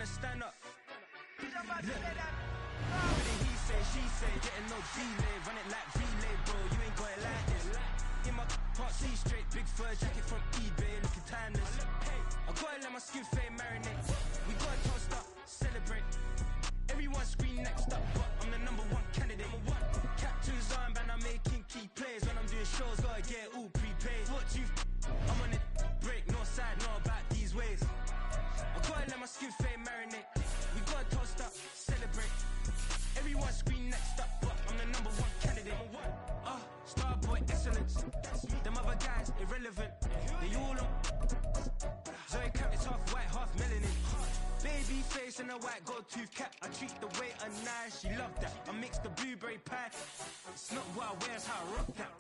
tryna stand up. Look, he say, she say, getting no delay, run it like relay, bro. You ain't got it like this. In my part C straight, big fur jacket from eBay, looking timeless. I gotta let my skin fade marinate. We gotta toast up, celebrate. Everyone scream next up, but I'm the #1 candidate. Captain's armband, I'm making key plays. When I'm doing shows, gotta get it all prepaid. What you I'm on it, break, no side, know about these ways. I gotta let my skin fade marinate. We gotta toast up, celebrate. Everyone scream next up, but I'm the #1 candidate. Starboy excellence. Them other guys irrelevant. They all on. Zoe Cap is half white, half melanin. Baby face and a white gold tooth cap. I treat the waiter nice, she love that. I mix the blueberry pie. It's not what I wear, it's how I rock that.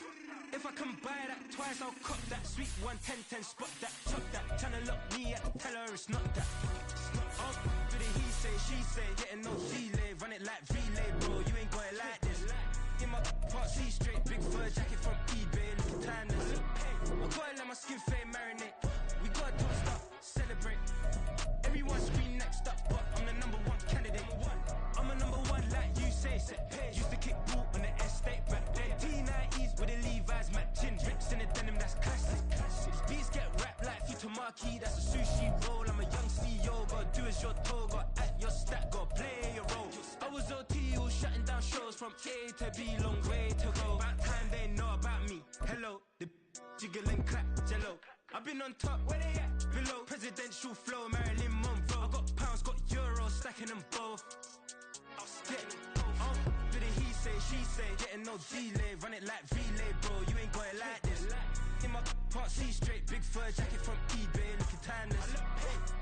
If I can buy that twice, I'll cop that. Sweet 110, spot that, chop that. Tryna lock me up, tell her it's not that. Do the he say, she say, getting no delay. Run it like relay, bro, you ain't got it like this. In my part C straight, big fur jacket from eBay, looking timeless. I gotta let my skin fade marinate. We gotta toast up, celebrate. Everyone scream next up, but I'm the #1 candidate. I'm a #1 like you say. Used to kick ball on the estate back then. T90s with the Levi's matching. Rips in the denim, that's classic. These beats get wrapped like Futamaki, that's a sushi roll. I'm a young CEO, gotta do as you're told. Gotta act your stat, gotta play your role. I was OT, all shutting down shows from A to B, long way to go. About time they know about me. Hello, the jiggle and clap, jello. I've been on top, where they at? Below, presidential flow, Marilyn Monroe. I got pounds, got euros, stacking them both. Do the he say, she say, getting no delay. Run it like relay, bro, you ain't got it like this. In my part C straight, big fur jacket from eBay, looking timeless.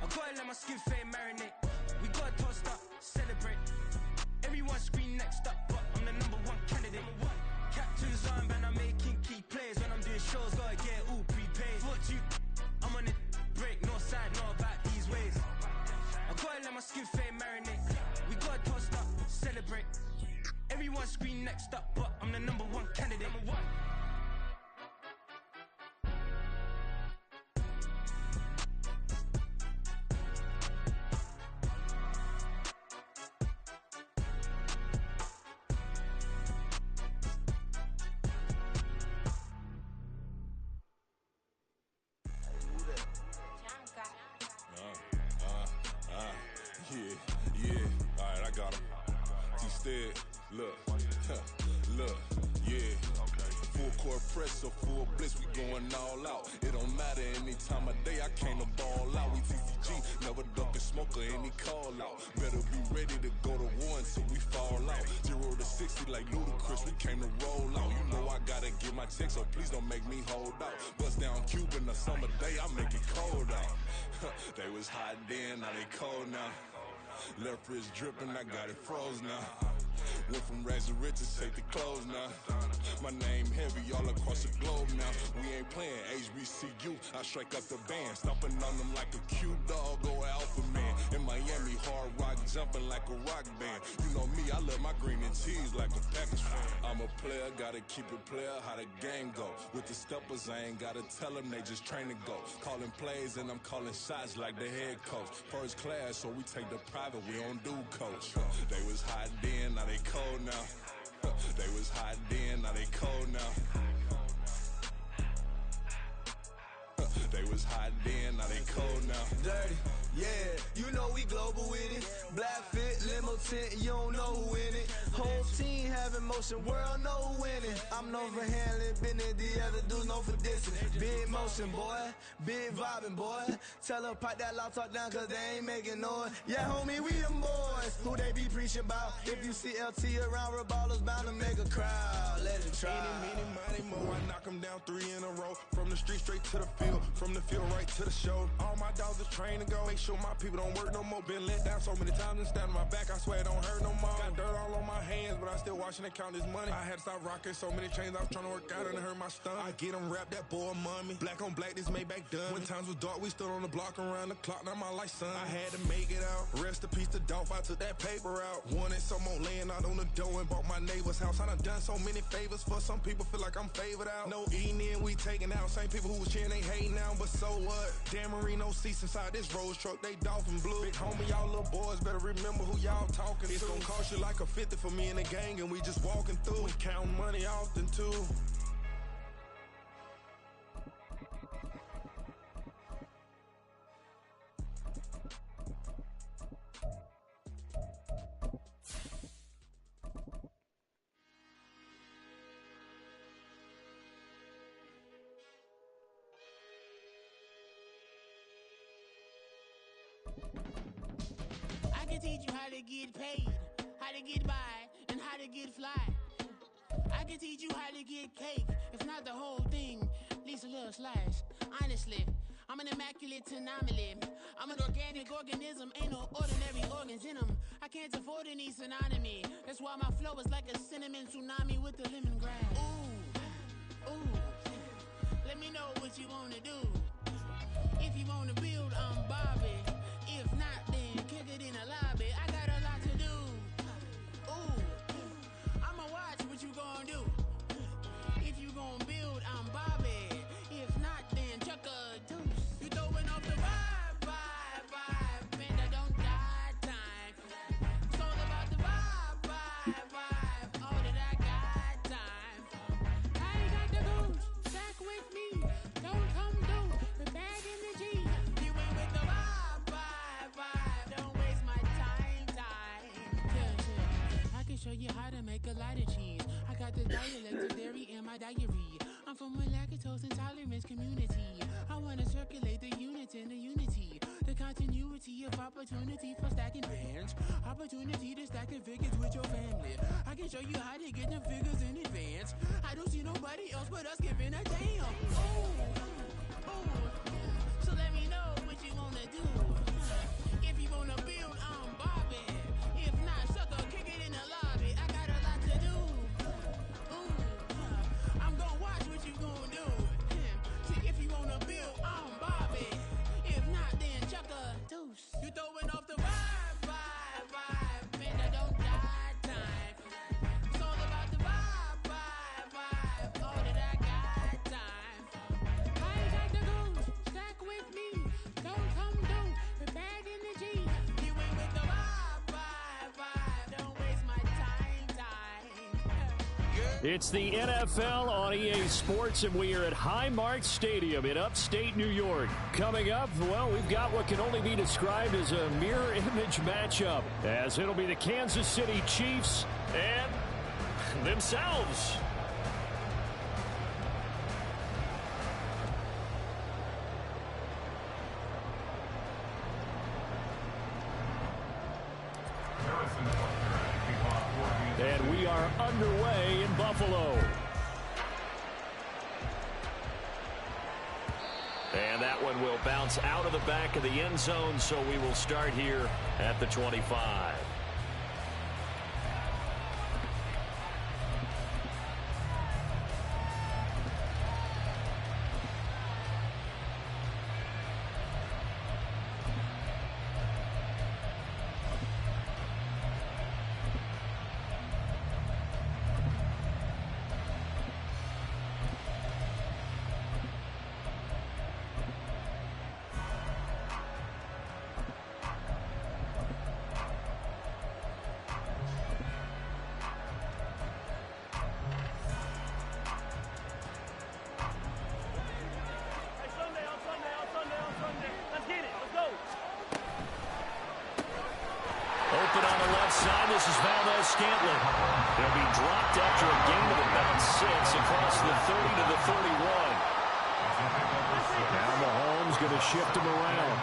I gotta let my skin fade marinate. We gotta toast up, celebrate. Everyone scream next up, but I'm the #1 candidate. Captain's armband, I'm making key plays. When I'm doing shows, gotta get it all prepaid. What you I'm on it, break, no side, know about these ways. I gotta let my skin fade marinate. We gotta toast up, celebrate. Everyone scream next up, but I'm the #1 candidate. Yeah, alright, I got him. Instead, look, yeah. Full court press, so full blitz, we going all out. It don't matter any time of day, I came to ball out. We TCG, never duck a smoker, any call out. Better be ready to go to war until we fall out. 0 to 60 like Ludacris, we came to roll out. You know I gotta get my check, so please don't make me hold out. Bust down Cuban, a summer day, I make it cold out. They was hot then, now they cold now. Left wrist dripping, I got it froze now. Went from rags to riches, take the clothes now. My name heavy all across the globe now. We ain't playing HBCU, I strike up the band. Stomping on them like a cute dog or alpha man. In Miami, hard rock jumping like a rock band. You know me, I love my green and cheese like a Packers fan. I'm a player, gotta keep it player, how the game go. With the steppers, I ain't gotta tell them, they just train to go. Calling plays and I'm calling shots like the head coach. First class, so we take the private, we don't do coach. They was hot then, now they cold now. They was hot then, now they cold now. They was hot then, now they cold now. Dirty, yeah, you know we global with it. Black fit, limo tint, you don't know who in it. Whole team having motion, world know who winning. I'm known for handling business, the other dudes known for dissing. Big motion, boy, big vibing, boy. Tell her pipe that loud talk down, cause they ain't making noise. Yeah, homie, we them boys, who they be preaching about. If you see LT around, Reballo's bound to make a crowd. Let it try. Many, mo, I knock them down 3 in a row. From the street straight to the field, from the field right to the show. All my dogs are trained to go. Make sure my people don't work no more. Been let down so many times and stand on my back, I swear it don't hurt no more. Got dirt all on my hands, but I still watching and count this money. I had to stop rocking so many chains, I was trying to work out and it hurt my stomach. I get them wrapped, that boy mommy. Black on black, this Maybach done. When times was dark, we stood on the block around the clock, now my life son. I had to make it out. Rest in peace to Dolph, I took that paper out. Wanted some more laying out on the dough and bought my neighbor's house. I done so many favors for some people, feel like I'm favored out. No eating in, we taking out. Same people who was cheering, they hating now, but so what? Dan Marino seats inside this Rolls truck, they dolphin blue. Big homie, y'all little boys better remember who y'all talking to. It's gonna cost you like a 50 for me and the gang, and we just walking through. We counting money often too. I can teach you how to get paid, how to get by, and how to get fly. I can teach you how to get cake, if not the whole thing, at least a little slice. Honestly, I'm an immaculate anomaly. I'm an organic organism, ain't no ordinary organs in them. I can't afford any synonymy. That's why my flow is like a cinnamon tsunami with the lemongrass. Ooh, ooh, let me know what you wanna do. If you wanna build, I'm Bobby. If not, then kick it in the lobby. I got a lot to do. Ooh, I'ma watch what you gon' do. If you gon' build, I'm Bobby. If not, then chuck a deuce. You throwing off the vibe. Man, I don't got time. It's all about the vibe. All that I got time. I ain't got the goose. Stack with me. Don't come through. The bag in the G. You ain't with the vibe. Don't waste my time. Yeah. I can show you how to make a lot of cheese. I got the dialect of dairy in my diary. I'm from a lactose intolerance community. I wanna circulate the units in the unity. The continuity of opportunity for stacking bands. Opportunity to stack the figures with your family. I can show you how to get the figures in advance. I don't see nobody else but us giving a damn. Ooh. So let me know what you wanna do. If you wanna build, I'm Bobby. If not, sucker, kick it in the lobby. I got a lot to do. Ooh, I'm gonna watch what you gonna do. See, if you wanna build, I'm Bobby. If not, then chuck a deuce. You throwing off the vibe. Man, I don't got time. It's all about the vibe. All that I got time. I ain't got the goose. Stack with me. Don't come through. The bag in the G. You ain't with the vibe. Don't waste my time. It's the NFL on EA Sports, and we are at Highmark Stadium in upstate New York. Coming up, well, we've got what can only be described as a mirror image matchup, as it'll be the Kansas City Chiefs and themselves. And we are underway in Buffalo. And that one will bounce out of the back of the end zone, so we will start here at the 25. This is Valdez-Scantling. He'll be dropped after a gain of about 6 across the 30 to the 31. Now Mahomes going to shift him around.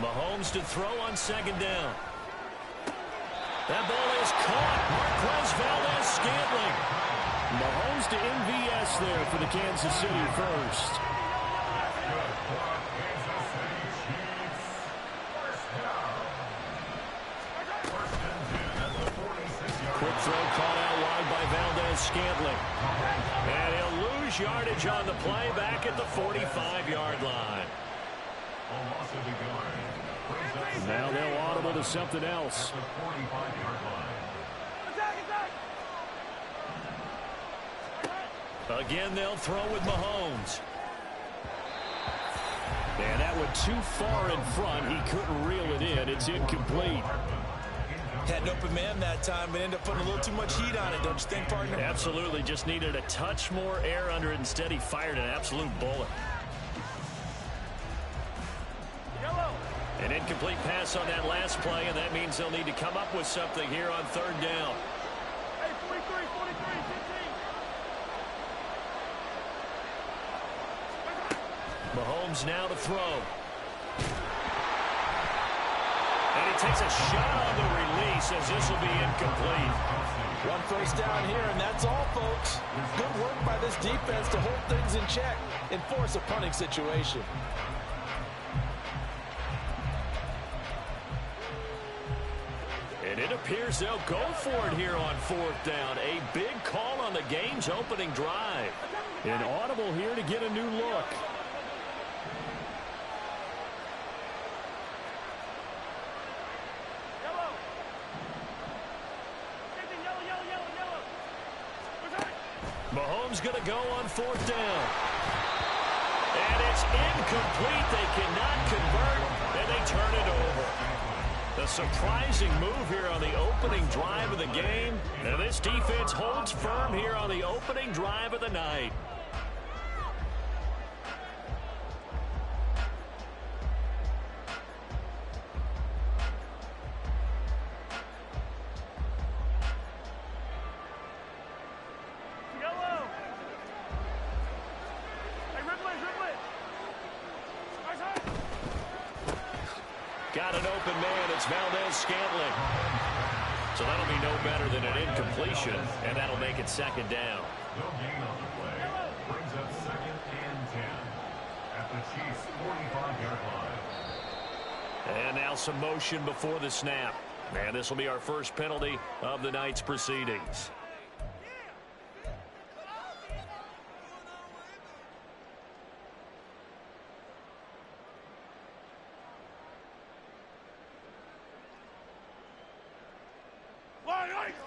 Mahomes to throw on second down. That ball is caught. Marquez Valdez-Scantling. Mahomes to MVS there for the Kansas City first. Quick throw caught out wide by Valdez-Scantling. And he'll lose yardage on the play back at the 45-yard line. Now they'll audible to something else. Again, they'll throw with Mahomes. And that went too far in front. He couldn't reel it in. It's incomplete. Had an open man that time, but ended up putting a little too much heat on it, don't you think, partner? Absolutely. Just needed a touch more air under it. Instead, he fired an absolute bullet. An incomplete pass on that last play, and that means they'll need to come up with something here on third down. Hey, 43, 15. Mahomes now to throw. And he takes a shot on the release as this will be incomplete. One first down here, and that's all, folks. Good work by this defense to hold things in check and force a punting situation. And it appears they'll go for it here on fourth down. A big call on the game's opening drive. An audible here to get a new look. Mahomes going to go on fourth down. And it's incomplete. They cannot convert, and they turn it over. A surprising move here on the opening drive of the game. And this defense holds firm here on the opening drive of the night. Got an open man. It's Valdez-Scantling. So that'll be no better than an incompletion, and that'll make it second down. No gain on the play. Brings up 2nd and 10 at the Chiefs' 45-yard line. And now some motion before the snap. And this will be our first penalty of the night's proceedings.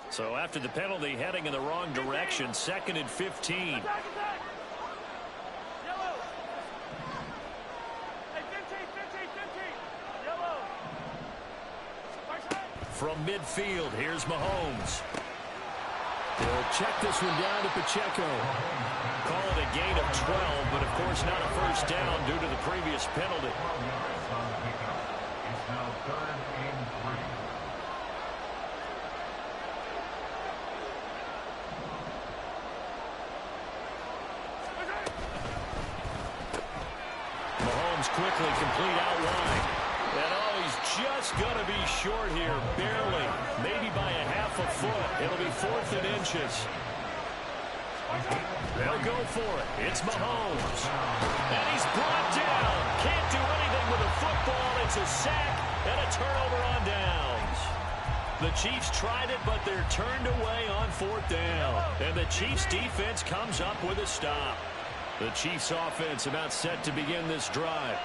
So after the penalty, heading in the wrong direction, 2nd and 15. From midfield, here's Mahomes. He'll check this one down to Pacheco. Call it a gain of 12, but of course not a first down due to the previous penalty. It's now 3rd and 3. Quickly complete out wide. And oh, he's just going to be short here, barely. Maybe by a half a foot. It'll be 4th and inches. They'll go for it. It's Mahomes. And he's brought down. Can't do anything with a football. It's a sack and a turnover on downs. The Chiefs tried it, but they're turned away on 4th down. And the Chiefs defense comes up with a stop. The Chiefs offense about set to begin this drive.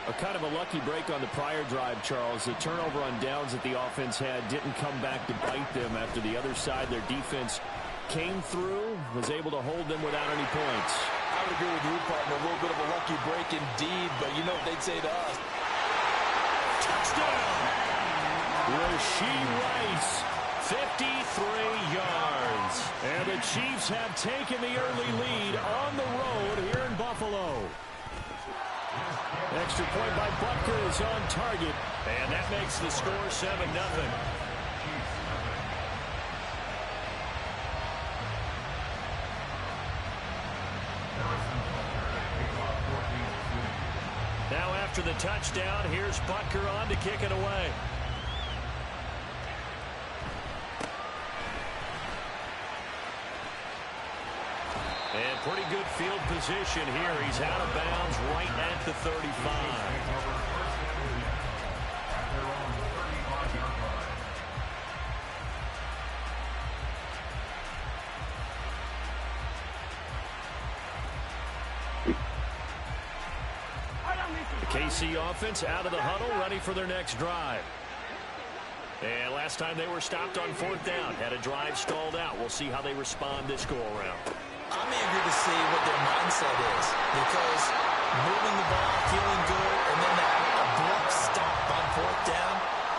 A kind of a lucky break on the prior drive, Charles. The turnover on downs that the offense had didn't come back to bite them after the other side. Their defense came through, was able to hold them without any points. I would agree with you, partner. A little bit of a lucky break indeed, but you know what they'd say to us. Touchdown! Rashee Rice, 53 yards. And the Chiefs have taken the early lead on the road here in Buffalo. Extra point by Butker is on target, and that makes the score 7-0. Now after the touchdown, here's Butker on to kick it away. And pretty good field position here. He's out of bounds right at the 35. The KC offense out of the huddle, ready for their next drive. And last time they were stopped on 4th down, had a drive stalled out. We'll see how they respond this go-around. I'm eager to see what their mindset is, because moving the ball, feeling good, and then that abrupt stop on fourth down,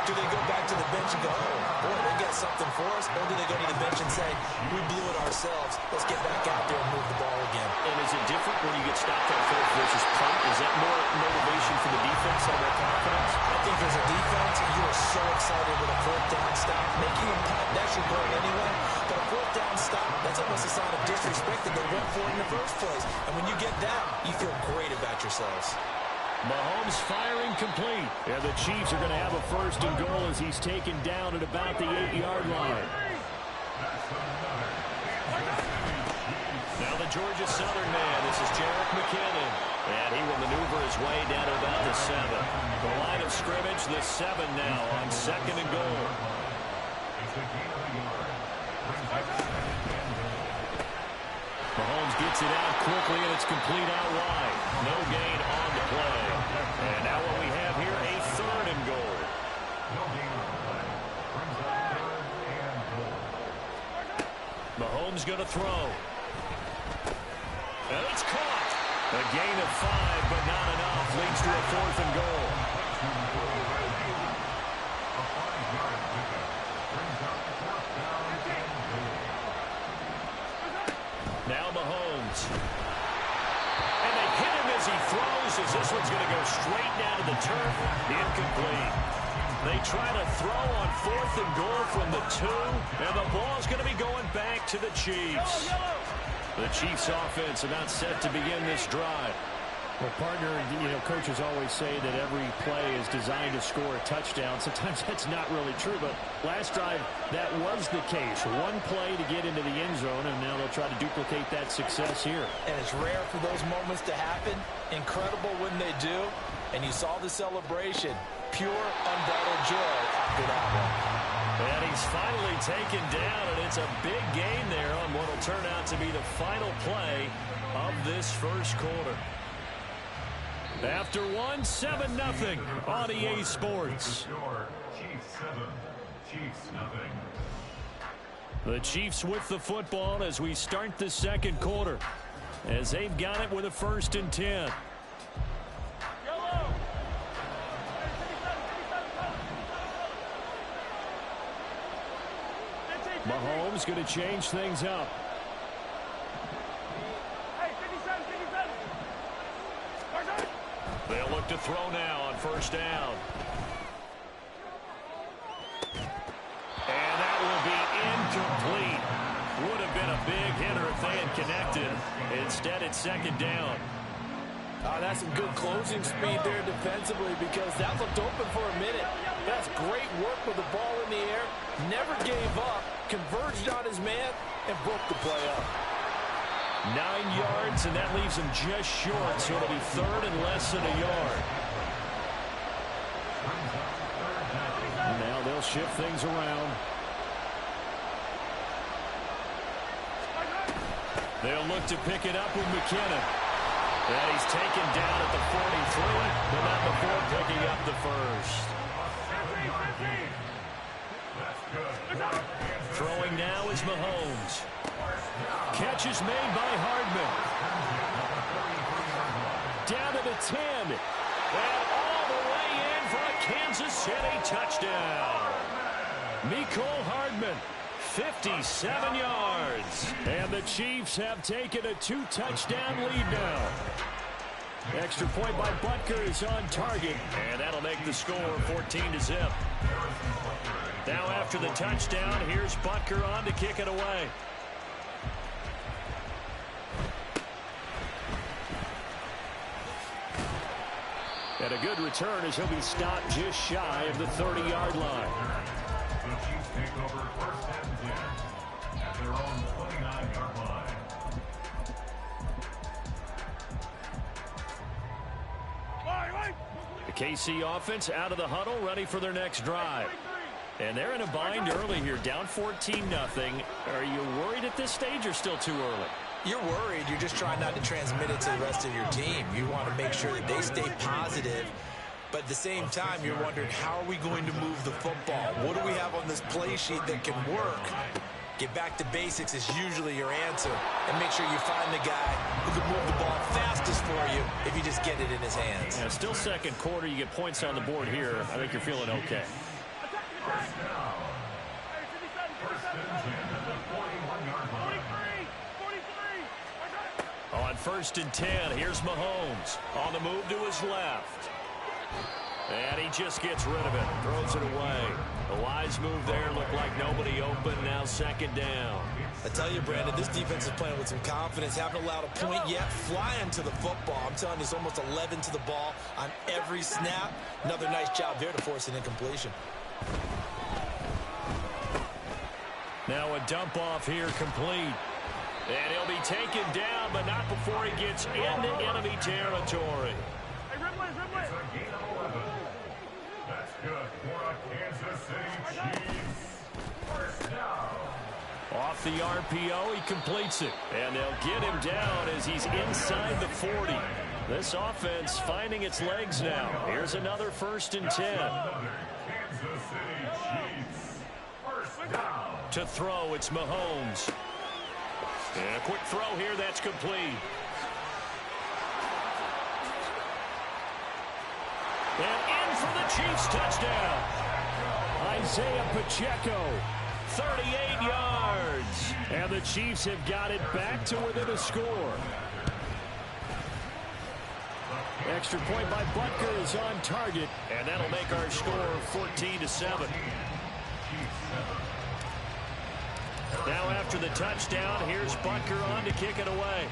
do they go back to the bench and go, oh, boy, they got something for us? Or do they go to the bench and say, we blew it ourselves, let's get back out there and move the ball again? And is it different when you get stopped on fourth versus punt? Is that more motivation for the defense and more confidence? I think as a defense, you are so excited with a fourth down stop. Making a punt, that's your goal anyway. But a fourth down stop, that's almost a sign of disrespect that they went for it in the first place. And when you get that, you feel great about yourselves. Mahomes firing complete. And the Chiefs are going to have a first and goal as he's taken down at about the 8-yard line. Now the Georgia Southern man. This is Jerick McKinnon. And he will maneuver his way down to about the 7. The line of scrimmage, the 7 now on second and goal. Mahomes gets it out quickly, and it's complete out wide. No gain on the play. And now what we have here, a third and goal. Mahomes going to throw. And it's caught. A gain of 5, but not enough. Leads to a fourth and goal. Now Mahomes. And they hit him as he throws, as this one's going to go straight down to the turf. Incomplete. They try to throw on fourth and goal from the 2, and the ball's going to be going back to the Chiefs. The Chiefs offense about set to begin this drive. Well, partner, coaches always say that every play is designed to score a touchdown. Sometimes that's not really true, but last drive, that was the case. One play to get into the end zone, and now they'll try to duplicate that success here. And it's rare for those moments to happen. Incredible when they do. And you saw the celebration. Pure, unbridled joy after that one. And he's finally taken down, and it's a big gain there on what will turn out to be the final play of this first quarter. After 1, 7-0 on EA Sports. Chiefs 7, Chiefs nothing. The Chiefs with the football as we start the second quarter, as they've got it with a 1st and 10. Mahomes going to change things up. They'll look to throw now on 1st down. And that will be incomplete. Would have been a big hitter if they had connected. Instead, it's 2nd down. That's some good closing speed there defensively, because that looked open for a minute. That's great work with the ball in the air. Never gave up, converged on his man, and broke the play up. 9 yards, and that leaves him just short, so it'll be 3rd and less than a yard. Now they'll shift things around. They'll look to pick it up with McKinnon. And he's taken down at the 43, but not before picking up the first. Throwing now is Mahomes. Catch is made by Hardman. Down to the 10. And all the way in for a Kansas City touchdown. Mecole Hardman, 57 yards. And the Chiefs have taken a 2-touchdown lead now. Extra point by Butker is on target. And that'll make the score 14-0. Now after the touchdown, here's Butker on to kick it away. And a good return as he'll be stopped just shy of the 30-yard line. The Chiefs take over 1st and 10 at their own 29-yard line. The KC offense out of the huddle, ready for their next drive. And they're in a bind early here, down 14-0. Are you worried at this stage or still too early? You're worried. You're just trying not to transmit it to the rest of your team. You want to make sure that they stay positive. But at the same time, you're wondering, how are we going to move the football? What do we have on this play sheet that can work? Get back to basics is usually your answer. And make sure you find the guy who can move the ball fastest for you if you just get it in his hands. Yeah, still second quarter. You get points on the board here. I think you're feeling okay. First down. First and 10 at the 41-yard line. 43. On first and 10, here's Mahomes. On the move to his left. And he just gets rid of it. Throws it away. A wise move there. Looked like nobody open. Now second down. I tell you, Brandon, this defense is playing with some confidence. Haven't allowed a point yet. Flying to the football. I'm telling you, it's almost 11 to the ball on every snap. Another nice job there to force an incompletion. Now a dump off here complete. And he'll be taken down, but not before he gets into enemy territory. Hey, Ridley. It's a gain of 11. That's good for a Kansas City Chiefs. First down. Off the RPO, he completes it. And they'll get him down as he's inside the 40. This offense finding its legs now. Here's another first and 10. Another Kansas City Chiefs. First down. To throw, it's Mahomes. And a quick throw here, that's complete. And in for the Chiefs touchdown. Isaiah Pacheco, 38 yards. And the Chiefs have got it back to within a score. Extra point by Butker is on target, and that'll make our score 14-7. Now after the touchdown, here's Butker on to kick it away.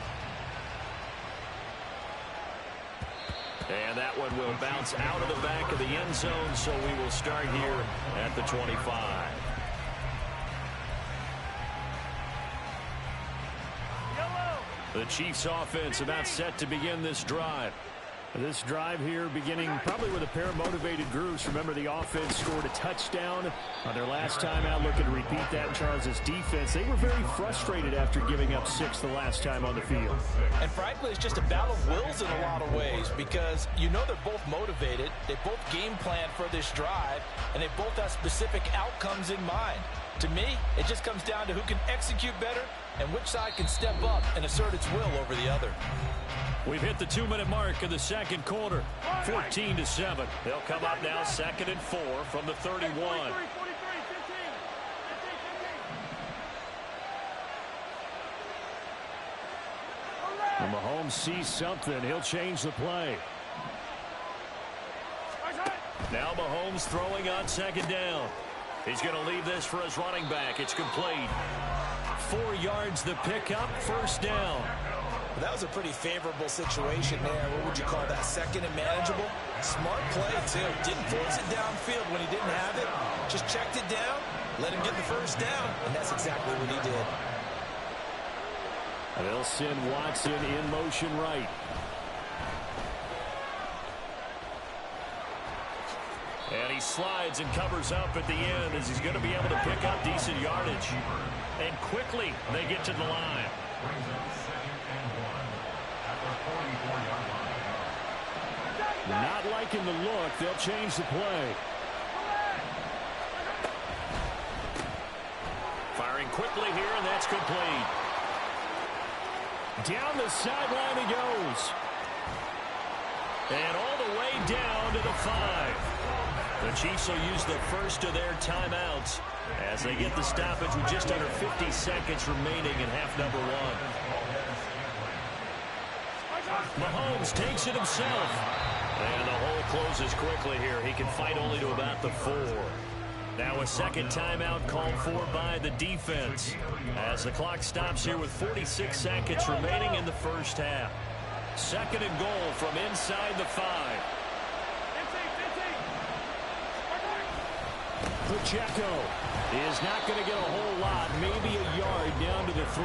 And that one will bounce out of the back of the end zone, so we will start here at the 25. The Chiefs offense about set to begin this drive. This drive here beginning probably with a pair of motivated groups. Remember, the offense scored a touchdown on their last time out. Looking to repeat that in Charles' defense. They were very frustrated after giving up 6 the last time on the field. And frankly, it's just a battle of wills in a lot of ways because you know they're both motivated. They both game plan for this drive, and they both have specific outcomes in mind. To me, it just comes down to who can execute better and which side can step up and assert its will over the other. We've hit the 2-minute mark of the second quarter, 14-7. They'll come up now, 2nd and 4 from the 31. 43, 15. And Mahomes sees something. He'll change the play. Now Mahomes throwing on second down. He's going to leave this for his running back. It's complete. 4 yards the pickup, first down. That was a pretty favorable situation there. What would you call that? Second and manageable? Smart play, too. Didn't force it downfield when he didn't have it. Just checked it down, let him get the first down, and that's exactly what he did. And they'll send Watson in motion right. And he slides and covers up at the end as he's going to be able to pick up decent yardage. And quickly they get to the line. Not liking the look. They'll change the play. Firing quickly here, and that's complete. Down the sideline he goes. And all the way down to the 5. The Chiefs will use the first of their timeouts as they get the stoppage with just under 50 seconds remaining in half number 1. Mahomes takes it himself. And the hole closes quickly here. He can fight only to about the 4. Now a second timeout called for by the defense as the clock stops here with 46 seconds remaining in the first half. 2nd and goal from inside the 5. Pacheco is not going to get a whole lot, maybe a yard down to the 3.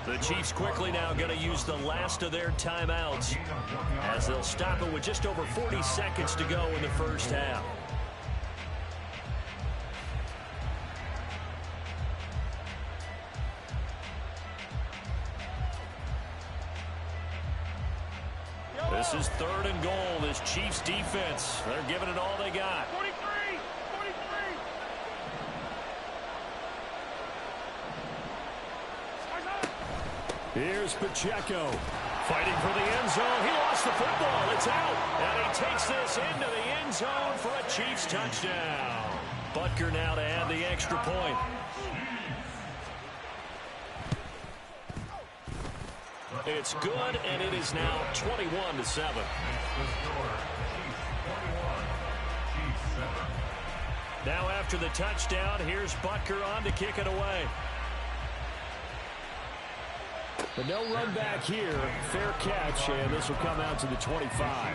The Chiefs quickly now going to use the last of their timeouts as they'll stop it with just over 40 seconds to go in the first half. This is 3rd and goal. This Chiefs defense, they're giving it all they got. 43. Here's Pacheco. Fighting for the end zone. He lost the football. It's out. And he takes this into the end zone for a Chiefs touchdown. Butker now to add the extra point. It's good, and it is now 21-7. Now after the touchdown, here's Butker on to kick it away. But no run back here. Fair catch, and this will come out to the 25.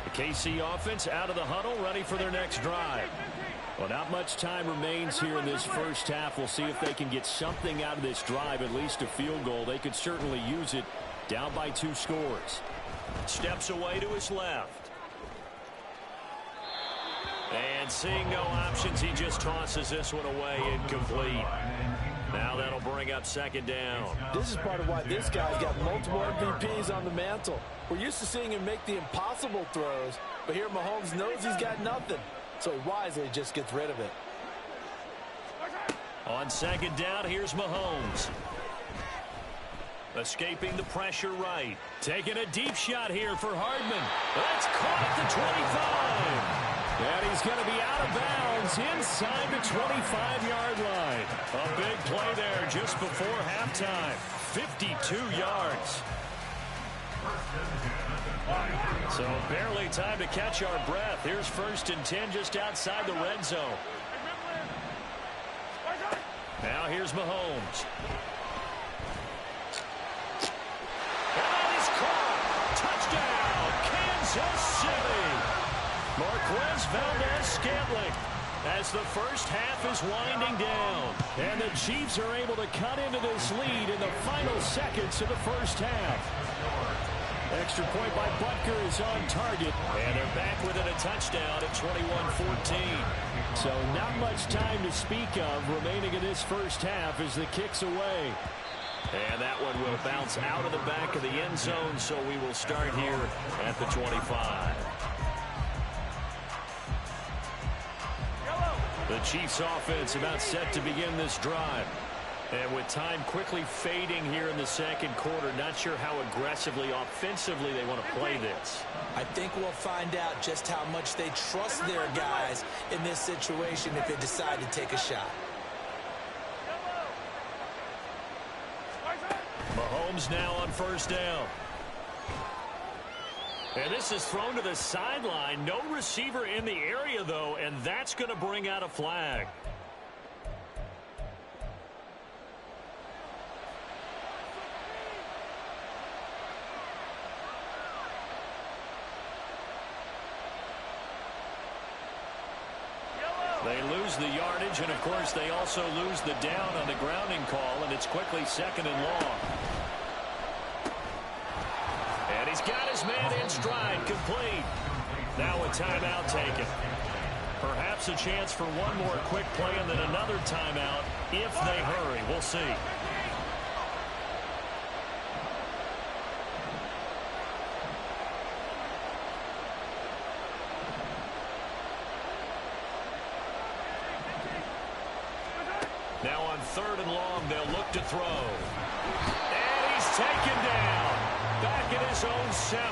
The KC offense out of the huddle, ready for their next drive. Well, not much time remains here in this first half. We'll see if they can get something out of this drive, at least a field goal. They could certainly use it, down by 2 scores. Steps away to his left. And seeing no options, he just tosses this one away, incomplete. Now that'll bring up second down. This is part of why this guy's got multiple MVPs on the mantle. We're used to seeing him make the impossible throws, but here Mahomes knows he's got nothing. So he wisely just gets rid of it. On second down, here's Mahomes. Escaping the pressure right. Taking a deep shot here for Hardman. That's caught at the 25. And he's going to be out of bounds inside the 25-yard line. A big play there just before halftime. 52 yards. So barely time to catch our breath. Here's 1st and 10 just outside the red zone. Now here's Mahomes. And that is caught. Touchdown, Kansas City. Marquez Valdez-Scantling as the first half is winding down. And the Chiefs are able to cut into this lead in the final seconds of the first half. Extra point by Butker is on target. And they're back within a touchdown at 21-14. So not much time to speak of remaining in this first half as the kick's away. And that one will bounce out of the back of the end zone, so we will start here at the 25. The Chiefs offense about set to begin this drive. And with time quickly fading here in the second quarter, not sure how aggressively, offensively they want to play this. I think we'll find out just how much they trust their guys in this situation if they decide to take a shot. Mahomes now on first down. And this is thrown to the sideline. No receiver in the area, though, and that's going to bring out a flag. They lose the yardage, and, of course, they also lose the down on the grounding call, and it's quickly 2nd and long. And he's got his man in stride, complete. Now a timeout taken. Perhaps a chance for one more quick play and then another timeout if they hurry. We'll see. Now on 3rd and long, they'll look to throw. And he's taken down. Back at his own 7.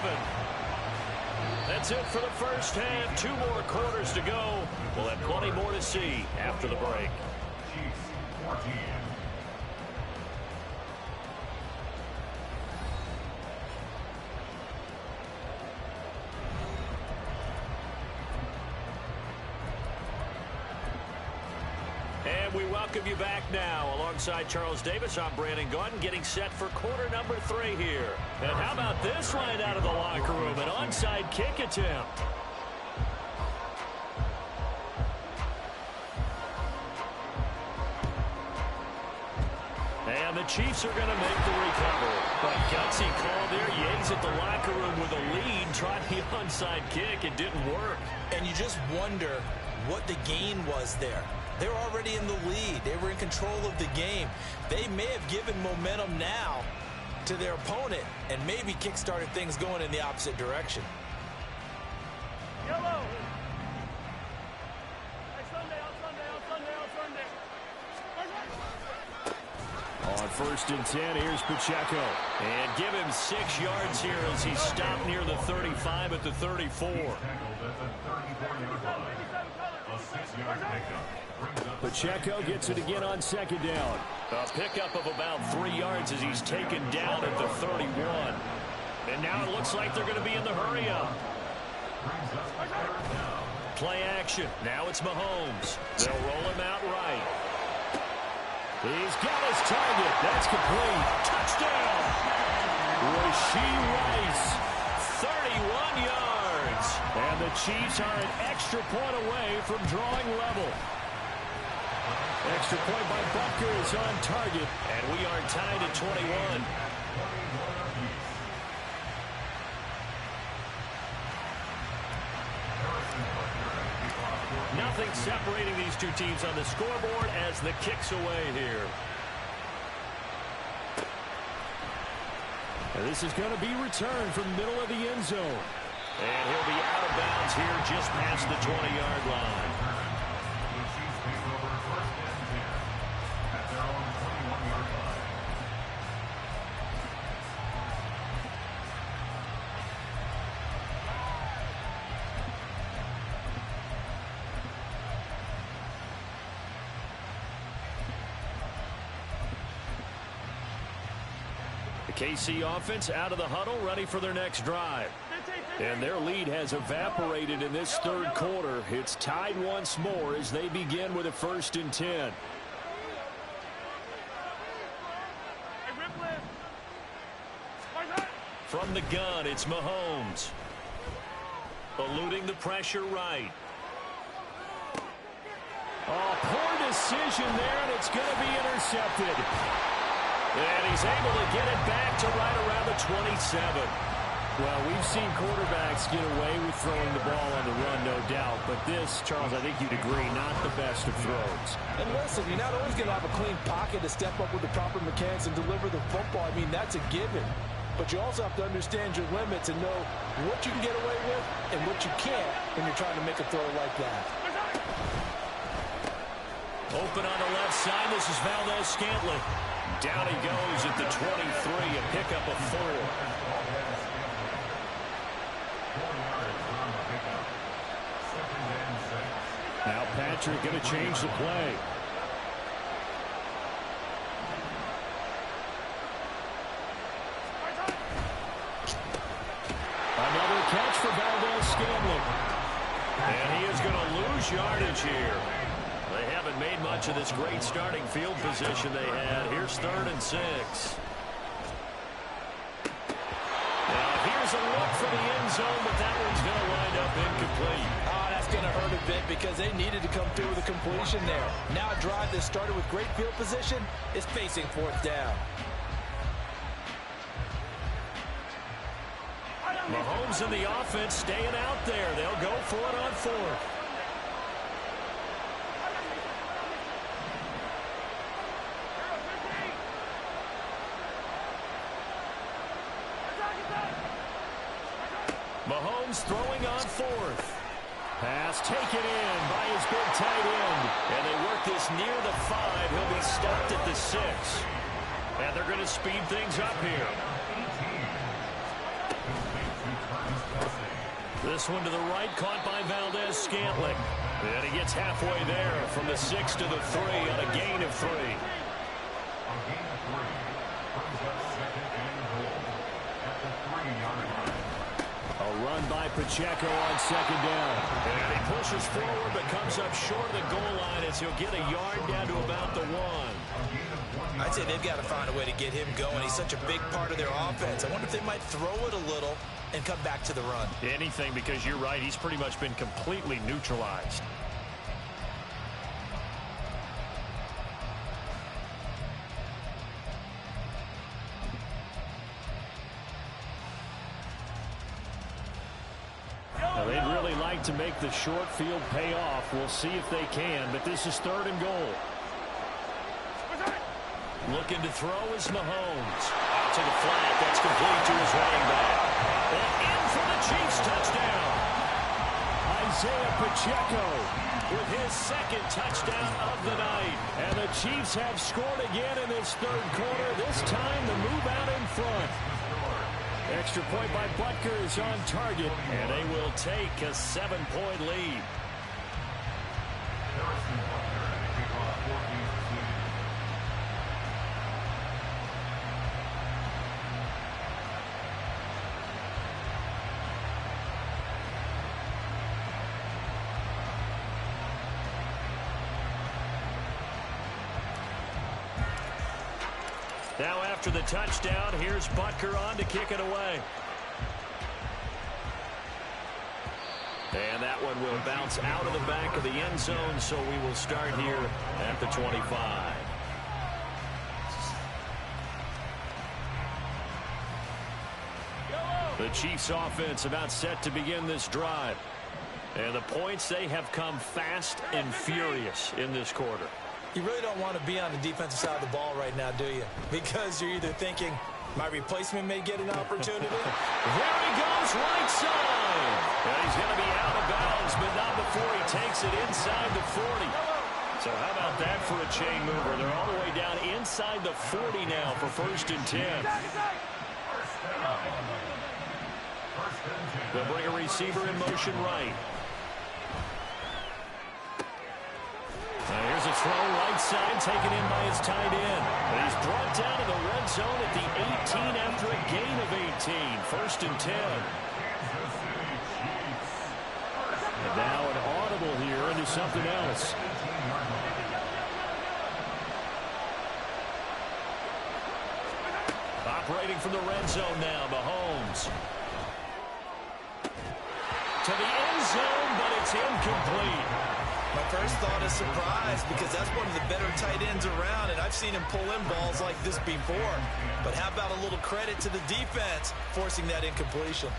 That's it for the first half. 2 more quarters to go. We'll have plenty more to see after the break. Chiefs 14. And we welcome you back now. Alongside Charles Davis, I'm Brandon Gaudin, getting set for quarter number 3 here. And how about this right out of the locker room? An onside kick attempt. And the Chiefs are going to make the recovery. But gutsy call there. Yates at the locker room with a lead. Tried the onside kick. It didn't work. And you just wonder what the gain was there. They're already in the lead. They were in control of the game. They may have given momentum now to their opponent and maybe kick-started things going in the opposite direction. Yellow. Hey, Sunday. On 1st and 10, here's Pacheco. And give him 6 yards here as he stopped near the 35 at the 34. Pacheco gets it again on 2nd down. A pickup of about 3 yards as he's taken down at the 31. And now it looks like they're going to be in the hurry-up. Play action. Now it's Mahomes. They'll roll him out right. He's got his target. That's complete. Touchdown. Rashee Rice, 31 yards. And the Chiefs are an extra point away from drawing level. Extra point by Butker is on target. And we are tied at 21. Nothing separating these two teams on the scoreboard as the kick's away here. And this is going to be returned from the middle of the end zone. And he'll be out of bounds here just past the 20-yard line. The Chiefs take over 1st and 10 at their own 21-yard line. KC offense out of the huddle, ready for their next drive. And their lead has evaporated in this 3rd quarter. It's tied once more as they begin with a 1st and 10. From the gun, it's Mahomes. Eluding the pressure right. Oh, poor decision there, and it's going to be intercepted. And he's able to get it back to right around the 27. Well, we've seen quarterbacks get away with throwing the ball on the run, no doubt. But this, Charles, I think you'd agree, not the best of throws. And listen, you're not always going to have a clean pocket to step up with the proper mechanics and deliver the football. I mean, that's a given. But you also have to understand your limits and know what you can get away with and what you can't when you're trying to make a throw like that. Open on the left side. This is Valdez-Scantling. Down he goes at the 23, a pickup of 4. Now Patrick going to change the play. Another catch for Valdez-Scantling. And he is going to lose yardage here. They haven't made much of this great starting field position they had. Here's 3rd and 6. Now here's a look for the end zone, but that one's going to wind up incomplete. Oh, that's going to hurt a bit because they needed to come through with a completion there. Now a drive that started with great field position is facing 4th down. Mahomes and the offense staying out there. They'll go for it on 4th. Mahomes throwing on 4th. Pass taken in by his big tight end. And they work this near the 5. He'll be stopped at the 6. And they're going to speed things up here. This one to the right, caught by Valdez-Scantling. And he gets halfway there from the 6 to the 3 on a gain of 3. A gain of 3 brings up 2nd and goal at the 3-yard line. A run by Pacheco on 2nd down. And he pushes forward but comes up short of the goal line as he'll get a yard down to about the 1. I'd say they've got to find a way to get him going. He's such a big part of their offense. I wonder if they might throw it a little and come back to the run. Anything, because you're right, he's pretty much been completely neutralized. Now, they'd really like to make the short field pay off. We'll see if they can, but this is 3rd and goal. Looking to throw is Mahomes. Out to the flat. That's complete to his running back. And in for the Chiefs touchdown. Isaiah Pacheco with his 2nd touchdown of the night. And the Chiefs have scored again in this 3rd quarter. This time the move out in front. Extra point by Butker is on target. And they will take a 7-point lead. Now after the touchdown, here's Butker on to kick it away. And that one will bounce out of the back of the end zone, so we will start here at the 25. The Chiefs offense about set to begin this drive. And the points, they have come fast and furious in this quarter. You really don't want to be on the defensive side of the ball right now, do you? Because you're either thinking, my replacement may get an opportunity. There he goes, right side. And he's going to be out of bounds, but not before he takes it inside the 40. So how about that for a chain mover? They're all the way down inside the 40 now for 1st and 10. They'll bring a receiver in motion right. Here's a throw right side taken in by his tight end. And he's brought down to the red zone at the 18 after a gain of 18. 1st and 10. And now an audible here into something else. Operating from the red zone now, Mahomes. To the end zone, but it's incomplete. My first thought is surprise because that's one of the better tight ends around, and I've seen him pull in balls like this before. But how about a little credit to the defense forcing that incompletion?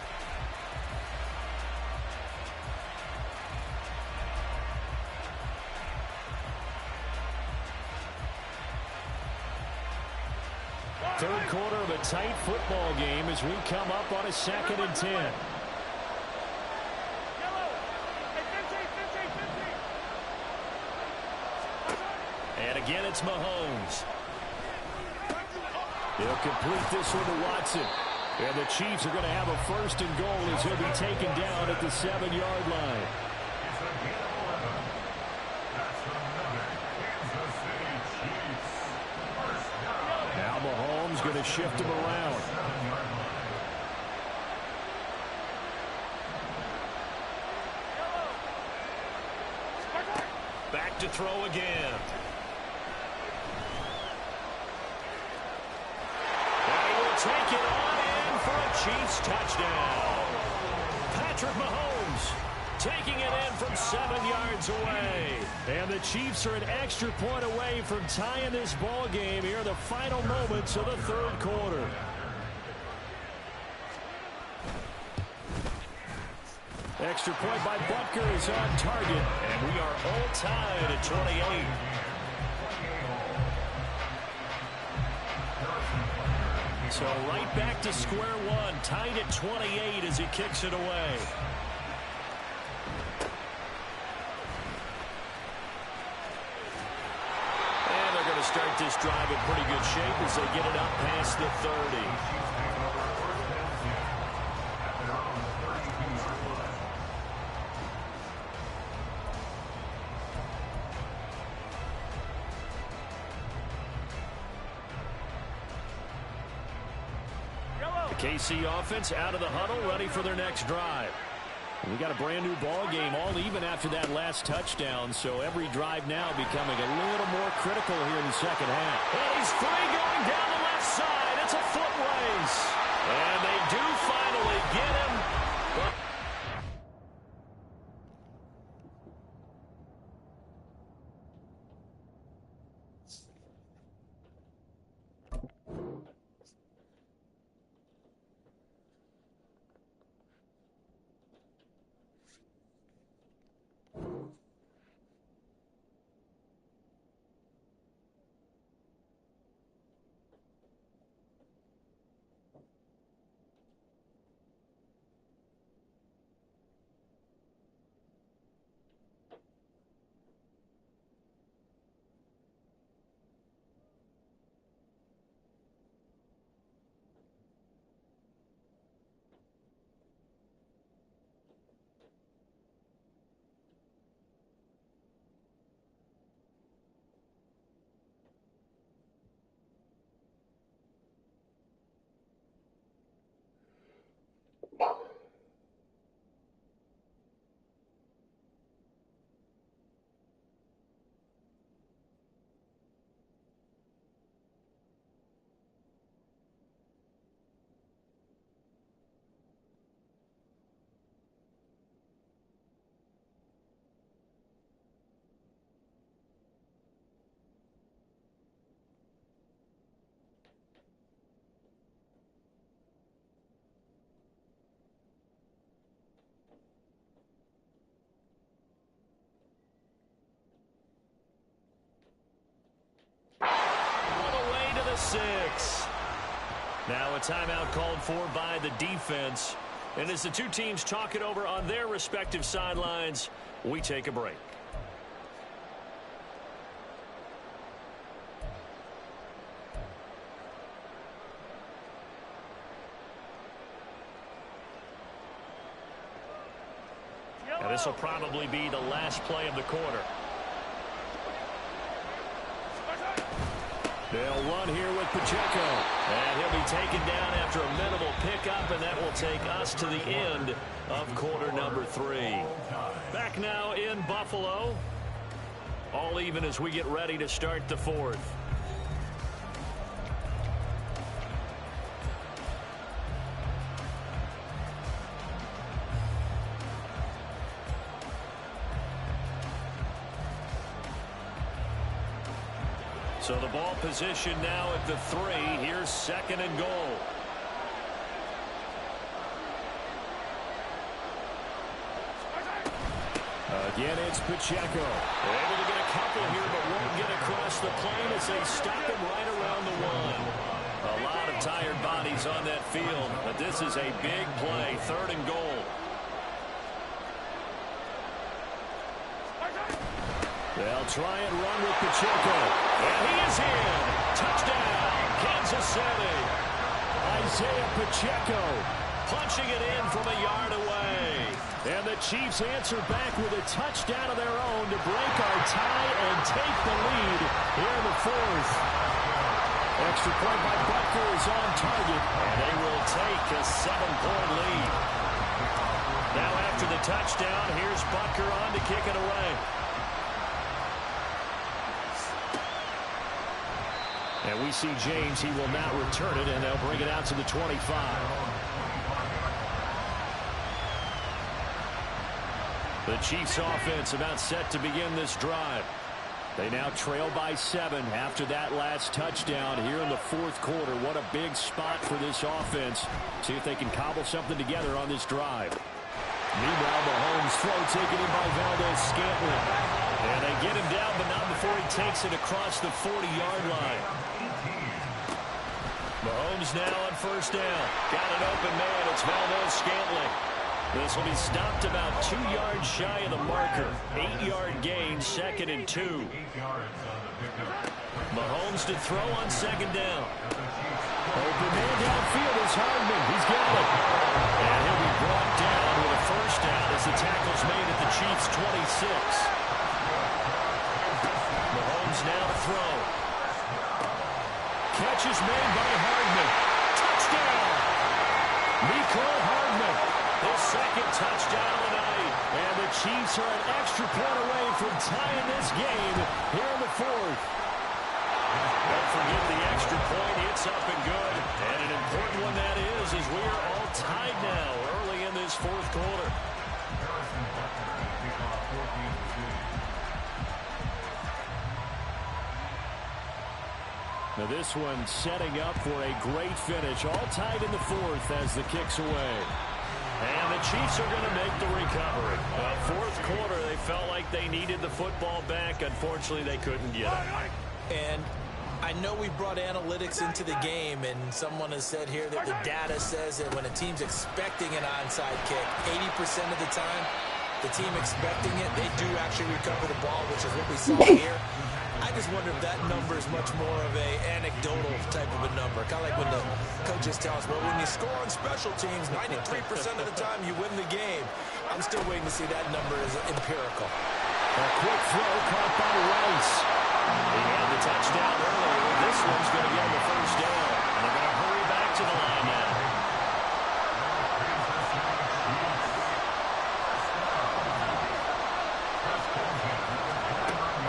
Third quarter of a tight football game as we come up on a 2nd and 10. And again, it's Mahomes. He'll complete this one to Watson. And the Chiefs are going to have a 1st and goal as he'll be taken down at the 7-yard line. Now Mahomes going to shift him around. Back to throw again. Take it on in for a Chiefs touchdown. Patrick Mahomes taking it in from 7 yards away. And the Chiefs are an extra point away from tying this ball game here in the final moments of the 3rd quarter. Extra point by Butker is on target. And we are all tied at 28. So right back to square one, tied at 28 as he kicks it away. And they're going to start this drive in pretty good shape as they get it up past the 30. KC offense out of the huddle, ready for their next drive. We got a brand new ball game, all even after that last touchdown, so every drive now becoming a little more critical here in the 2nd half. And he's free going down the left side. It's a foot race. And they do finally get him. 6. Now a timeout called for by the defense. And as the two teams talk it over on their respective sidelines, we take a break. And this will probably be the last play of the quarter. They'll run here with Pacheco. And he'll be taken down after a minimal pickup, and that will take us to the end of quarter number 3. Back now in Buffalo. All even as we get ready to start the 4th. So the ball position now at the 3. Here's 2nd and goal. Again, it's Pacheco. Able to get a couple here, but won't get across the plane as they stop him right around the 1. A lot of tired bodies on that field, but this is a big play. 3rd and goal. They'll try and run with Pacheco. And he is in. Touchdown, Kansas City. Isaiah Pacheco punching it in from a yard away. And the Chiefs answer back with a touchdown of their own to break our tie and take the lead here in the 4th. Extra point by Butker is on target. And they will take a 7-point lead. Now after the touchdown, here's Butker on to kick it away. And we see James, he will not return it, and they'll bring it out to the 25. The Chiefs offense about set to begin this drive. They now trail by 7 after that last touchdown here in the 4th quarter. What a big spot for this offense. See if they can cobble something together on this drive. Meanwhile, Mahomes' throw taken in by Valdez-Scantling. And they get him down, but not before he takes it across the 40-yard line. Mahomes now on 1st down. Got an open man. It's Valdez-Scantling. This will be stopped about 2 yards shy of the marker. 8-yard gain, 2nd and 2. Mahomes to throw on 2nd down. Open man downfield is Hardman. He's got it. And he'll be brought down with a 1st down as the tackle's made at the Chiefs' 26. Mahomes now to throw. Catch is made by Hardman. Touchdown! Nicole Hardman. His 2nd touchdown of the night. And the Chiefs are an extra point away from tying this game here in the 4th. Don't forget the extra point. It's up and good. And an important one that is as we are all tied now early in this 4th quarter. Now this one setting up for a great finish. All tied in the 4th as the kick's away. And the Chiefs are going to make the recovery. 4th quarter, they felt like they needed the football back. Unfortunately, they couldn't get it. And I know we brought analytics into the game, and someone has said here that the data says that when a team's expecting an onside kick, 80% of the time, the team expecting it, they do actually recover the ball, which is what we saw here. I just wonder if that number is much more of a anecdotal type of a number. Kind of like when the coaches tell us, well, when you score on special teams, 93% of the time you win the game. I'm still waiting to see that number as empirical. A quick throw caught by Rice. He had the touchdown earlier. This one's going to get him the 1st down. And they're going to hurry back to the line now.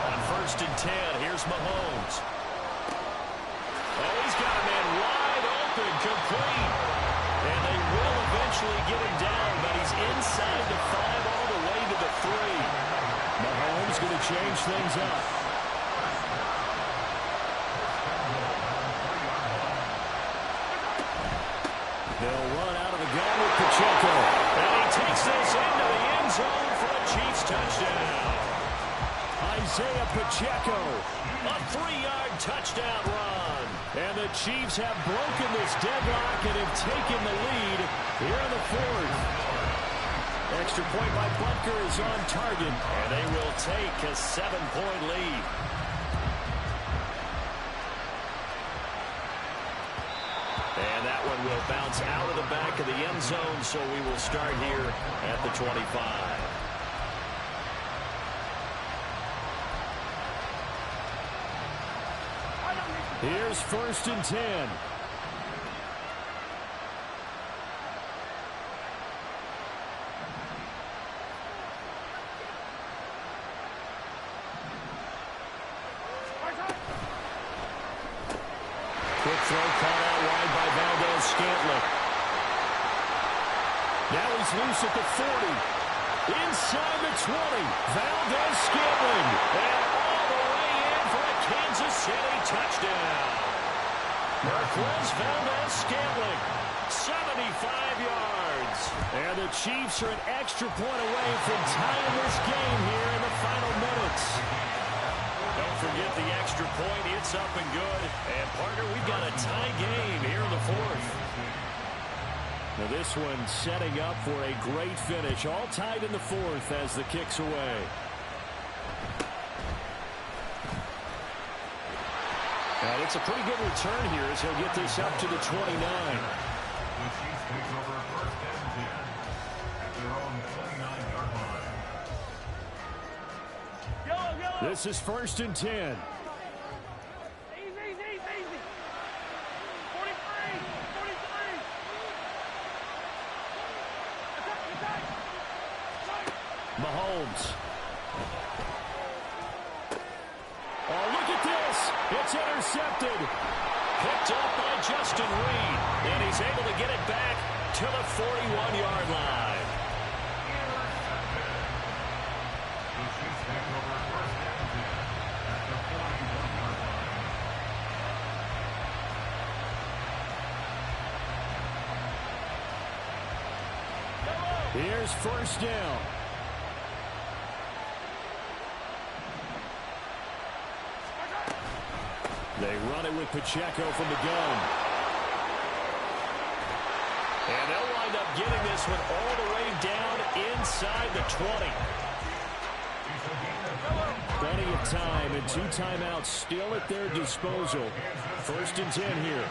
On 1st and 10, here's Mahomes. Oh, he's got a man wide open, complete. And they will eventually get him down, but he's inside the 5 all the way to the 3. Mahomes going to change things up. They'll run out of the gun with Pacheco. And he takes this into the end zone for a Chiefs touchdown. Isaiah Pacheco, a 3-yard touchdown run. And And the Chiefs have broken this deadlock and have taken the lead here in the fourth. Extra point by Butker is on target, and they will take a 7-point lead. And that one will bounce out of the back of the end zone, so we will start here at the 25. Here's 1st and 10. Quick throw caught out wide by Valdez-Scantling. Now he's loose at the 40. Inside the 20. Valdez-Scantling. And all the way in for a Kansas City touchdown. Marquez Valdez-Scantling. 75 yards. And the Chiefs are an extra point away from tying this game here in the final minutes. Don't forget the extra point. It's up and good. And, partner, we've got a tie game here in the fourth. Now this one setting up for a great finish. All tied in the fourth as the kick's away. And it's a pretty good return here as he'll get this up to the 29. The Chiefs takes over 1st and 10 at their own 29-yard line. This is 1st and 10. Easy. 43. Mahomes. Oh, look at this. It's intercepted. Picked up by Justin Reed. And he's able to get it back to the 41-yard line. The Chiefs take over 1st and 10 at the 41-yard line. Here's 1st down. They run it with Pacheco from the gun. And they'll wind up getting this one all the way down inside the 20. Plenty of time and 2 timeouts still at their disposal. 1st and 10 here.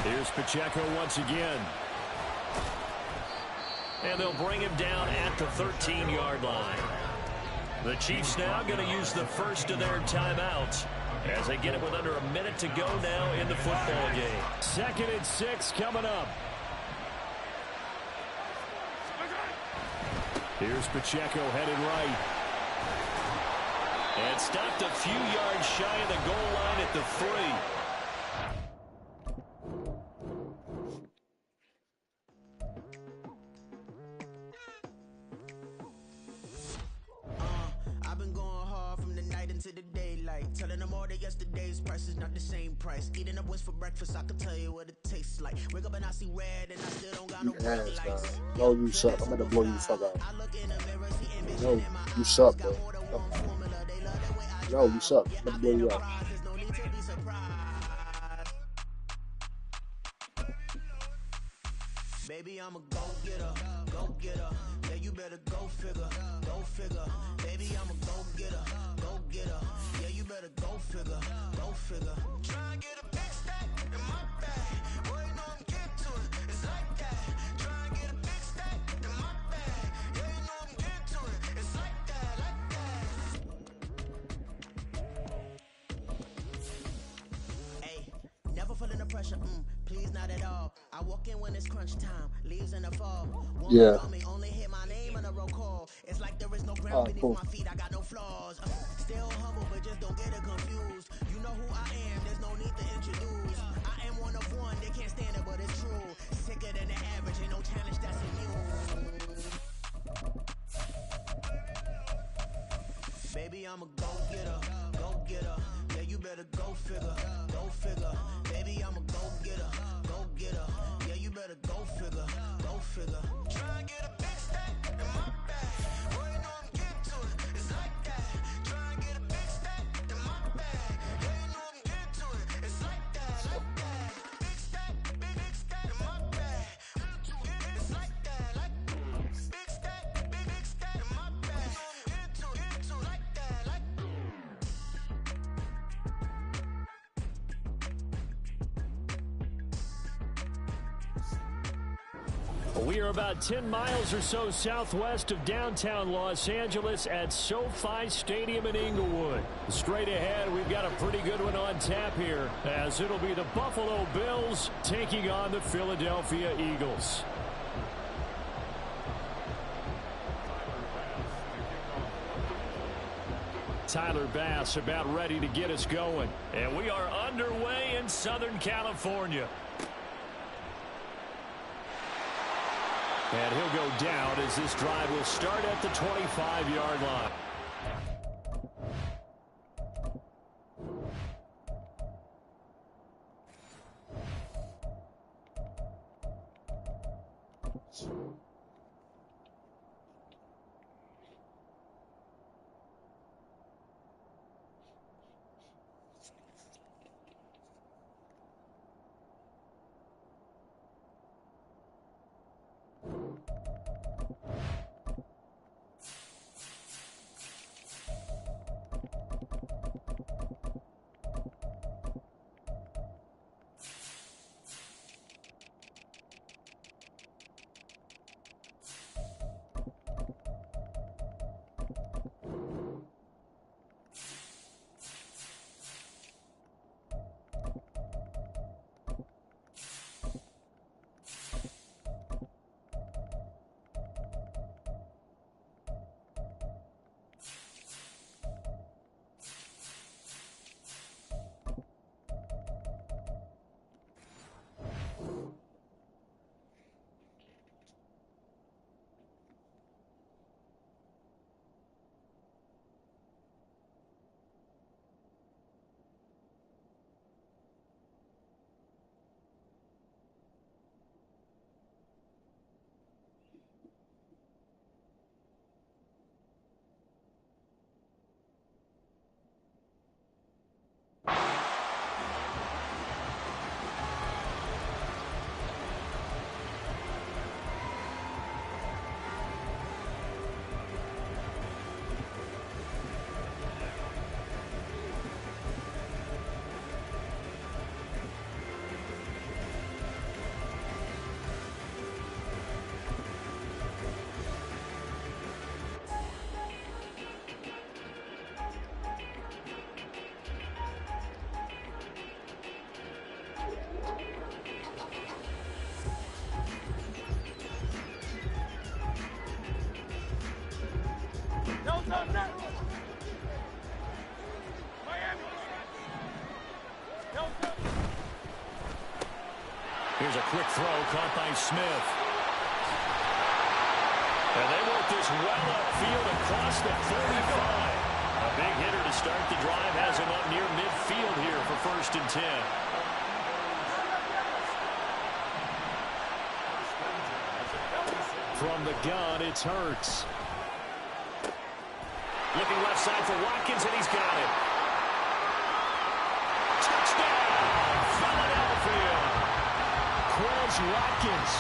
Here's Pacheco once again. And they'll bring him down at the 13-yard line. The Chiefs now going to use the first of their timeouts as they get it with under a minute to go now in the football game. 2nd and 6 coming up. Here's Pacheco headed right. And stopped a few yards shy of the goal line at the 3. Telling them all that yesterday's price is not the same price. Eating up wings for breakfast, I can tell you what it tastes like. Wake up and I see red and I still don't got no brake lights. No, you suck. I'm gonna blow you fuck out. No, you suck, bro. No, you suck. I'm gonna blow you out. Baby, I'm a go-getter, go-getter. Yeah, you better go figure, go figure. Baby, I'm a go-getter, go-getter. Yeah, you better go figure, go figure. Try and get a big stack in my bag. Boy, you know I'm getting to it. It's like that. Try and get a big stack in my bag. Yeah, you know I'm getting to it. It's like that, like that. Hey, never feeling the pressure, please not at all. I walk in when it's crunch time, leaves in the fall. Yeah. Only hit my name on a roll call. It's like there is no ground beneath my feet, I got no flaws. Still humble, but just don't get it confused. You know who I am, there's no need to introduce. I am one of one, they can't stand it, but it's true. Sicker than the average, ain't no challenge that's immune. Baby, I'm a go-getter, go-getter. Yeah, you better go figure, go figure. Baby, I'm a go-getter, go-getter. Yeah, you better go figure, go figure. Try and get a big stack in my bag. Boy, you know I'm getting to it. It's like We are about 10 miles or so southwest of downtown Los Angeles at SoFi Stadium in Inglewood. Straight ahead, we've got a pretty good one on tap here, as it'll be the Buffalo Bills taking on the Philadelphia Eagles. Tyler Bass about ready to get us going. And we are underway in Southern California. And he'll go down as this drive will start at the 25-yard line. Here's a quick throw caught by Smith. And they work this well upfield across the 45. A big hitter to start the drive has him up near midfield here for 1st and 10. From the gun, it's Hurts. Looking left side for Watkins, and he's got it. Touchdown, Philadelphia. Quez Watkins,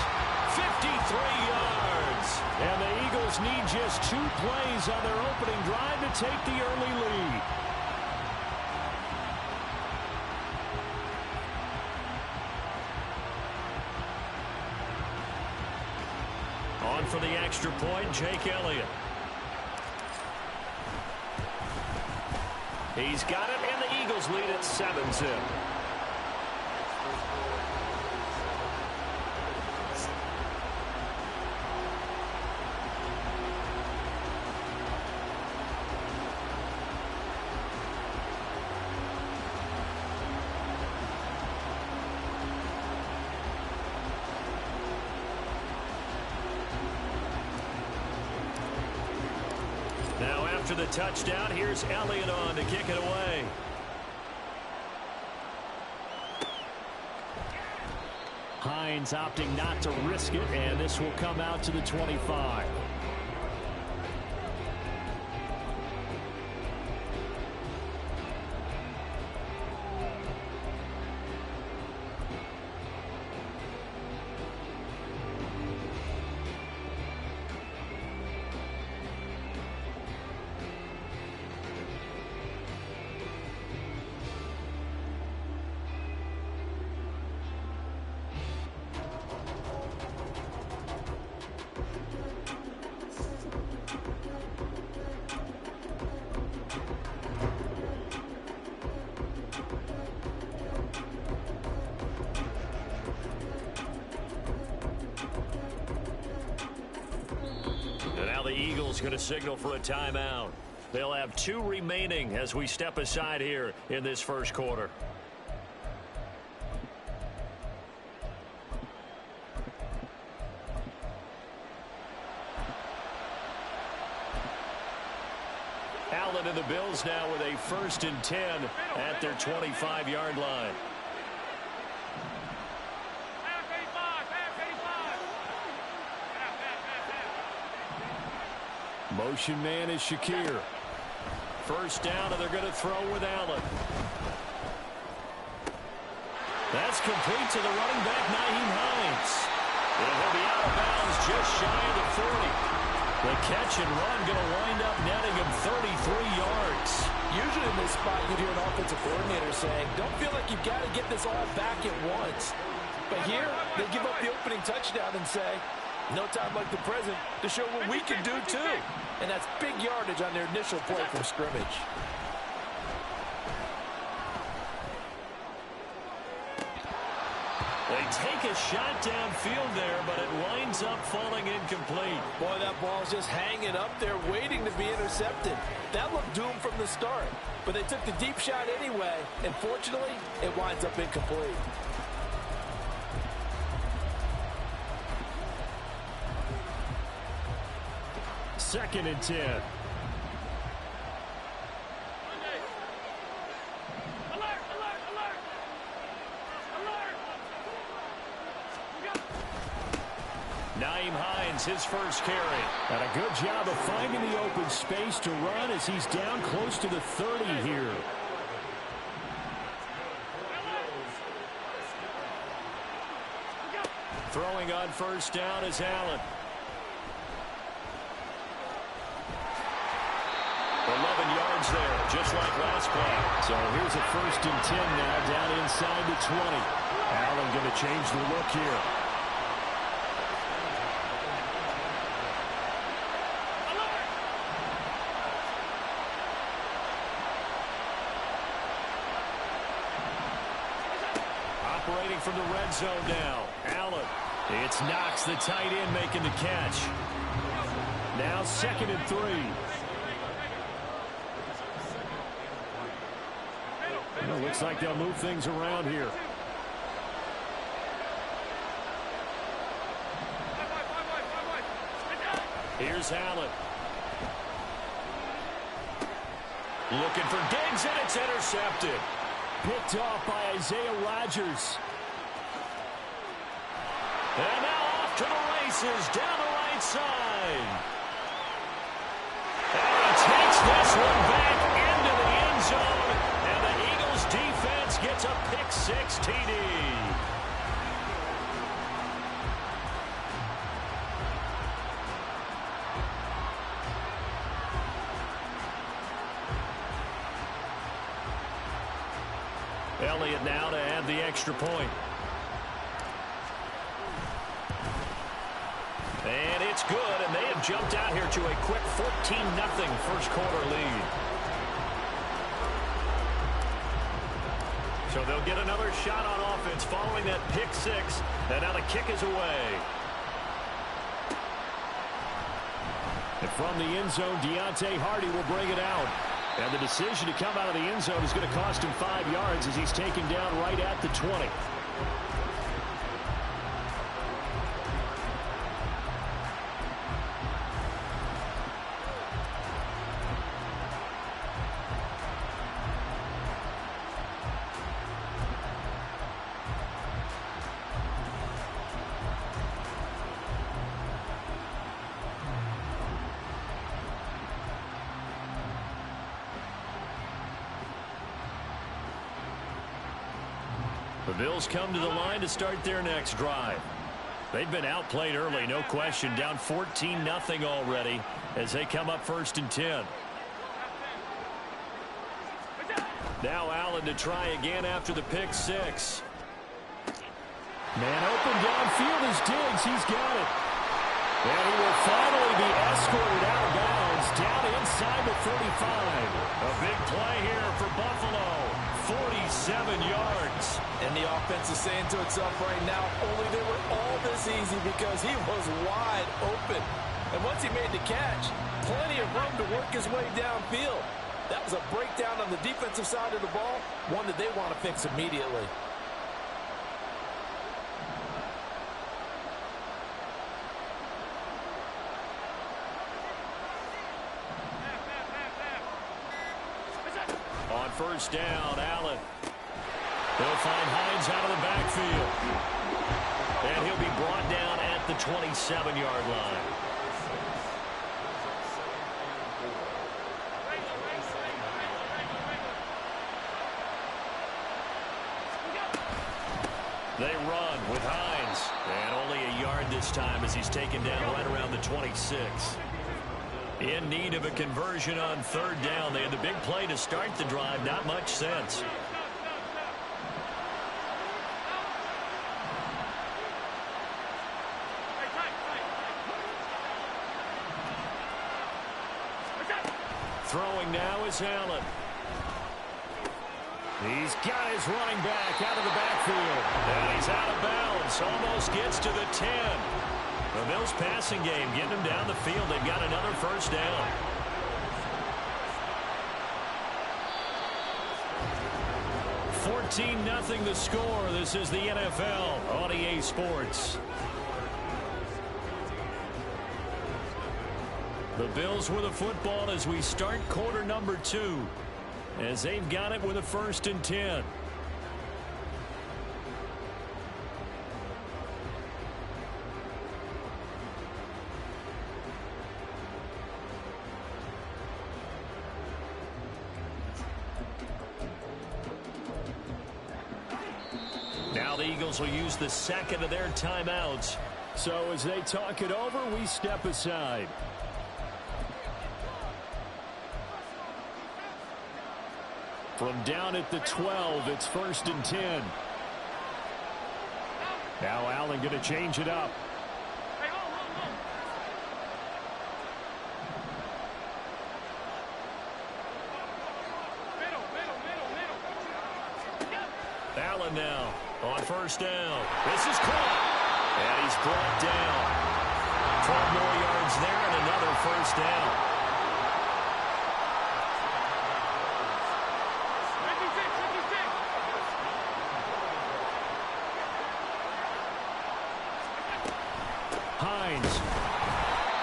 53 yards. And the Eagles need just 2 plays on their opening drive to take the early lead. On for the extra point, Jake Elliott. He's got it, and the Eagles lead at 7-2. Now after the touchdown, here's Elliott on to kick it away. Hines opting not to risk it, and this will come out to the 25. going to signal for a timeout. They'll have 2 remaining as we step aside here in this first quarter. Allen and the Bills now with a 1st and 10 at their 25-yard line. Motion man is Shakir. 1st down, and they're going to throw with Allen. That's complete to the running back, Nyheim Hines. And he'll be out of bounds just shy of the 40. The catch and run going to wind up netting him 33 yards. Usually in this spot, you'd hear an offensive coordinator saying, don't feel like you've got to get this all back at once. But here, they give up the opening touchdown and say, no time like the present to show what we can do too. And that's big yardage on their initial play from scrimmage. They take a shot downfield there, but it winds up falling incomplete. Boy, that ball's just hanging up there, waiting to be intercepted. That looked doomed from the start. But they took the deep shot anyway, and fortunately, it winds up incomplete. Second and 10. Nyheim Hines, his first carry. And a good job of finding the open space to run as he's down close to the 30 here. Throwing on 1st down is Allen. 11 yards there, just like last play. So here's a 1st and 10 now, down inside the 20. Allen going to change the look here. Operating from the red zone now. Allen. It's Knox, the tight end, making the catch. Now 2nd and 3. Well, looks like they'll move things around here. Here's Allen. Looking for Diggs, and it's intercepted. Picked off by Isaiah Rodgers. And now off to the races, down the right side. And he takes this one back into the end zone, and the Eagles defense gets a pick-6 TD. Elliott now to add the extra point. And it's good, and they have jumped out here to a quick 14-0 first quarter lead. So they'll get another shot on offense following that pick-6, and now the kick is away. And from the end zone, Deontay Hardy will bring it out. And the decision to come out of the end zone is going to cost him 5 yards as he's taken down right at the 20. The Bills come to the line to start their next drive. They've been outplayed early, no question. Down 14-0 already as they come up 1st and 10. Now Allen to try again after the pick-6. Man open downfield is Diggs. He's got it. And he will finally be escorted out of bounds down inside the 35. A big play here for Buffalo. 47 yards. And the offense is saying to itself right now, only they were all this easy because he was wide open. And once he made the catch, plenty of room to work his way downfield. That was a breakdown on the defensive side of the ball, one that they want to fix immediately. On first down, Allen. They'll find Hines out of the backfield. And he'll be brought down at the 27-yard line. They run with Hines. And only a yard this time as he's taken down right around the 26. In need of a conversion on third down. They had the big play to start the drive. Not much sense. Throwing now is Allen. He's got his running back out of the backfield. And he's out of bounds. Almost gets to the 10. The Bills passing game getting them down the field. They've got another first down. $14-0 the score. This is the NFL on EA Sports. The Bills with the football as we start quarter number 2. As they've got it with a 1st and 10. Now the Eagles will use the second of their timeouts. So as they talk it over, we step aside. From down at the 12, it's 1st and 10. Now Allen going to change it up. Allen now on first down. This is caught. And he's brought down. 12 more yards there and another first down. Hines.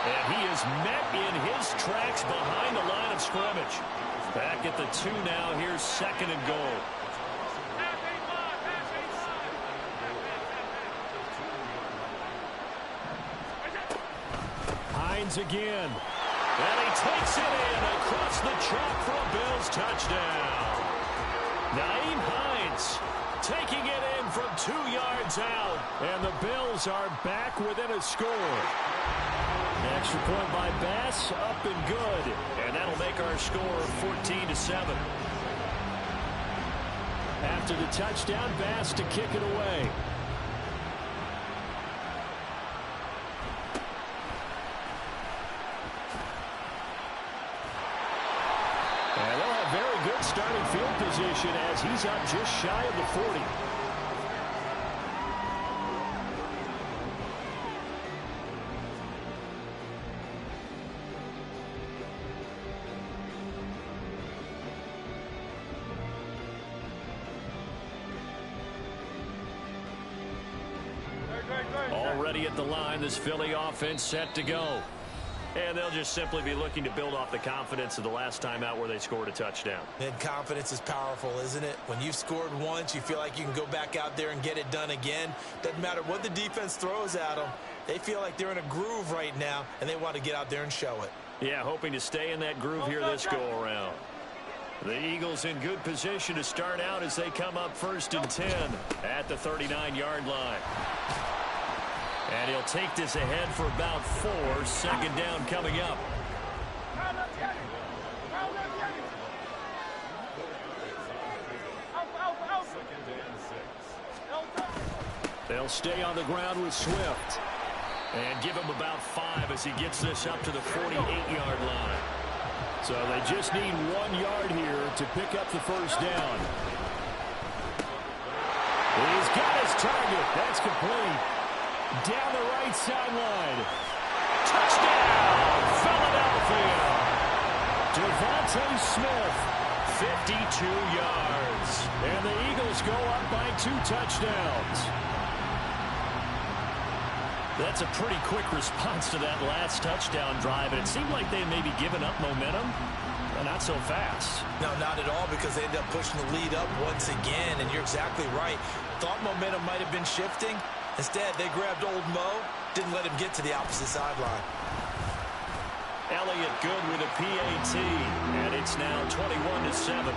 And he is met in his tracks behind the line of scrimmage. Back at the 2 now. Here's 2nd and goal. Hines again. And he takes it in across the chalk for a Bills touchdown. Nyheim Hines taking it in from 2 yards out. And the Bills are back within a score. Extra point by Bass, up and good. And that'll make our score 14-7. After the touchdown, Bass to kick it away. And they'll have very good starting field position as he's up just shy of the 40. Already at the line, this Philly offense set to go. And they'll just simply be looking to build off the confidence of the last time out where they scored a touchdown. And confidence is powerful, isn't it? When you've scored once, you feel like you can go back out there and get it done again. Doesn't matter what the defense throws at them. They feel like they're in a groove right now, and they want to get out there and show it. Yeah, hoping to stay in that groove here this go-around. The Eagles in good position to start out as they come up 1st and 10 at the 39-yard line. And he'll take this ahead for about 4. 2nd down coming up. They'll stay on the ground with Swift. And give him about 5 as he gets this up to the 48-yard line. So they just need 1 yard here to pick up the first down. He's got his target. That's complete. Down the right sideline. Touchdown, Philadelphia. Devontae Smith, 52 yards. And the Eagles go up by 2 touchdowns. That's a pretty quick response to that last touchdown drive. And it seemed like they had maybe given up momentum. But not so fast. No, not at all, because they ended up pushing the lead up once again. And you're exactly right. Thought momentum might have been shifting. Instead, they grabbed old Mo. Didn't let him get to the opposite sideline. Elliott good with a PAT. And it's now 21-7.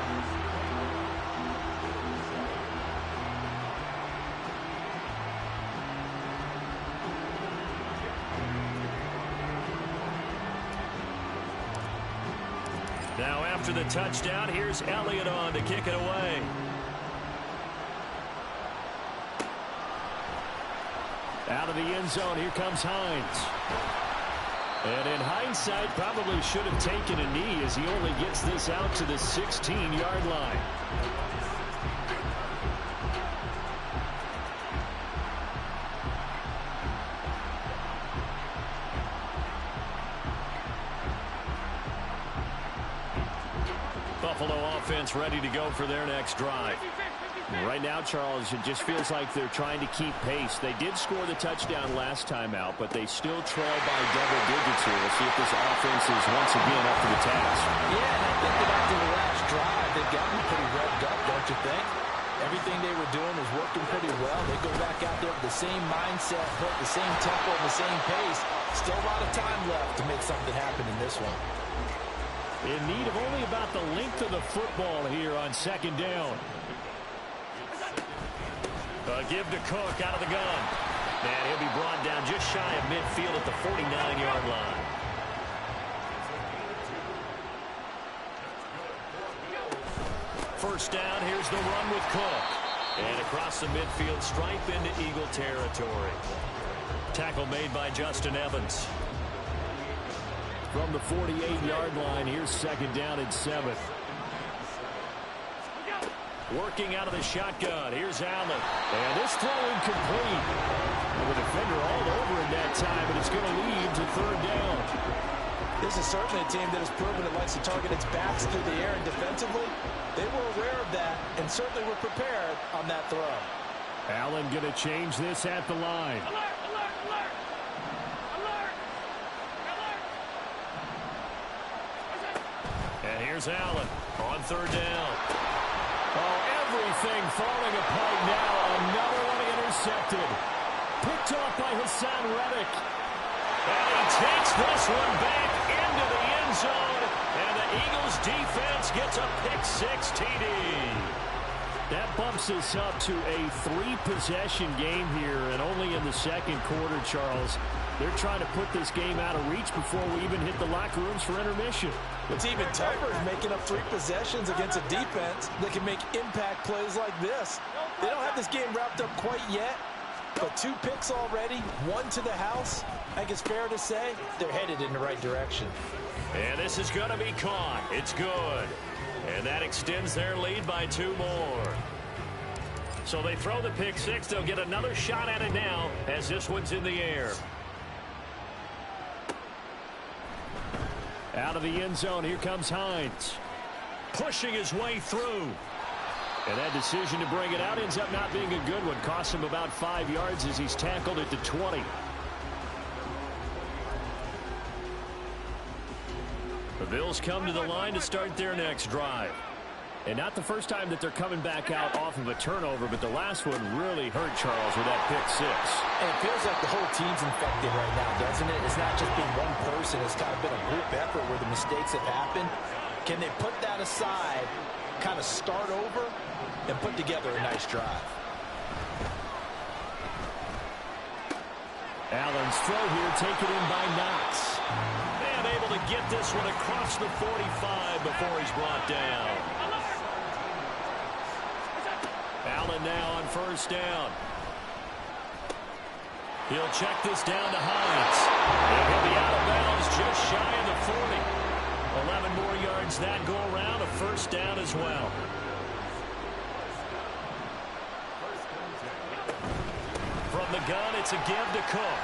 Now after the touchdown, here's Elliott on to kick it away. Out of the end zone, here comes Hines. And in hindsight, probably should have taken a knee as he only gets this out to the 16-yard line. Buffalo offense ready to go for their next drive. Right now, Charles, it just feels like they're trying to keep pace. They did score the touchdown last time out, but they still trail by double digits here. We'll see if this offense is once again up to the task. Yeah, and I think that after the last drive, they've gotten pretty revved up, don't you think? Everything they were doing is working pretty well. They go back out there with the same mindset, put the same tempo and the same pace. Still a lot of time left to make something happen in this one. In need of only about the length of the football here on second down. Give to Cook out of the gun. And he'll be brought down just shy of midfield at the 49-yard line. First down, here's the run with Cook. And across the midfield stripe into Eagle territory. Tackle made by Justin Evans. From the 48-yard line, here's second down and 7. Working out of the shotgun. Here's Allen. And this throw incomplete. And the defender all over in that time, but it's going to lead to third down. This is certainly a team that has proven it likes to target its backs through the air and defensively. They were aware of that and certainly were prepared on that throw. Allen going to change this at the line. Alert, alert, alert. Alert. Alert. And here's Allen on third down. Oh, everything falling apart now. Another one intercepted. Picked off by Hassan Reddick. And he takes this one back into the end zone. And the Eagles defense gets a pick-6 TD. That bumps us up to a 3-possession game here, and only in the second quarter, Charles. They're trying to put this game out of reach before we even hit the locker rooms for intermission. What's even tougher is making up 3 possessions against a defense that can make impact plays like this. They don't have this game wrapped up quite yet, but 2 picks already, 1 to the house. I think it's fair to say they're headed in the right direction. And this is going to be caught. It's good. And that extends their lead by 2 more. So they throw the pick-6. They'll get another shot at it now as this one's in the air. Out of the end zone, here comes Hines. Pushing his way through. And that decision to bring it out ends up not being a good one. Costs him about 5 yards as he's tackled at the 20. The Bills come to the line to start their next drive. And not the first time that they're coming back out off of a turnover, but the last one really hurt Charles with that pick-6. And it feels like the whole team's infected right now, doesn't it? It's not just been one person. It's kind of been a group effort where the mistakes have happened. Can they put that aside, kind of start over, and put together a nice drive? Allen's throw here taken in by Knox. And able to get this one across the 45 before he's brought down. Allen now on first down. He'll check this down to Hines. And he'll be out of bounds just shy of the 40. 11 more yards that go around. A first down as well. From the gun, it's a give to Cook.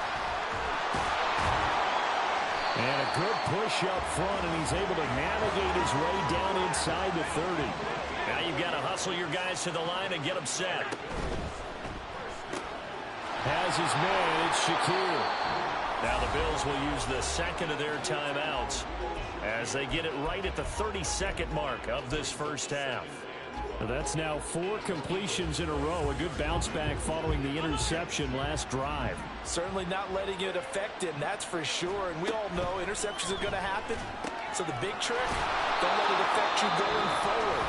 And a good push up front, and he's able to navigate his way down inside the 30. Now you've got to hustle your guys to the line and get them set. Has his man, it's Shakir. Now the Bills will use the second of their timeouts as they get it right at the 32nd mark of this first half. That's now 4 completions in a row. A good bounce back following the interception last drive. Certainly not letting it affect him, that's for sure. And we all know interceptions are going to happen. So the big trick, don't let it affect you going forward.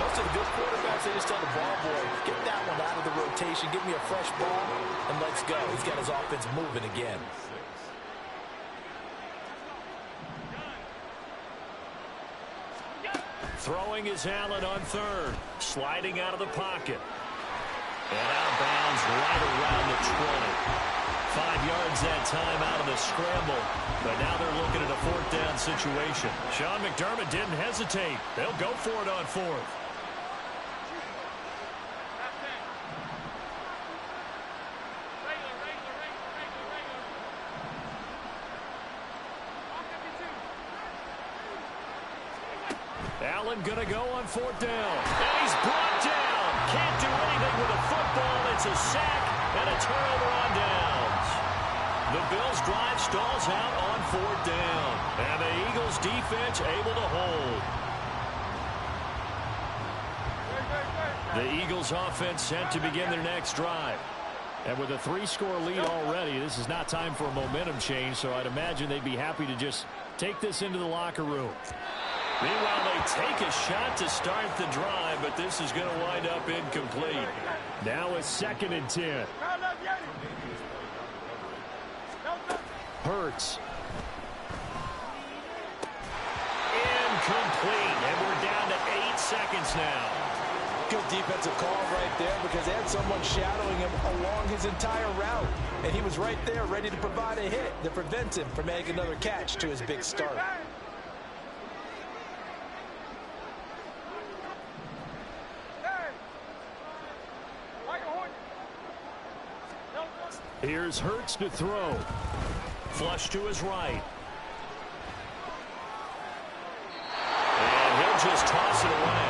Most of the good quarterbacks, they just tell the ball boy, get that one out of the rotation, give me a fresh ball, and let's go. He's got his offense moving again. Throwing is Allen on third. Sliding out of the pocket. And out of bounds right around the 20. 5 yards that time out of the scramble. But now they're looking at a 4th down situation. Sean McDermott didn't hesitate. They'll go for it on 4th. Allen going to go on 4th down. And he's brought down. Can't do anything with a football. It's a sack and a turnover on downs. The Bills' drive stalls out on 4th down. And the Eagles' defense able to hold. The Eagles' offense set to begin their next drive. And with a 3-score lead already, this is not time for a momentum change, so I'd imagine they'd be happy to just take this into the locker room. Meanwhile, they take a shot to start the drive, but this is going to wind up incomplete. Now a 2nd and 10. Hurts. Incomplete, and we're down to 8 seconds now. Good defensive call right there because they had someone shadowing him along his entire route. And he was right there ready to provide a hit that prevents him from making another catch to his big start. Here's Hurts to throw. Flush to his right. And he'll just toss it away.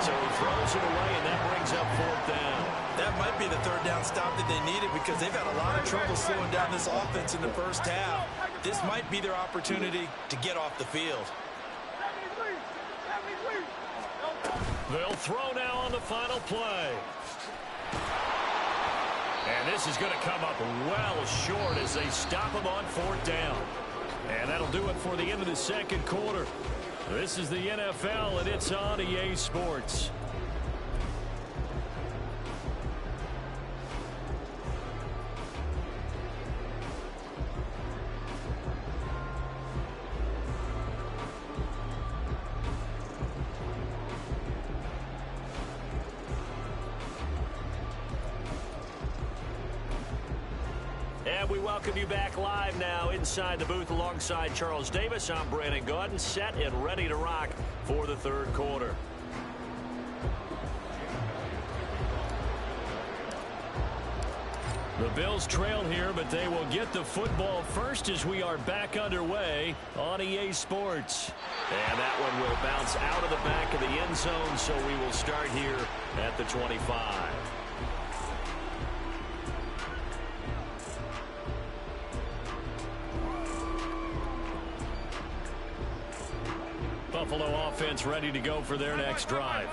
So he throws it away, and that brings up 4th down. That might be the 3rd down stop that they needed because they've had a lot of trouble slowing down this offense in the first half. This might be their opportunity to get off the field. They'll throw now on the final play. And this is going to come up well short as they stop him on 4th down. And that'll do it for the end of the 2nd quarter. This is the NFL, and it's on EA Sports. And we welcome you back live now inside the booth alongside Charles Davis. I'm Brandon Gaudin, set and ready to rock for the 3rd quarter. The Bills trail here, but they will get the football first as we are back underway on EA Sports. And that one will bounce out of the back of the end zone, so we will start here at the 25. Buffalo offense ready to go for their next drive.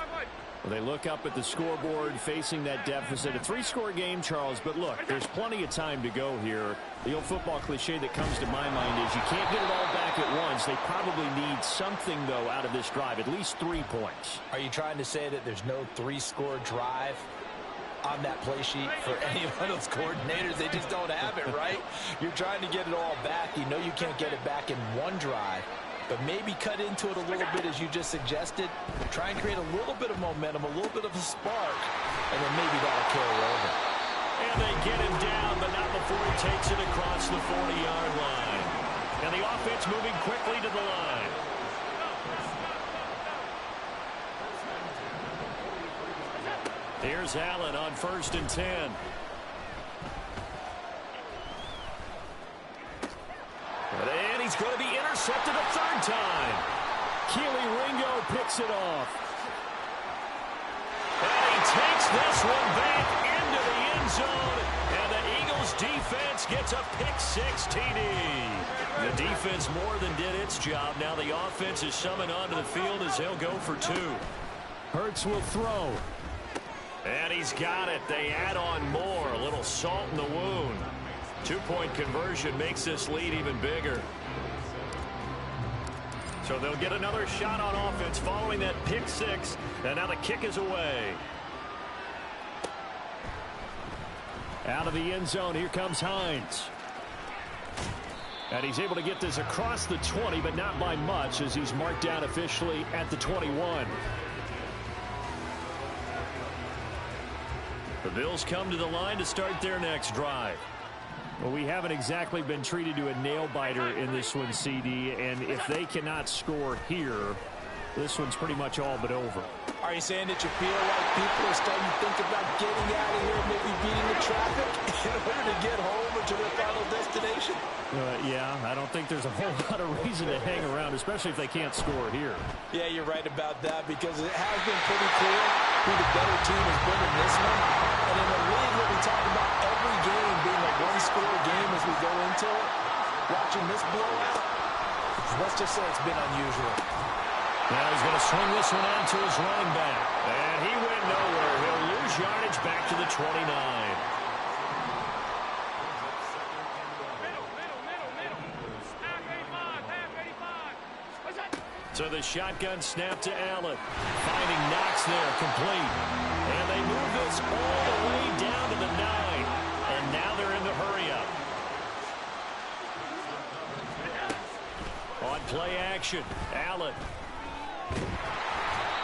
Well, they look up at the scoreboard facing that deficit. A 3-score game, Charles, but look, there's plenty of time to go here. The old football cliche that comes to my mind is you can't get it all back at once. They probably need something, though, out of this drive, at least 3 points. Are you trying to say that there's no 3-score drive on that play sheet for any one of those coordinators? They just don't have it, right? You're trying to get it all back. You know you can't get it back in one drive. But maybe cut into it a little bit as you just suggested. Try and create a little bit of momentum, a little bit of a spark, and then maybe that'll carry over. And they get him down, but not before he takes it across the 40-yard line. And the offense moving quickly to the line. Here's Allen on 1st and 10. And he he's going to be intercepted a third time. Keely Ringo picks it off. And he takes this one back into the end zone, and the Eagles defense gets a pick-6 TD. The defense more than did its job. Now the offense is summoned onto the field as they'll go for 2. Hurts will throw. And he's got it. They add on more. A little salt in the wound. 2-point conversion makes this lead even bigger. So they'll get another shot on offense following that pick-6. And now the kick is away. Out of the end zone, here comes Hines. And he's able to get this across the 20, but not by much, as he's marked down officially at the 21. The Bills come to the line to start their next drive. Well, we haven't exactly been treated to a nail-biter in this one, CD, and if they cannot score here, this one's pretty much all but over. Are you saying that you feel like people are starting to think about getting out of here, maybe beating the traffic in order to get home or to their final destination? Yeah, I don't think there's a whole lot of reason to hang around, especially if they can't score here. Yeah, you're right about that, because it has been pretty clear who the better team has been in this one. And in a league where we talk about every game being a one-score game as we go into it, watching this blowout, let's just say it's been unusual. Now he's going to swing this one out to his running back. And he went nowhere. He'll lose yardage back to the 29. So the shotgun snap to Allen. Finding Knox there, complete. And they move this all the way down to the 9. And now they're in the hurry-up. On play action, Allen.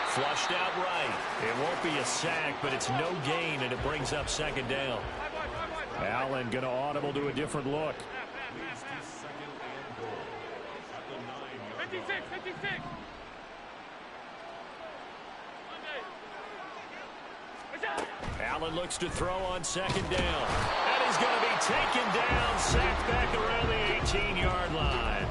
Flushed out right. It won't be a sack, but it's no gain, and it brings up second down. Allen going to audible to a different look. 56. Allen looks to throw on second down. And he's going to be taken down, sacked back around the 18-yard line.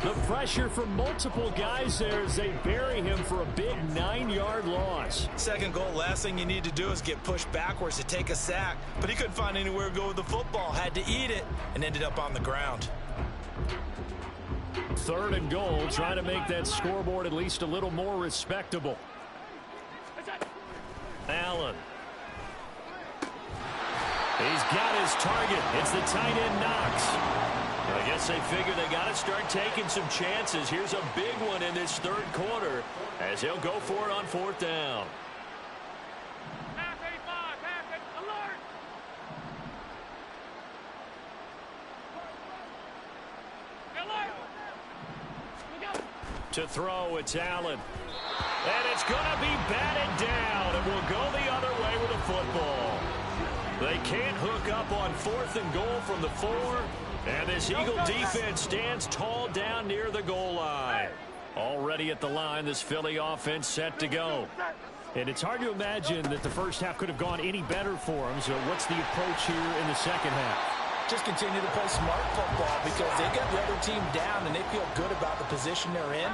The pressure from multiple guys there as they bury him for a big 9-yard loss. Second goal, last thing you need to do is get pushed backwards to take a sack. But he couldn't find anywhere to go with the football. Had to eat it and ended up on the ground. 3rd and goal, trying to make that scoreboard at least a little more respectable. Allen. He's got his target. It's the tight end Knox. I guess they figure they got to start taking some chances. Here's a big one in this 3rd quarter as he'll go for it on 4th down. To throw, it's Allen. And it's going to be batted down, and will go the other way with the football. They can't hook up on 4th and goal from the 4. And this Eagle defense stands tall down near the goal line. Already at the line, this Philly offense set to go. And it's hard to imagine that the first half could have gone any better for them. So what's the approach here in the second half? Just continue to play smart football because they got the other team down and they feel good about the position they're in.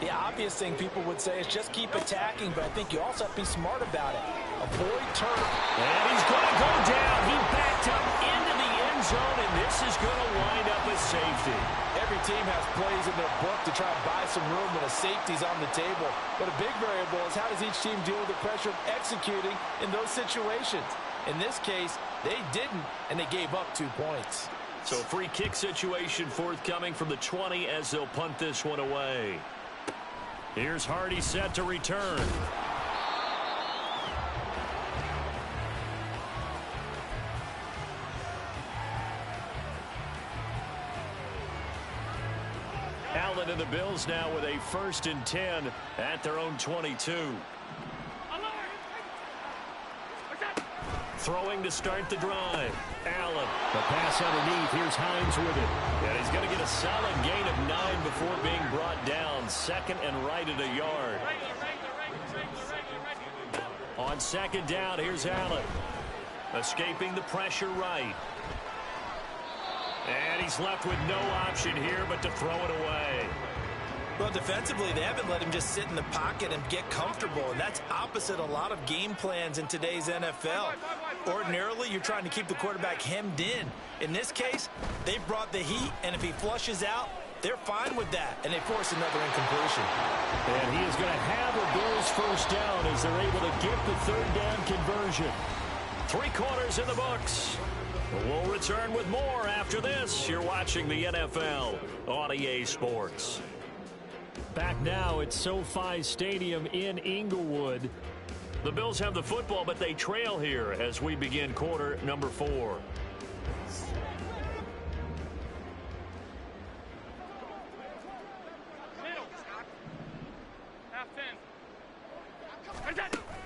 The obvious thing people would say is just keep attacking, but I think you also have to be smart about it. Avoid turf. And he's going to go down. He backed up into the end zone, and this is going to wind up as safety. Every team has plays in their book to try to buy some room when a safety's on the table. But a big variable is how does each team deal with the pressure of executing in those situations. In this case, they didn't, and they gave up 2 points. So free kick situation forthcoming from the 20 as they'll punt this one away. Here's Hardy set to return. Allen and the Bills now with a 1st and 10 at their own 22. Throwing to start the drive. Allen. The pass underneath. Here's Hines with it. And he's going to get a solid gain of 9 before being brought down. 2nd and right at a yard. On 2nd down, here's Allen. Escaping the pressure right. And he's left with no option here but to throw it away. Well, defensively, they haven't let him just sit in the pocket and get comfortable, and that's opposite a lot of game plans in today's NFL. Ordinarily, you're trying to keep the quarterback hemmed in. In this case, they've brought the heat, and if he flushes out, they're fine with that, and they force another incompletion. And he is going to have a Bills first down as they're able to get the third down conversion. 3 quarters in the books. We'll return with more after this. You're watching the NFL on EA Sports. Back now at SoFi Stadium in Inglewood. The Bills have the football, but they trail here as we begin quarter number 4.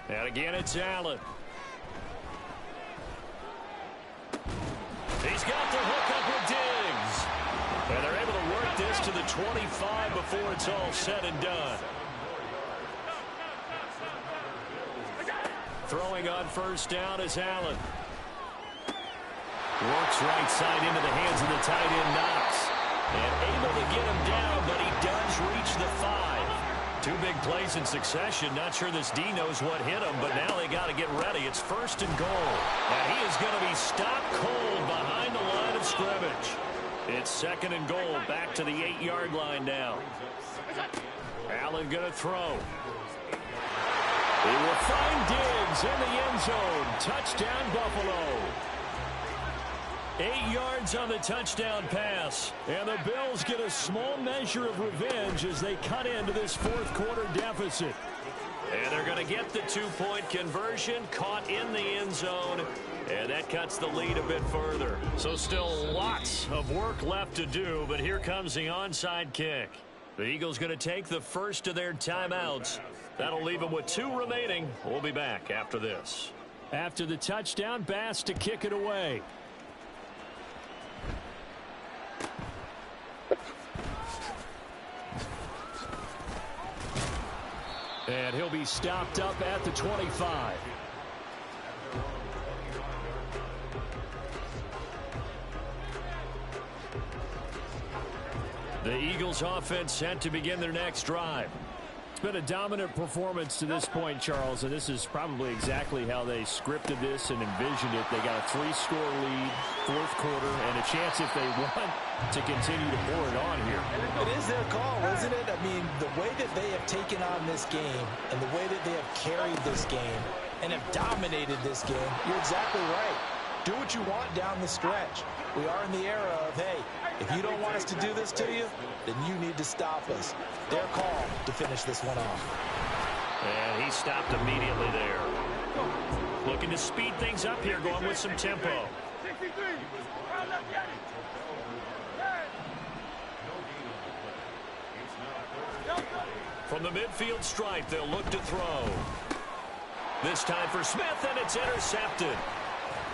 And again, it's Allen. He's got the hook up with Diggs. And they're able to work this to the 25 before it's all said and done. Throwing on first down is Allen. Works right side into the hands of the tight end Knox. And able to get him down, but he does reach the 5. 2 big plays in succession. Not sure this D knows what hit him, but now they got to get ready. It's first and goal. And he is going to be stopped cold behind the line of scrimmage. It's second and goal, back to the 8-yard line now. Allen going to throw. He will find Diggs in the end zone. Touchdown, Buffalo. 8 yards on the touchdown pass. And the Bills get a small measure of revenge as they cut into this fourth quarter deficit. And they're going to get the 2-point conversion, caught in the end zone. And that cuts the lead a bit further. So still lots of work left to do, but here comes the onside kick. The Eagles going to take the first of their timeouts. That'll leave them with 2 remaining. We'll be back after this. After the touchdown, Bass to kick it away. And he'll be stopped up at the 25. The Eagles offense set to begin their next drive. It's been a dominant performance to this point, Charles, and this is probably exactly how they scripted this and envisioned it. They got a 3-score lead, fourth quarter, and a chance if they want to continue to pour it on here. It is their call, isn't it? I mean, the way that they have taken on this game and the way that they have carried this game and have dominated this game, you're exactly right. Do what you want down the stretch. We are in the era of, hey, if you don't want us to do this to you, then you need to stop us. Their call to finish this one off. And he stopped immediately there. Looking to speed things up here, going with some tempo. From the midfield stripe, they'll look to throw. This time for Smith, and it's intercepted.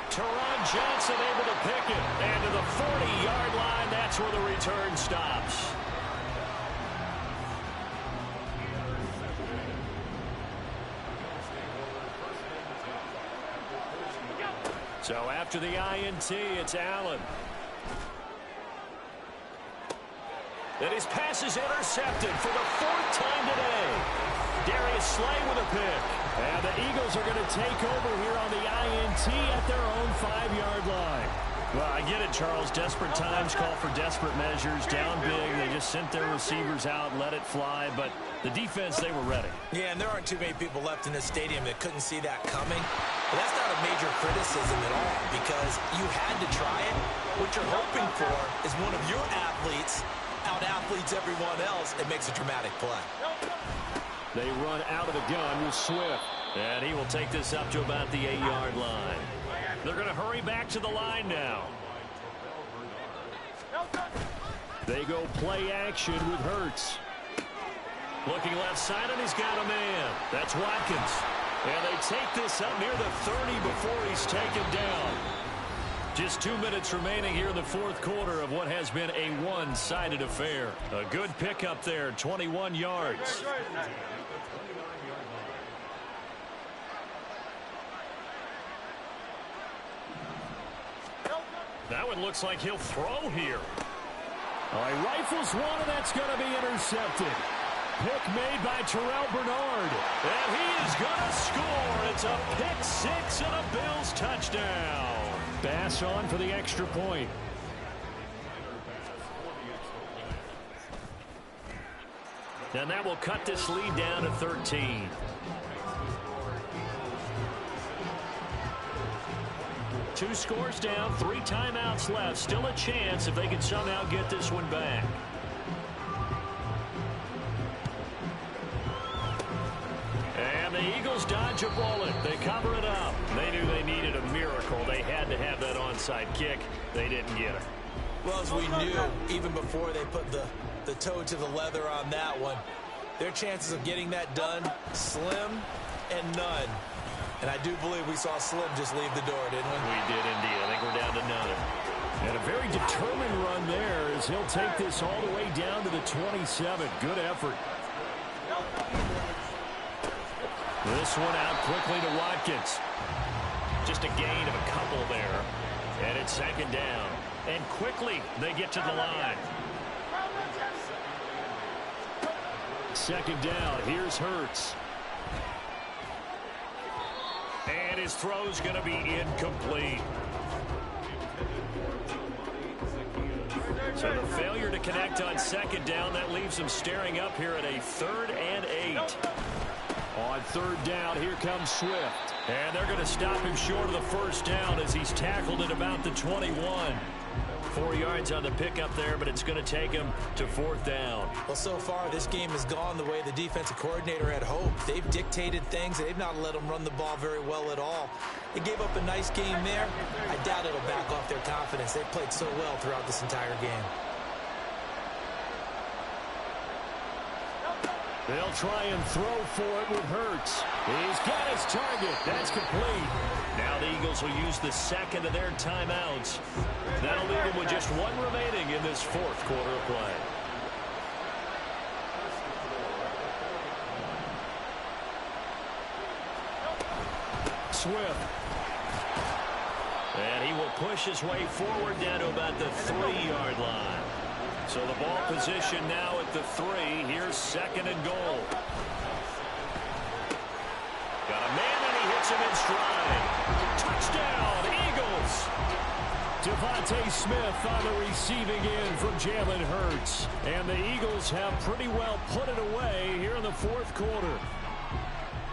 Teron Johnson able to pick it. And to the 40-yard line, that's where the return stops. So after the INT, it's Allen. And his pass is intercepted for the 4th time today. Darius Slay with a pick. And the Eagles are going to take over here on the INT at their own 5-yard line. Well, I get it, Charles. Desperate times call for desperate measures. Down big. They just sent their receivers out, let it fly. But the defense, they were ready. Yeah, and there aren't too many people left in this stadium that couldn't see that coming. But that's not a major criticism at all because you had to try it. What you're hoping for is one of your athletes out-athletes everyone else and makes a dramatic play. They run out of the gun with Swift. And he will take this up to about the 8-yard line. They're going to hurry back to the line now. They go play action with Hurts. Looking left side, and he's got a man. That's Watkins. And they take this up near the 30 before he's taken down. Just 2 minutes remaining here in the fourth quarter of what has been a one-sided affair. A good pickup there, 21 yards. That one looks like he'll throw here. Oh, he rifles one, and that's going to be intercepted. Pick made by Terrell Bernard. And he is going to score. It's a pick six and a Bills touchdown. Bass on for the extra point. And that will cut this lead down to 13. Two scores down, 3 timeouts left. Still a chance if they can somehow get this one back. And the Eagles dodge a bullet. They cover it up. They knew they needed a miracle. They had to have that onside kick. They didn't get it. Well, as we knew, even before they put the toe to the leather on that one, their chances of getting that done, slim and none. And I do believe we saw Slim just leave the door, didn't we? We did indeed. I think we're down to none. And a very determined run there as he'll take this all the way down to the 27. Good effort. This one out quickly to Watkins. Just a gain of a couple there. And it's second down. And quickly they get to the line. Second down. Here's Hurts. And his throw's going to be incomplete. So the failure to connect on second down, that leaves him staring up here at a 3rd and 8. On third down, here comes Swift. And they're going to stop him short of the first down as he's tackled at about the 21. 4 yards on the pickup there, but it's going to take him to 4th down. Well, so far, this game has gone the way the defensive coordinator had hoped. They've dictated things. They've not let them run the ball very well at all. They gave up a nice game there. I doubt it'll back off their confidence. They've played so well throughout this entire game. They'll try and throw for it with Hurts. He's got his target. That's complete. Now the Eagles will use the second of their timeouts. That'll leave them with just one remaining in this 4th quarter of play. Swift. And he will push his way forward down to about the 3-yard line. So the ball position now at the 3. Here's second and goal. Got a man and he hits him in stride. Touchdown, Eagles. Devontae Smith on the receiving end from Jalen Hurts. And the Eagles have pretty well put it away here in the 4th quarter.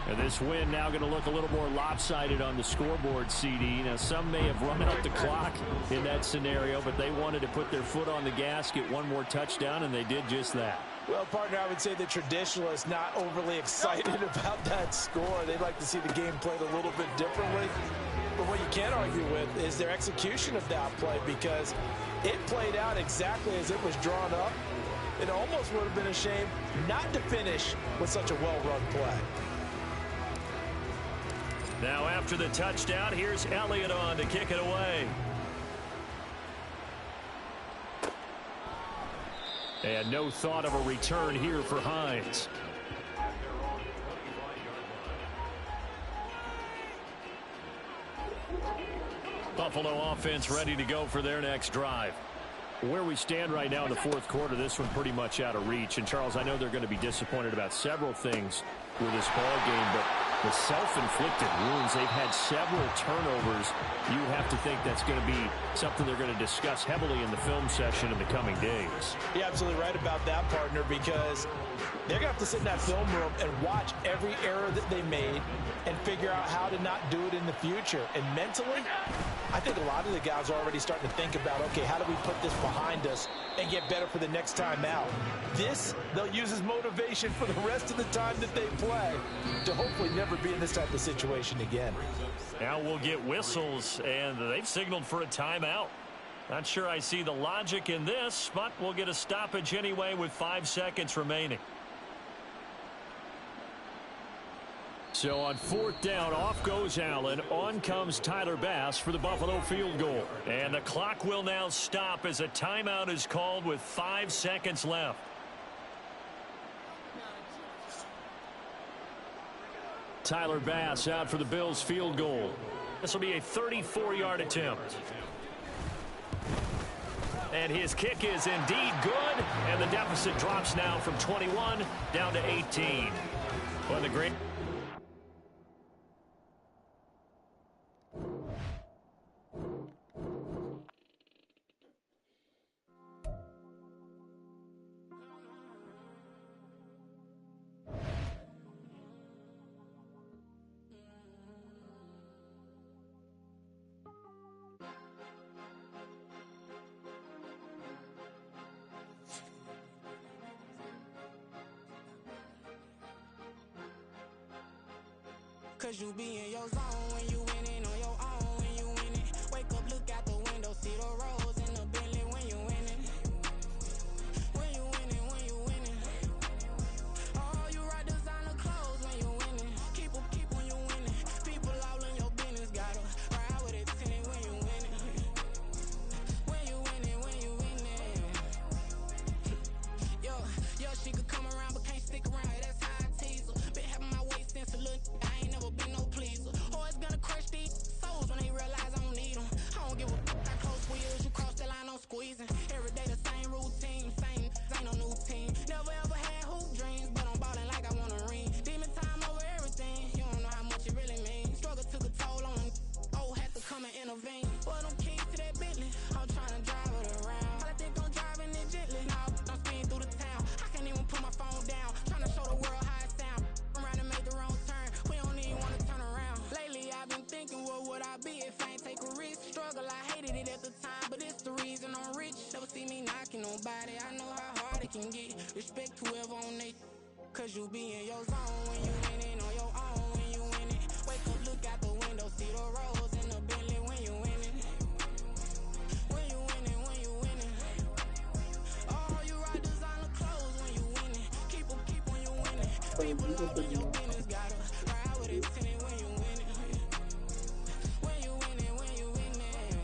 And this win now going to look a little more lopsided on the scoreboard, CD. Now, some may have run out the clock in that scenario, but they wanted to put their foot on the gas, get one more touchdown, and they did just that. Well, partner, I would say the traditionalists not overly excited about that score. They'd like to see the game played a little bit differently. But what you can't argue with is their execution of that play, because it played out exactly as it was drawn up. It almost would have been a shame not to finish with such a well-run play. Now after the touchdown, here's Elliott on to kick it away. And no thought of a return here for Hines. Buffalo offense ready to go for their next drive. Where we stand right now in the 4th quarter, this one pretty much out of reach. And, Charles, I know they're going to be disappointed about several things with this ball game, but the self-inflicted wounds, they've had several turnovers. You have to think that's going to be something they're going to discuss heavily in the film session in the coming days. You're absolutely right about that, partner, because they're going to have to sit in that film room and watch every error that they made and figure out how to not do it in the future. And mentally, I think a lot of the guys are already starting to think about, okay, how do we put this behind us and get better for the next time out? This, they'll use as motivation for the rest of the time that they play to hopefully never be in this type of situation again. Now we'll get whistles, and they've signaled for a timeout. Not sure I see the logic in this, but we'll get a stoppage anyway with 5 seconds remaining. So on 4th down, off goes Allen. On comes Tyler Bass for the Buffalo field goal. And the clock will now stop as a timeout is called with 5 seconds left. Tyler Bass out for the Bills field goal. This will be a 34-yard attempt. And his kick is indeed good, and the deficit drops now from 21 down to 18. Well, the great... Cause you be in your zone when you winning on your own when you winning. Wake up, look out the window, see the rose in the Bentley when you winning. When you winning, when you winning. Oh, you rock designer clothes when you winning. Keep when you winning. People all in your business, gotta ride with it tinted when you winning. When you winning, when you winning. Yo, she could come around but can't stick around. That's how I tease her. Been having my waist since a little. I ain't never been no pleaser. Always gonna crush these souls when they realize I don't need them. I don't give a f***. I close wheels, you cross the line, I'm squeezing. Every day the same routine, same ain't no new team. Never ever had hoop dreams, but I'm ballin' like I want a ring. Demon time over everything, you don't know how much it really means. Struggle took a toll on them. Oh, had to come and intervene. Boy, them keys to that Bentley, I'm tryna drive it around. I think I'm driving it gently. Nah, I'm speeding through the town. I can't even put my phone down. Tryna show the world how it sound. Around and make the wrong turn. We don't even wanna turn around. Lately I've been thinking, what would I be if I ain't take a risk? Struggle, I hated it at the time, but it's the reason I'm rich. Never see me knocking nobody. I know how hard it can get. Respect whoever on they. Cause you be in your zone when you winning on your own when you winning. Wake up, look out the window, see the rose in the Bentley when you winning. When you winning, when you winning. Oh, you rock designer clothes when you winning. Keep when you winning. People all in your business, gotta ride with it tinted when you winning. When you winning, when you winning.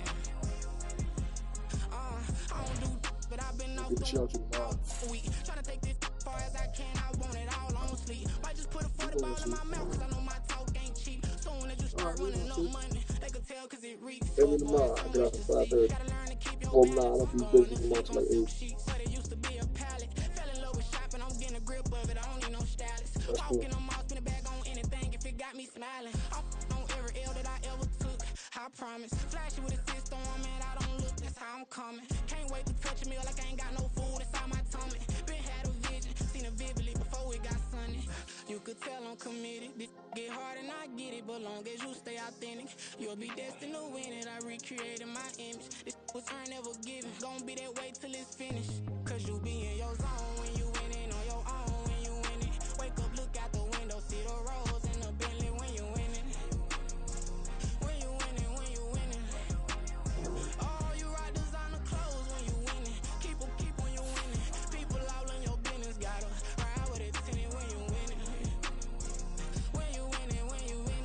I don't do but I've been off the week. Tryna take this far as I can, I want it all on sleep. Might just put a 40 ball in my mouth, cause I know my talk ain't cheap. Soon as you start running up money, they could tell cause it reeks. So much to see. Gotta learn to keep your balance. Going to sleep on silk sheets. But it used to be a pallet. Fell in love with shopping, I'm getting a grip of it. I don't need no stylist. Walking on mouth, spin it back on anything if it got me smiling. I'm on every L that I ever took. I promise. Flashy with a cyst on, man, I don't look, that's how I'm coming. Can't wait to touch a meal like I ain't got no food inside my tummy. Been had a vision, seen it vividly before it got sunny. You could tell I'm committed. This get hard and I get it, but long as you stay authentic, you'll be destined to win it. I recreated my image. This was earned, never given. Gonna be that way till it's finished. Cause you be in your zone when you winning on your own when you winning. Wake up, look out the window, see the rose in the Bentley when you winning. When you winning, when you winning. Oh, you rock designer clothes when you winning. Keep when you winning. People all in your business, gotta ride with it tinted when you winning. When you winning, when you winning.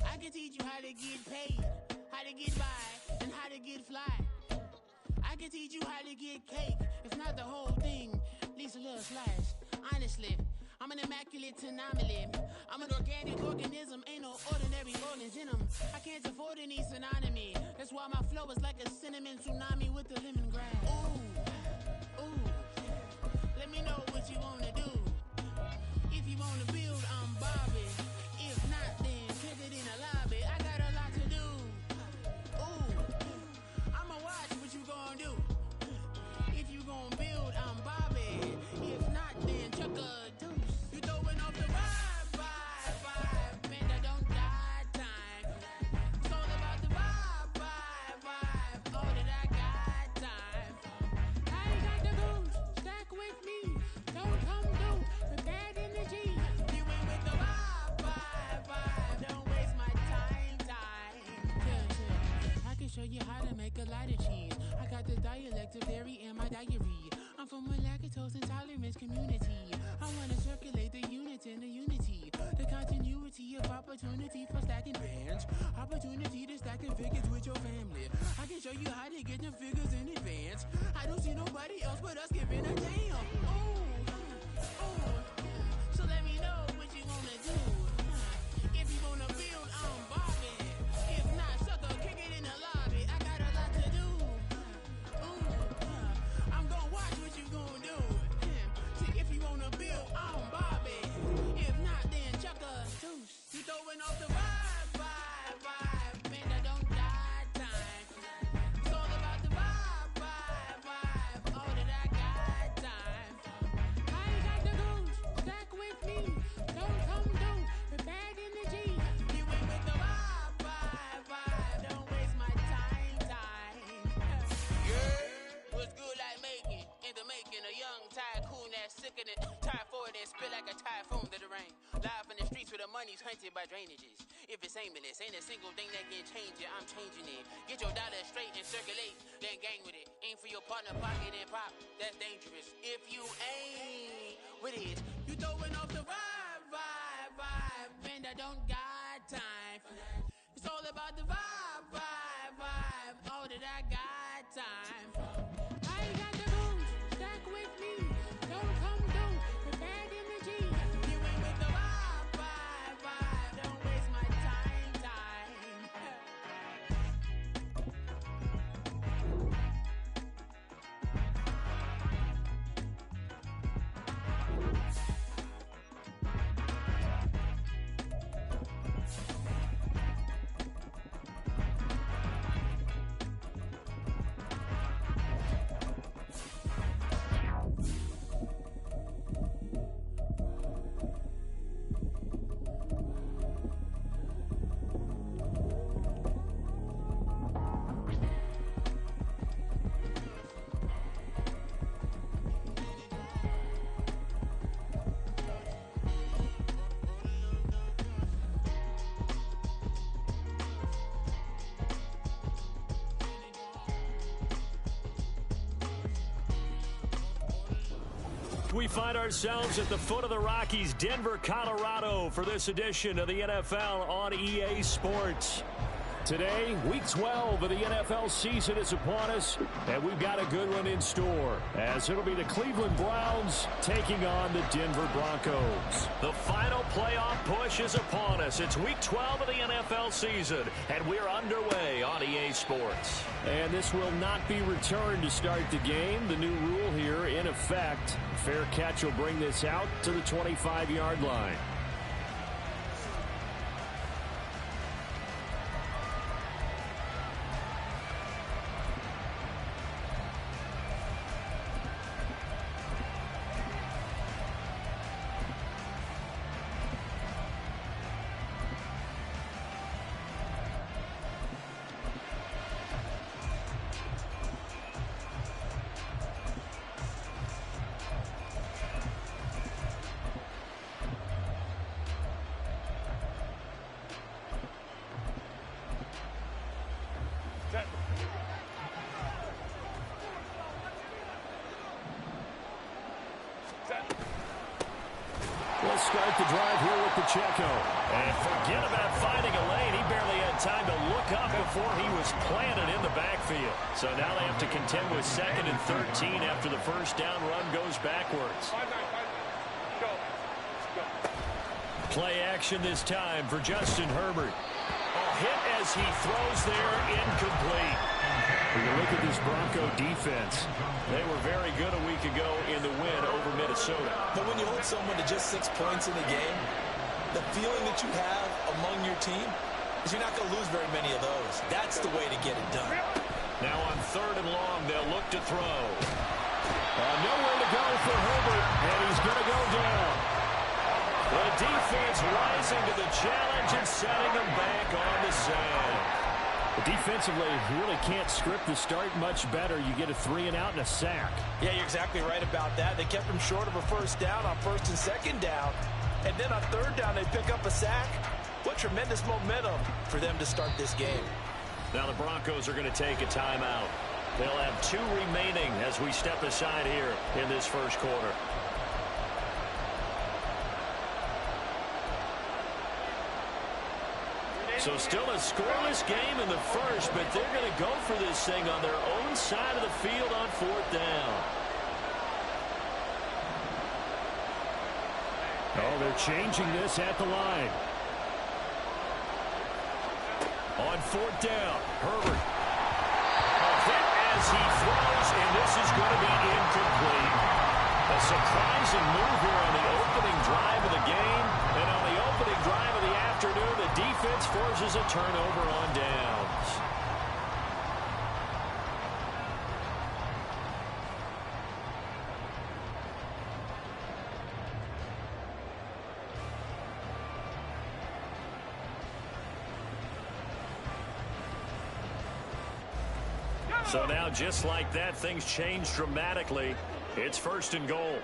I can teach you how to get paid, how to get by, and how to get fly. I can teach you how to get cake, if not the whole thing, at least a little slice. Honestly, I'm an immaculate anomaly. I'm an organic organism, ain't no ordinary organs in them. I can't afford any synonymy. That's why my flow is like a cinnamon tsunami with the lemongrass. Ooh, let me know what you wanna do. If you wanna build, I'm Bobby. If not, then kick it in the lobby. I got a lot to do. Ooh, I'ma watch what you gonna do. If you gonna build, I'm Bobby. If not, then chuck a deuce. You throwing off the vibe. Man, I don't die time. It's all about the vibe. All that I got time. I ain't got the goose. Stack with me. Don't come through. The bad energy. You ain't with the vibe. Don't waste my time. I can show you how to make a lot of cheese. I got the dialect of dairy in my diary. I'm from Malacca community. I want to circulate the units and the unity. The continuity of opportunity for stacking bands. Opportunity to stacking figures with your family. I can show you how to get them figures in advance. I don't see nobody else but us giving a damn. So let me know what you wanna do. If you wanna build, I'm Bobby. If not, sucker, kick it in the lobby. I got a lot to do. I'm gonna watch what you gonna do. See, if you wanna build, I'm Bobby. If not, then chuck a deuce. You throwing off the vibe. Man, I don't die time. It's all about the vibe. All that I got time. I ain't got the goose. Stack with me. Don't come through with bad energy. You ain't with the vibe. Don't waste my time. Yeah. What's good like making? In the making, a young tycoon that's sickening. Tire forward and spit like a typhoon to the rain. Live in the streets where the money's hunted by drainages. If it's aimless, ain't a single thing that can change it. I'm changing it. Get your dollar straight and circulate, then gang with it. Aim for your partner pocket and pop. That's dangerous. If you ain't with it, you throwing off the vibe. Man, I don't got time for that. It's all about the vibe. All that I got time for. I ain't got the booze. Stack with me. Don't come through with bad energy. You ain't with the vibe. Don't waste my time. We find ourselves at the foot of the Rockies, Denver, Colorado, for this edition of the NFL on EA Sports. Today, Week 12 of the NFL season is upon us, and we've got a good one in store, as it'll be the Cleveland Browns taking on the Denver Broncos. The final playoff push is upon us. It's Week 12 of the NFL season, and we're underway on EA Sports. And this will not be returned to start the game. The new rule here in effect. Fair catch will bring this out to the 25-yard line. We'll start the drive here with Pacheco. And forget about finding a lane. He barely had time to look up before he was planted in the backfield. So now they have to contend with 2nd and 13 after the first down run goes backwards. Play action this time for Justin Herbert. Hit as he throws there, incomplete. When you look at this Bronco defense, they were very good a week ago in the win over Minnesota. But when you hold someone to just 6 points in a game, the feeling that you have among your team is you're not going to lose very many of those. That's the way to get it done. Now on 3rd and long, they'll look to throw. Nowhere to go for Herbert, and he's going to go down. The defense rising to the challenge and setting them back on the sand. Defensively, you really can't script the start much better. You get a 3-and-out and a sack. Yeah, you're exactly right about that. They kept him short of a first down on 1st and 2nd down. And then on 3rd down, they pick up a sack. What tremendous momentum for them to start this game. Now the Broncos are going to take a timeout. They'll have 2 remaining as we step aside here in this first quarter. So still a scoreless game in the first, but they're going to go for this thing on their own side of the field on 4th down. Oh, they're changing this at the line. On 4th down, Herbert. A hit as he throws, and this is going to be incomplete. A surprising move here on the opening drive of the game. And on the opening drive of the afternoon, the defense forces a turnover on downs. So now, just like that, things change dramatically. It's 1st and goal.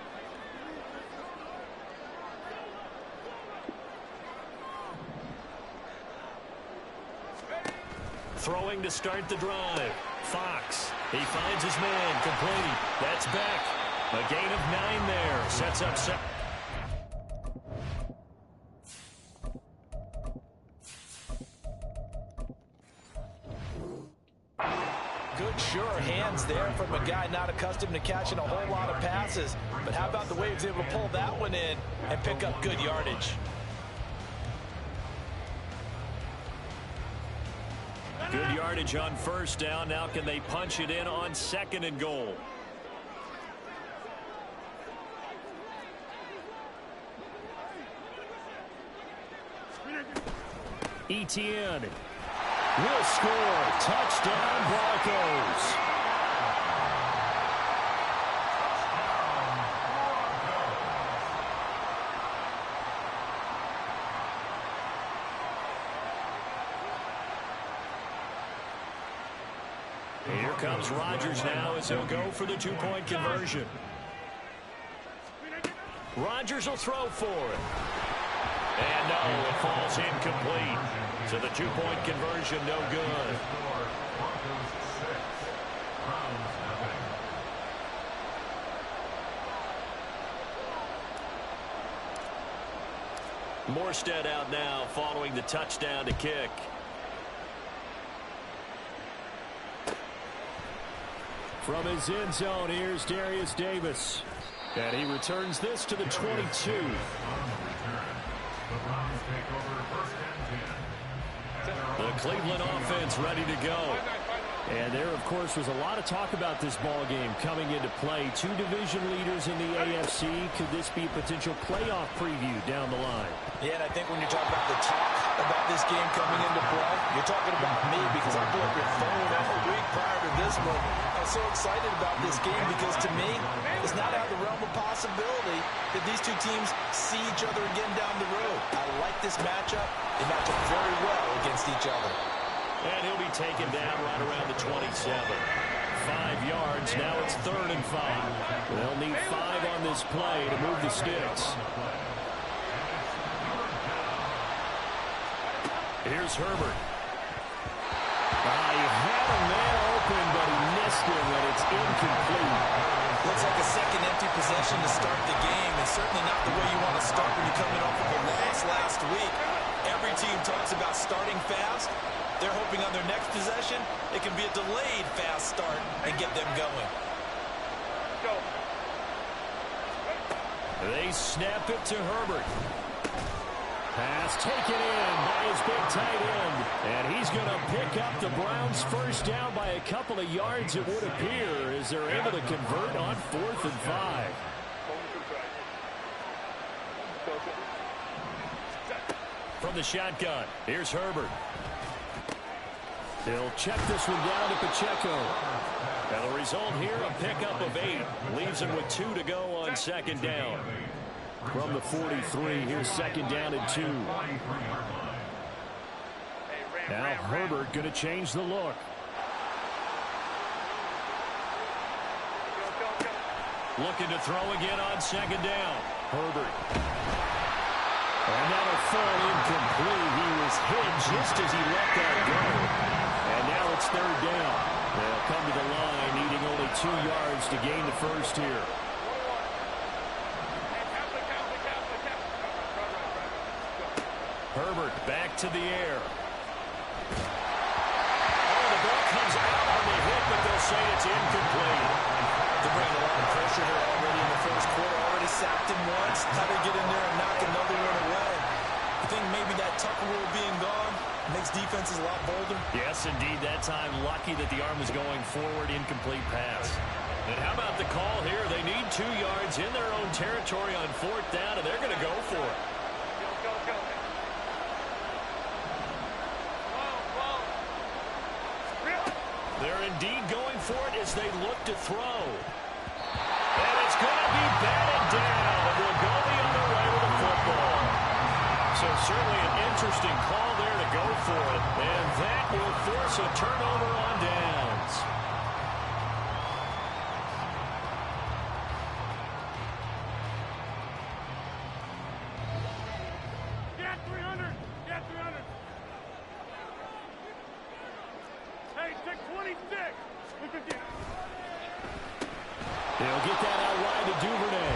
Throwing to start the drive. Fox. He finds his man. Complete. That's Beck. A gain of 9 there. Sets up 7. Good, sure hands there from a guy not accustomed to catching a whole lot of passes. But how about the way he was able to pull that one in and pick up good yardage? Good yardage on 1st down. Now can they punch it in on 2nd and goal? Etienne will score. Touchdown, Broncos. Here comes Rodgers now as he'll go for the 2-point conversion. Rodgers will throw for it. And no, it falls incomplete. So the 2-point conversion, no good. Morstead out now following the touchdown to kick. From his end zone, here's Darius Davis. And he returns this to the 22. The Cleveland offense ready to go. And there, of course, was a lot of talk about this ball game coming into play. 2 division leaders in the AFC. Could this be a potential playoff preview down the line? Yeah, and I think when you talk about the talk about this game coming into play, you're talking about me because I blew up your phone all week prior to this one. I was so excited about this game because to me, it's not out of the realm of possibility that these two teams see each other again down the road. I like this matchup. They match up very well against each other. And he'll be taken down right around the 27. 5 yards. Now it's 3rd and 5. They'll need 5 on this play to move the sticks. Here's Herbert. He had a man open, but he missed him, and it's incomplete. Looks like a second empty possession to start the game, and certainly not the way you want to start when you're coming off of a loss last week. Every team talks about starting fast. They're hoping on their next possession, it can be a delayed fast start and get them going. They snap it to Herbert. Pass taken in by his big tight end. And he's going to pick up the Browns' first down by a couple of yards, it would appear, as they're able to convert on 4th and 5. From the shotgun, here's Herbert. He'll check this one down to Pacheco. And the result here, a pickup of 8. Leaves him with 2 to go on 2nd down. From the 43, here's 2nd down and 2. Now Herbert going to change the look. Looking to throw again on 2nd down. Herbert. And that'll fall incomplete. He was hit just as he let that go. And now it's 3rd down. They'll come to the line, needing only 2 yards to gain the first here. Herbert back to the air. defense is a lot bolder. Yes, indeed. That time, lucky that the arm was going forward. Incomplete pass. And how about the call here? They need 2 yards in their own territory on 4th down, and they're going to go for it. Go. They're indeed going for it as they look to throw. And it's going to be batted down, and we'll go the other way with the football. So certainly an interesting call there to go for it, and that will force a turnover on downs. Get 300. Get 300. Hey, take 26. They'll get that out wide to Duvernay.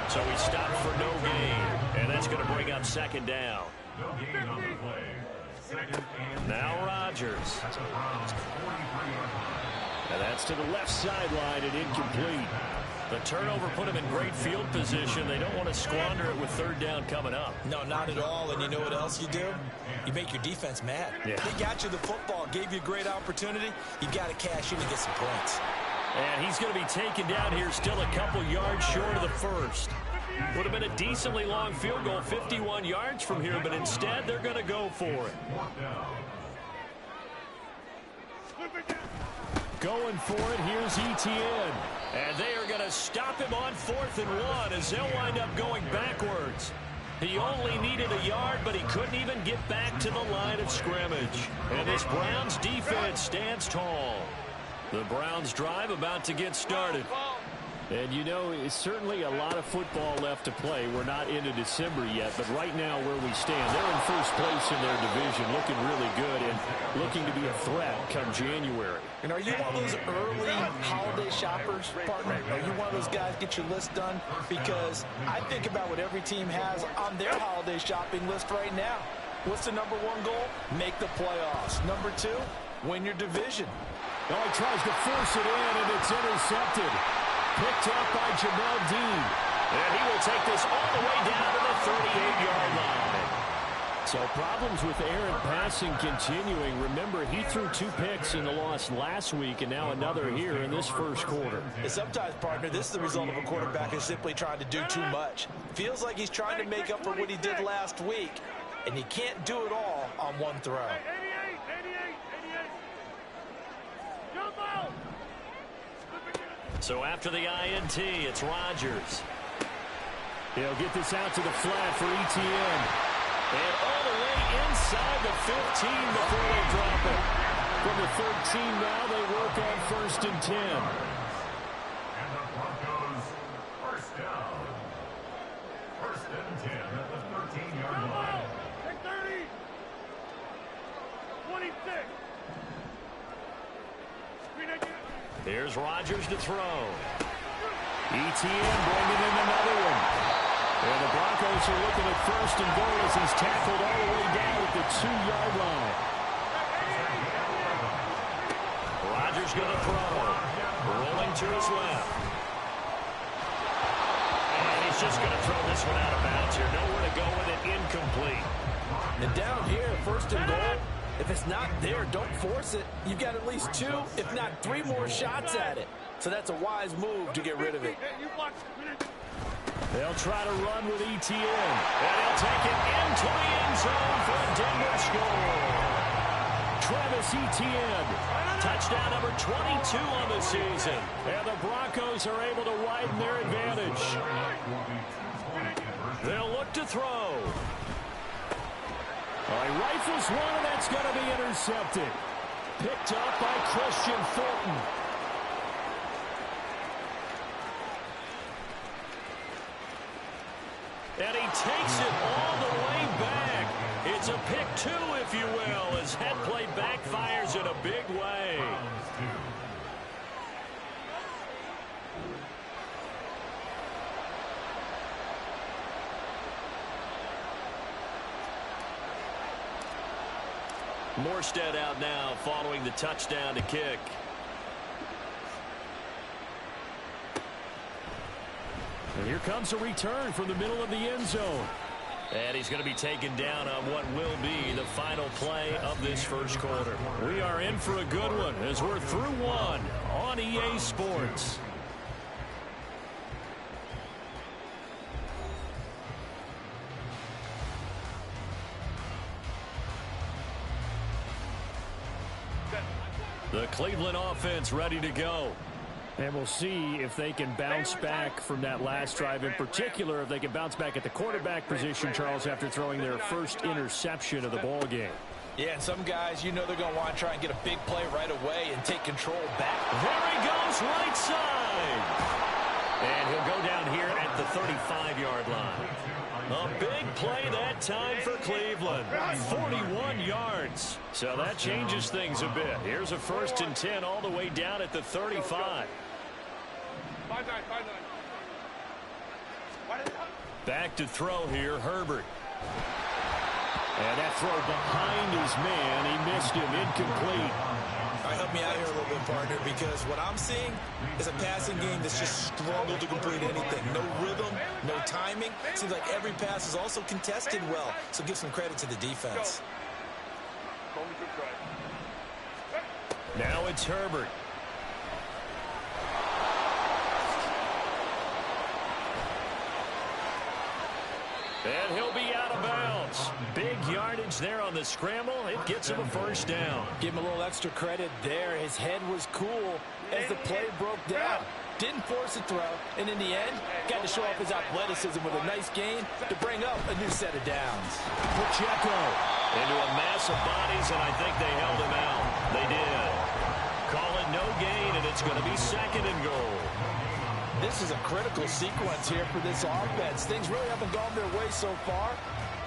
So he stopped for no gain, and that's going to bring up 2nd down. No gain on the play. 2nd and Now Rodgers. That's a Browns 43-yard line. And that's to the left sideline and incomplete. The turnover put him in great field position. They don't want to squander it with 3rd down coming up. No, not at all. And you know what else you do? You make your defense mad. Yeah. They got you the football, gave you a great opportunity. You got to cash in and get some points. And he's going to be taken down here still a couple yards short of the first. Would have been a decently long field goal, 51 yards from here, but instead they're going to go for it. Going for it, here's Etienne. And they are going to stop him on 4th and 1 as they'll wind up going backwards. He only needed a yard, but he couldn't even get back to the line of scrimmage. And this Browns defense stands tall. The Browns drive about to get started. And you know, it's certainly a lot of football left to play. We're not into December yet, but right now where we stand, they're in first place in their division, looking really good and looking to be a threat come January. And are you one of those early holiday shoppers, partner? Are you one of those guys get your list done? Because I think about what every team has on their holiday shopping list right now. What's the #1 goal? Make the playoffs. #2, win your division. Oh, he tries to force it in, and it's intercepted. Picked up by Jamel Dean. And he will take this all the way down to the 38-yard line. So problems with errant passing continuing. Remember, he threw 2 picks in the loss last week, and now another here in this first quarter. And sometimes, partner, this is the result of a quarterback who's simply trying to do too much. Feels like he's trying to make up for what he did last week, and he can't do it all on one throw. 88. Jump out. So after the INT, it's Rodgers. He'll get this out to the flat for Etienne. And all the way inside the 15 before they drop it. From the 13 now, they work on 1st and 10. And the Broncos first down. 1st and 10 at the 13-yard line. Take 30. 26. Here's Rodgers to throw. Etienne bringing in another one. And the Broncos are looking at 1st and goal as he's tackled all the way down at the 2-yard line. Rodgers going to throw. Rolling to his left. And he's just going to throw this one out of bounds here. Nowhere to go with it. Incomplete. And down here, 1st and goal, if it's not there, don't force it. You've got at least 2, if not 3 more shots at it. So that's a wise move to get rid of it. They'll try to run with Etienne. And he'll take it into the end zone for a Denver score. Travis Etienne. Touchdown number 22 on the season. And the Broncos are able to widen their advantage. They'll look to throw. He rifles one, and that's going to be intercepted. Picked up by Christian Fulton. And he takes it all the way back. It's a pick 2, if you will, as head play backfires in a big way. Morstead out now following the touchdown to kick. And here comes a return from the middle of the end zone. And he's going to be taken down on what will be the final play of this first quarter. We are in for a good one as we're through one on EA Sports. The Cleveland offense ready to go. And we'll see if they can bounce back from that last drive. In particular, if they can bounce back at the quarterback position, Charles, after throwing their first interception of the ball game. Yeah, and some guys, you know they're going to want to try and get a big play right away and take control back. There he goes, right side. And he'll go down here at the 35-yard line. A big play that time for Cleveland. 41 yards. So that changes things a bit. Here's a 1st and 10 all the way down at the 35. Back to throw here, Herbert. And that throw behind his man. He missed him, incomplete. All right, help me out here a little bit, partner, because what I'm seeing is a passing game that's just struggled to complete anything. No rhythm, no timing. Seems like every pass is also contested well, so give some credit to the defense. Now it's Herbert. And he'll be out of bounds. Big yardage there on the scramble. It gets him a first down. Give him a little extra credit there. His head was cool as the play broke down. Didn't force a throw, and in the end, got to show off his athleticism with a nice gain to bring up a new set of downs. Pacheco into a mass of bodies, and I think they held him out. They did. Call it no gain, and it's going to be 2nd and goal. This is a critical sequence here for this offense. Things really haven't gone their way so far.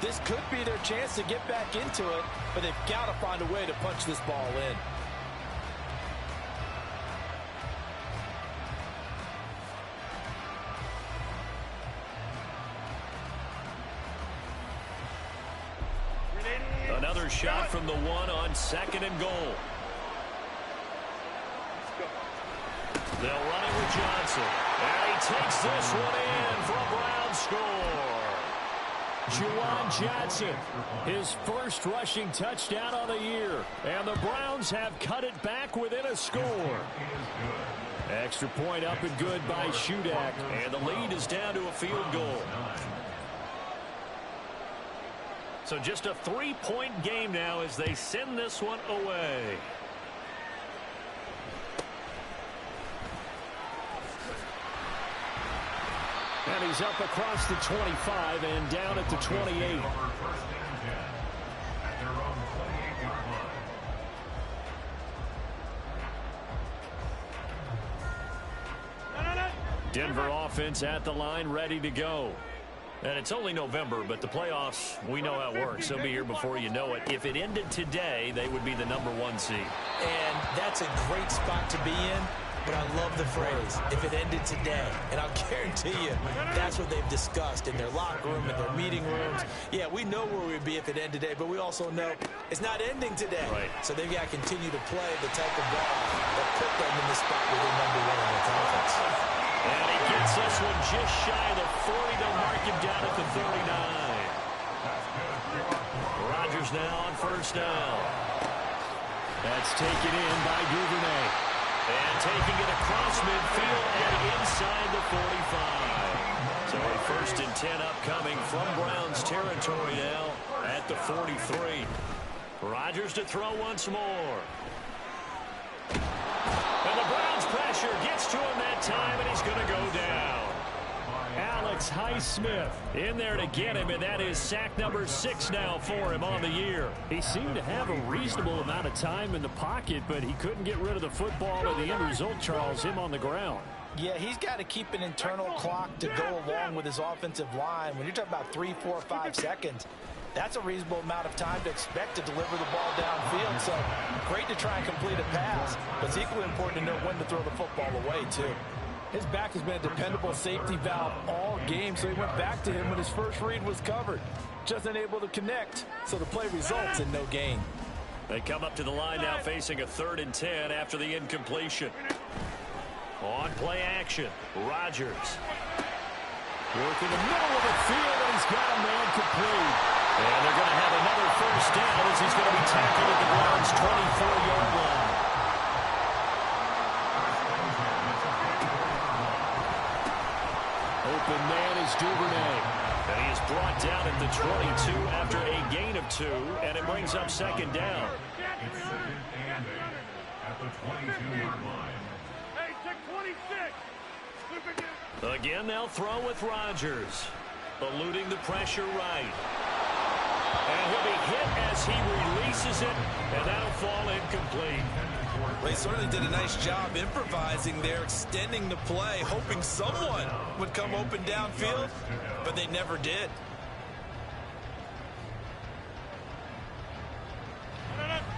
This could be their chance to get back into it, but they've got to find a way to punch this ball in. Another shot from the 1 on 2nd and goal. They'll run it with Johnson. And he takes this one in for a Brown score. Juwan Johnson, his first rushing touchdown on the year. And the Browns have cut it back within a score. Extra point up and good by Shudak. And the lead is down to a field goal. So just a 3-point game now as they send this one away. And he's up across the 25 and down at the 28. Denver offense at the line, ready to go. And it's only November, but the playoffs, we know how it works. They'll be here before you know it. If it ended today, they would be the #1 seed. And that's a great spot to be in. But I love the phrase, if it ended today. And I'll guarantee you, that's what they've discussed in their locker room, in their meeting rooms. Yeah, we know where we'd be if it ended today, but we also know it's not ending today. Right. So they've got to continue to play the type of ball that put them in the spot where they're #1 in their conference. And he gets this one just shy of the 40. They'll mark him down at the 39. Rodgers now on 1st down. That's taken in by Duvernay. And taking it across midfield and inside the 45. So a 1st and 10 upcoming from Browns territory now at the 43. Rodgers to throw once more. And the Browns pressure gets to him that time, and he's going to go down. Alex Highsmith in there to get him, and that is sack #6 now for him on the year. He seemed to have a reasonable amount of time in the pocket, but he couldn't get rid of the football, and the end result, Charles, him on the ground. Yeah, he's got to keep an internal clock to go along with his offensive line. When you're talking about 3, 4, 5 seconds, that's a reasonable amount of time to expect to deliver the ball downfield. So great to try and complete a pass, but it's equally important to know when to throw the football away, too. His back has been a dependable safety valve all game, so he went back to him when his first read was covered. Just unable to connect, so the play results in no gain. They come up to the line now facing a 3rd and 10 after the incompletion. On play action, Rodgers. Working the middle of the field, and he's got a man complete. And they're going to have another first down as he's going to be tackled at the Browns' 24-yard line. Open man is Duvernay. And he is brought down at the 22 after a gain of 2, and it brings up second down. It's second and 8 at the 22-yard line. Hey, check 26. Again, they'll throw with Rodgers. Eluding the pressure right. And he'll be hit as he releases it, and that'll fall incomplete. They certainly did a nice job improvising there, extending the play, hoping someone would come open downfield, but they never did.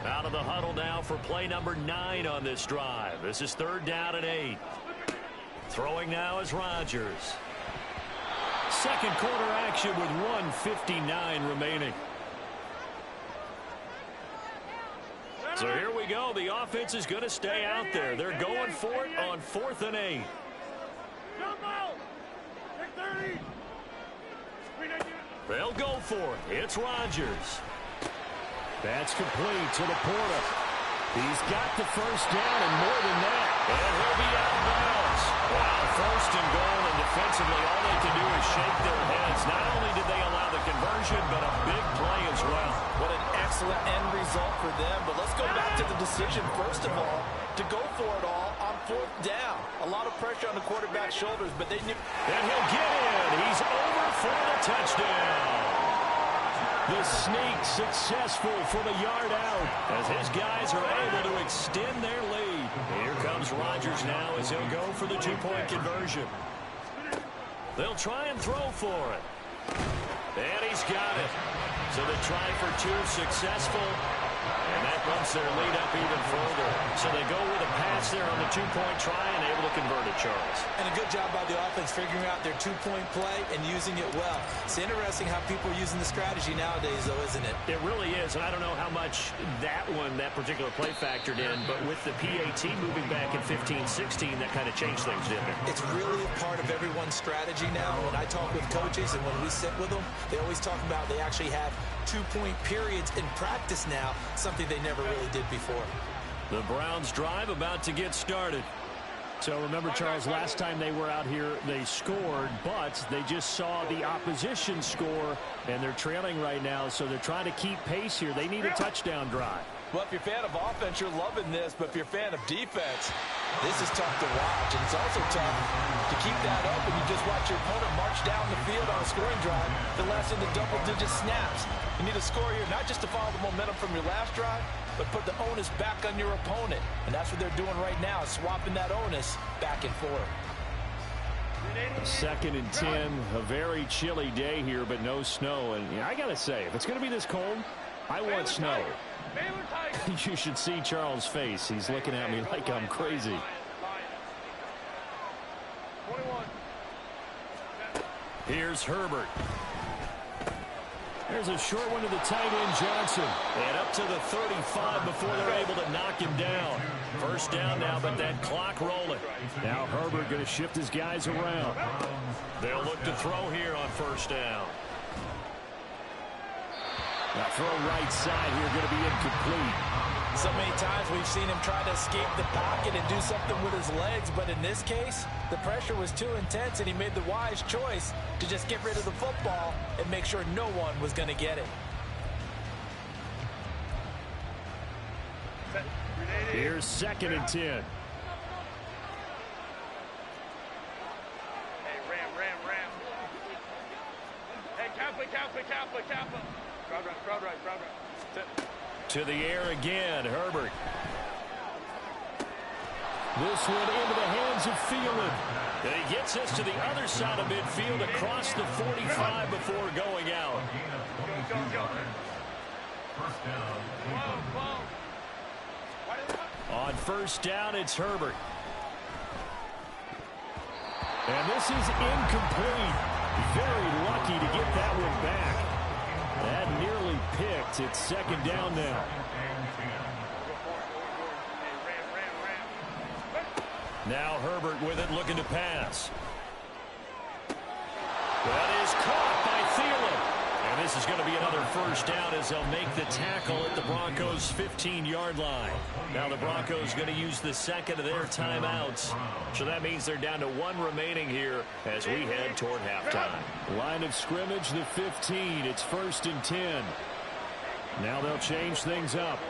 Out of the huddle now for play number 9 on this drive. This is 3rd down and 8. Throwing now is Rodgers. Second quarter action with 1:59 remaining. So here we go. The offense is going to stay out there. They're going for it on 4th and 8. Jump out. Check 30. They'll go for it. It's Rodgers. That's complete to Laporta. He's got the first down and more than that. And he'll be out of bounds. Wow, 1st and goal, and defensively all they can do is shake their heads. Not only did they allow the conversion, but a big play as well. What an excellent end result for them. But let's go back to the decision, first of all, to go for it all on 4th down. A lot of pressure on the quarterback's shoulders, but they knew. And he'll get in. He's over for the touchdown. The sneak successful for the yard out as his guys are able to extend their lead. Here comes Rodgers now as he'll go for the 2-point conversion. They'll try and throw for it. And he's got it. So the try for 2 successful. And that bumps their lead up even further. So they go with a pass there on the 2-point try and able to convert it, Charles. And a good job by the offense figuring out their 2-point play and using it well. It's interesting how people are using the strategy nowadays, though, isn't it? It really is, and I don't know how much that particular play factored in, but with the PAT moving back in 15-16, that kind of changed things, didn't it? It's really a part of everyone's strategy now. When I talk with coaches and when we sit with them, they always talk about they actually have 2-point periods in practice now, something they never really did before. The Browns drive about to get started. So remember, Charles, last time they were out here, they scored, but they just saw the opposition score, and they're trailing right now, so they're trying to keep pace here. They need a touchdown drive. Well, if you're a fan of offense, you're loving this, but if you're a fan of defense, this is tough to watch, and it's also tough to keep that up, and you just watch your opponent march down the field on a scoring drive the last in the double-digit snaps. You need a score here, not just to follow the momentum from your last drive, but put the onus back on your opponent. And that's what they're doing right now, swapping that onus back and forth. 2nd and 10, a very chilly day here, but no snow. And I got to say, if it's going to be this cold, I want snow. You should see Charles' face. He's looking at me like I'm crazy. Here's Herbert. There's a short one to the tight end, Johnson. And up to the 35 before they're able to knock him down. First down now, but that clock rolling. Now Herbert going to shift his guys around. They'll look to throw here on first down. Now throw right side here, going to be incomplete. So many times we've seen him try to escape the pocket and do something with his legs, but in this case, the pressure was too intense, and he made the wise choice to just get rid of the football and make sure no one was going to get it. Here's 2nd and 10. Hey, ram. Hey, Kappa. Crowd right. To the air again, Herbert. This one into the hands of Thielen. And he gets us to the other side of midfield across the 45 before going out. On first down, it's Herbert. And this is incomplete. Very lucky to get that one back. That nearly picked. It's 2nd down now. Now Herbert with it, looking to pass. That is caught by Thielen. And this is going to be another first down as they'll make the tackle at the Broncos' 15-yard line. Now the Broncos going to use the second of their timeouts. So that means they're down to one remaining here as we head toward halftime. Line of scrimmage, the 15. It's 1st and 10. Now they'll change things up.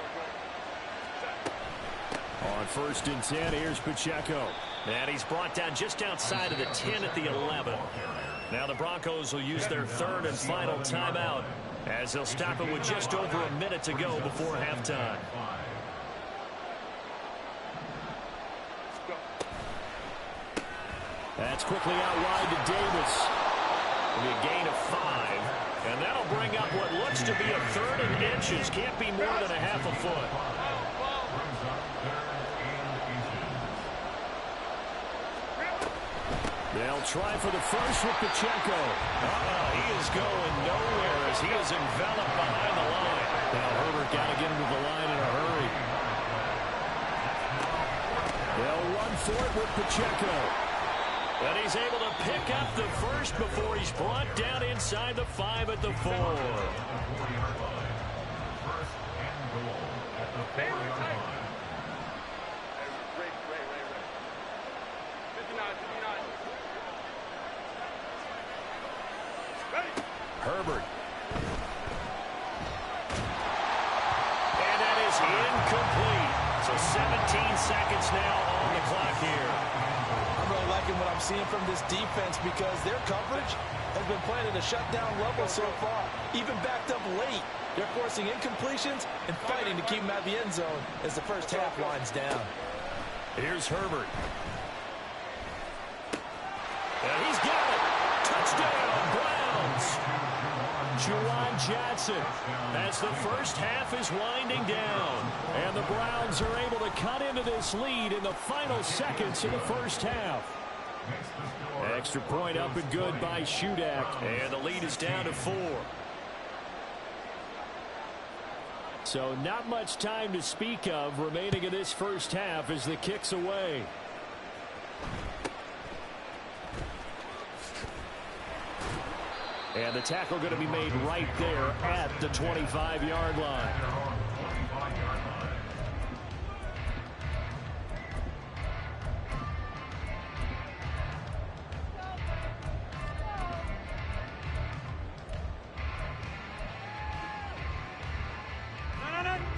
On 1st and 10, here's Pacheco. And he's brought down just outside of the 10 at the 11. Now the Broncos will use their third and final timeout as they'll stop it with just over a minute to go before halftime. That's quickly out wide to Davis. A gain of 5. And that'll bring up what looks to be a 3rd and inches. Can't be more than a half a foot. They'll try for the first with Pacheco. He is going nowhere as he is enveloped behind the line. Now Herbert got to get him to the line in a hurry. They'll run for it with Pacheco. And he's able to pick up the first before he's brought down inside the 5 at the 4. Herbert. And that is incomplete. So 17 seconds now on the clock here. I'm really liking what I'm seeing from this defense because their coverage has been playing at a shutdown level so far. Even backed up late. They're forcing incompletions and fighting to keep them out of the end zone as the first half winds down. Here's Herbert. And he's got it. Touchdown, Browns. Juwan Johnson as the first half is winding down. And the Browns are able to cut into this lead in the final seconds of the first half. Extra point up and good by Shudak. And the lead is down to 4. So not much time to speak of remaining in this first half as the kick's away. And the tackle going to be made right there at the 25-yard line.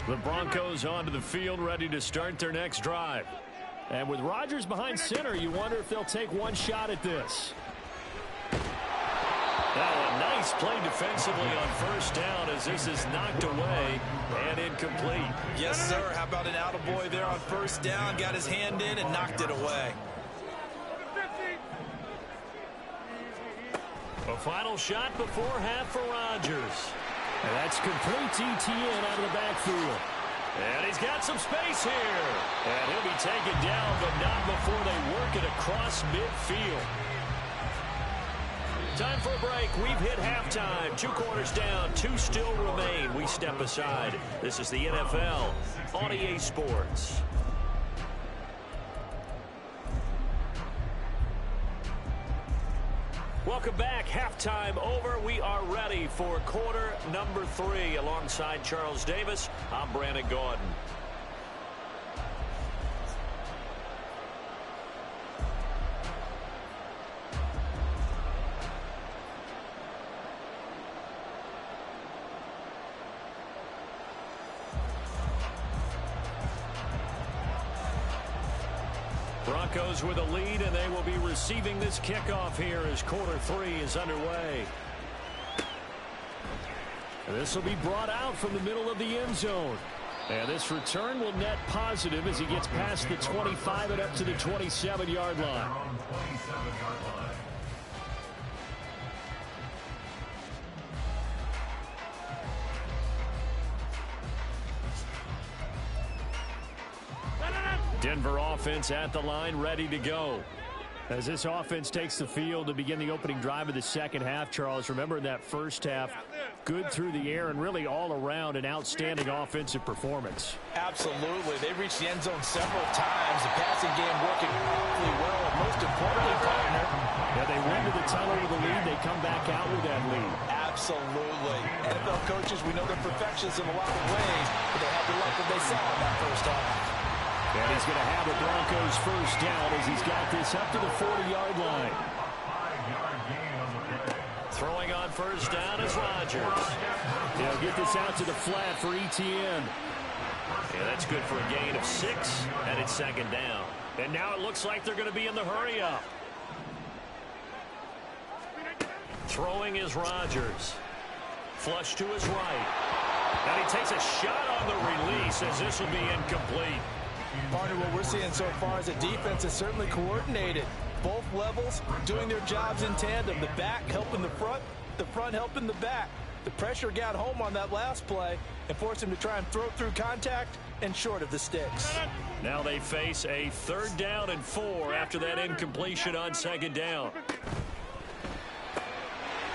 The Broncos onto the field, ready to start their next drive. And with Rodgers behind center, you wonder if they'll take one shot at this. Now a nice play defensively on first down as this is knocked away and incomplete. Yes, sir. How about an attaboy there on first down? Got his hand in and knocked it away. A final shot before half for Rodgers. And that's complete ETN out of the backfield. And he's got some space here. And he'll be taken down, but not before they work it across midfield. Time for a break. We've hit halftime. 2 quarters down. 2 still remain. We step aside. This is the NFL on EA Sports. Welcome back. Halftime over. We are ready for quarter number 3. Alongside Charles Davis, I'm Brandon Gordon. Broncos with a lead, and they will be receiving this kickoff here as quarter 3 is underway. This will be brought out from the middle of the end zone. And this return will net positive as he gets past the 25 and up to the 27-yard line. Denver offense at the line, ready to go. As this offense takes the field to begin the opening drive of the second half, Charles, remember in that first half, good through the air and really all around an outstanding offensive performance. Absolutely. They reached the end zone several times. The passing game working really well. And most importantly, partner, yeah, they went to the tunnel with a lead. They come back out with that lead. Absolutely. NFL coaches, we know they're perfectionists in a lot of ways, but they had the luck that they saw in that first half. And he's going to have the Broncos first down as he's got this up to the 40-yard line. Throwing on first down is Rodgers. They'll get this out to the flat for ETN. Yeah, that's good for a gain of 6, and it's second down. And now it looks like they're going to be in the hurry-up. Throwing is Rodgers. Flush to his right. And he takes a shot on the release as this will be incomplete. Partner, what we're seeing so far is a defense is certainly coordinated. Both levels doing their jobs in tandem. The back helping the front helping the back. The pressure got home on that last play and forced him to try and throw through contact and short of the sticks. Now they face a 3rd down and 4 after that incompletion on 2nd down.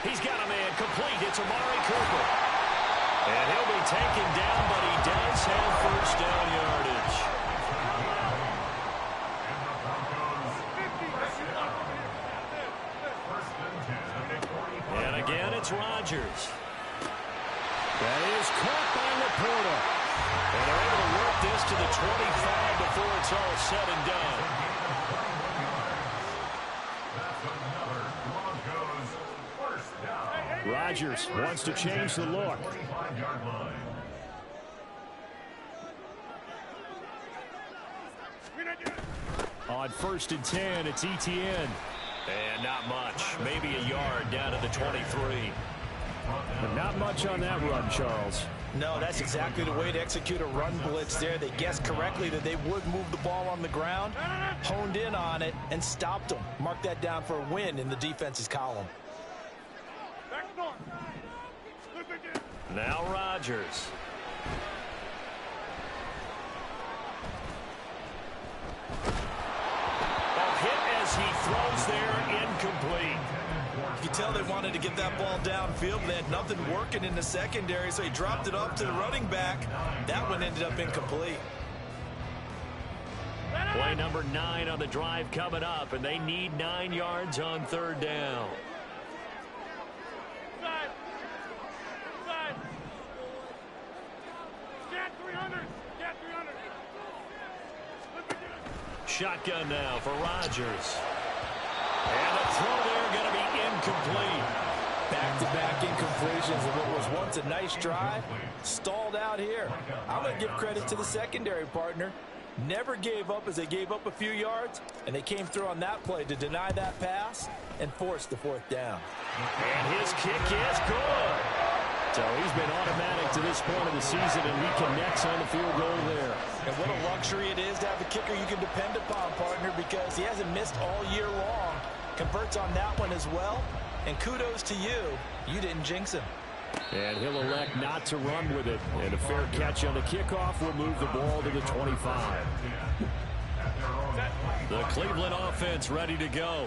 He's got a man complete. It's Amari Cooper. And he'll be taken down, but he does have first down yardage. And again, it's Rodgers. That is caught by Laporta. And they're able to work this to the 25 before it's all said and done. Rodgers wants to change the look. On 1st and 10, it's ETN. And not much. Maybe a yard down to the 23. But not much on that run, Charles. No, that's exactly the way to execute a run blitz there. They guessed correctly that they would move the ball on the ground, honed in on it, and stopped them. Mark that down for a win in the defense's column. Now Rodgers. A hit as he throws there, incomplete. You can tell they wanted to get that ball downfield, but they had nothing working in the secondary, so he dropped it off to the running back. That one ended up incomplete. Play number 9 on the drive coming up, and they need 9 yards on 3rd down. Shotgun now for Rodgers. And the throw there going to be incomplete. Back-to-back incompletions of what was once a nice drive. Stalled out here. I'm going to give credit to the secondary partner. Never gave up as they gave up a few yards, and they came through on that play to deny that pass and force the 4th down. And his kick is good. So he's been automatic to this point of the season, and he connects on the field goal there. And what a luxury it is to have a kicker you can depend upon, partner, because he hasn't missed all year long. Converts on that one as well. And kudos to you. You didn't jinx him. And he'll elect not to run with it. And a fair catch on the kickoff will move the ball to the 25. The Cleveland offense ready to go.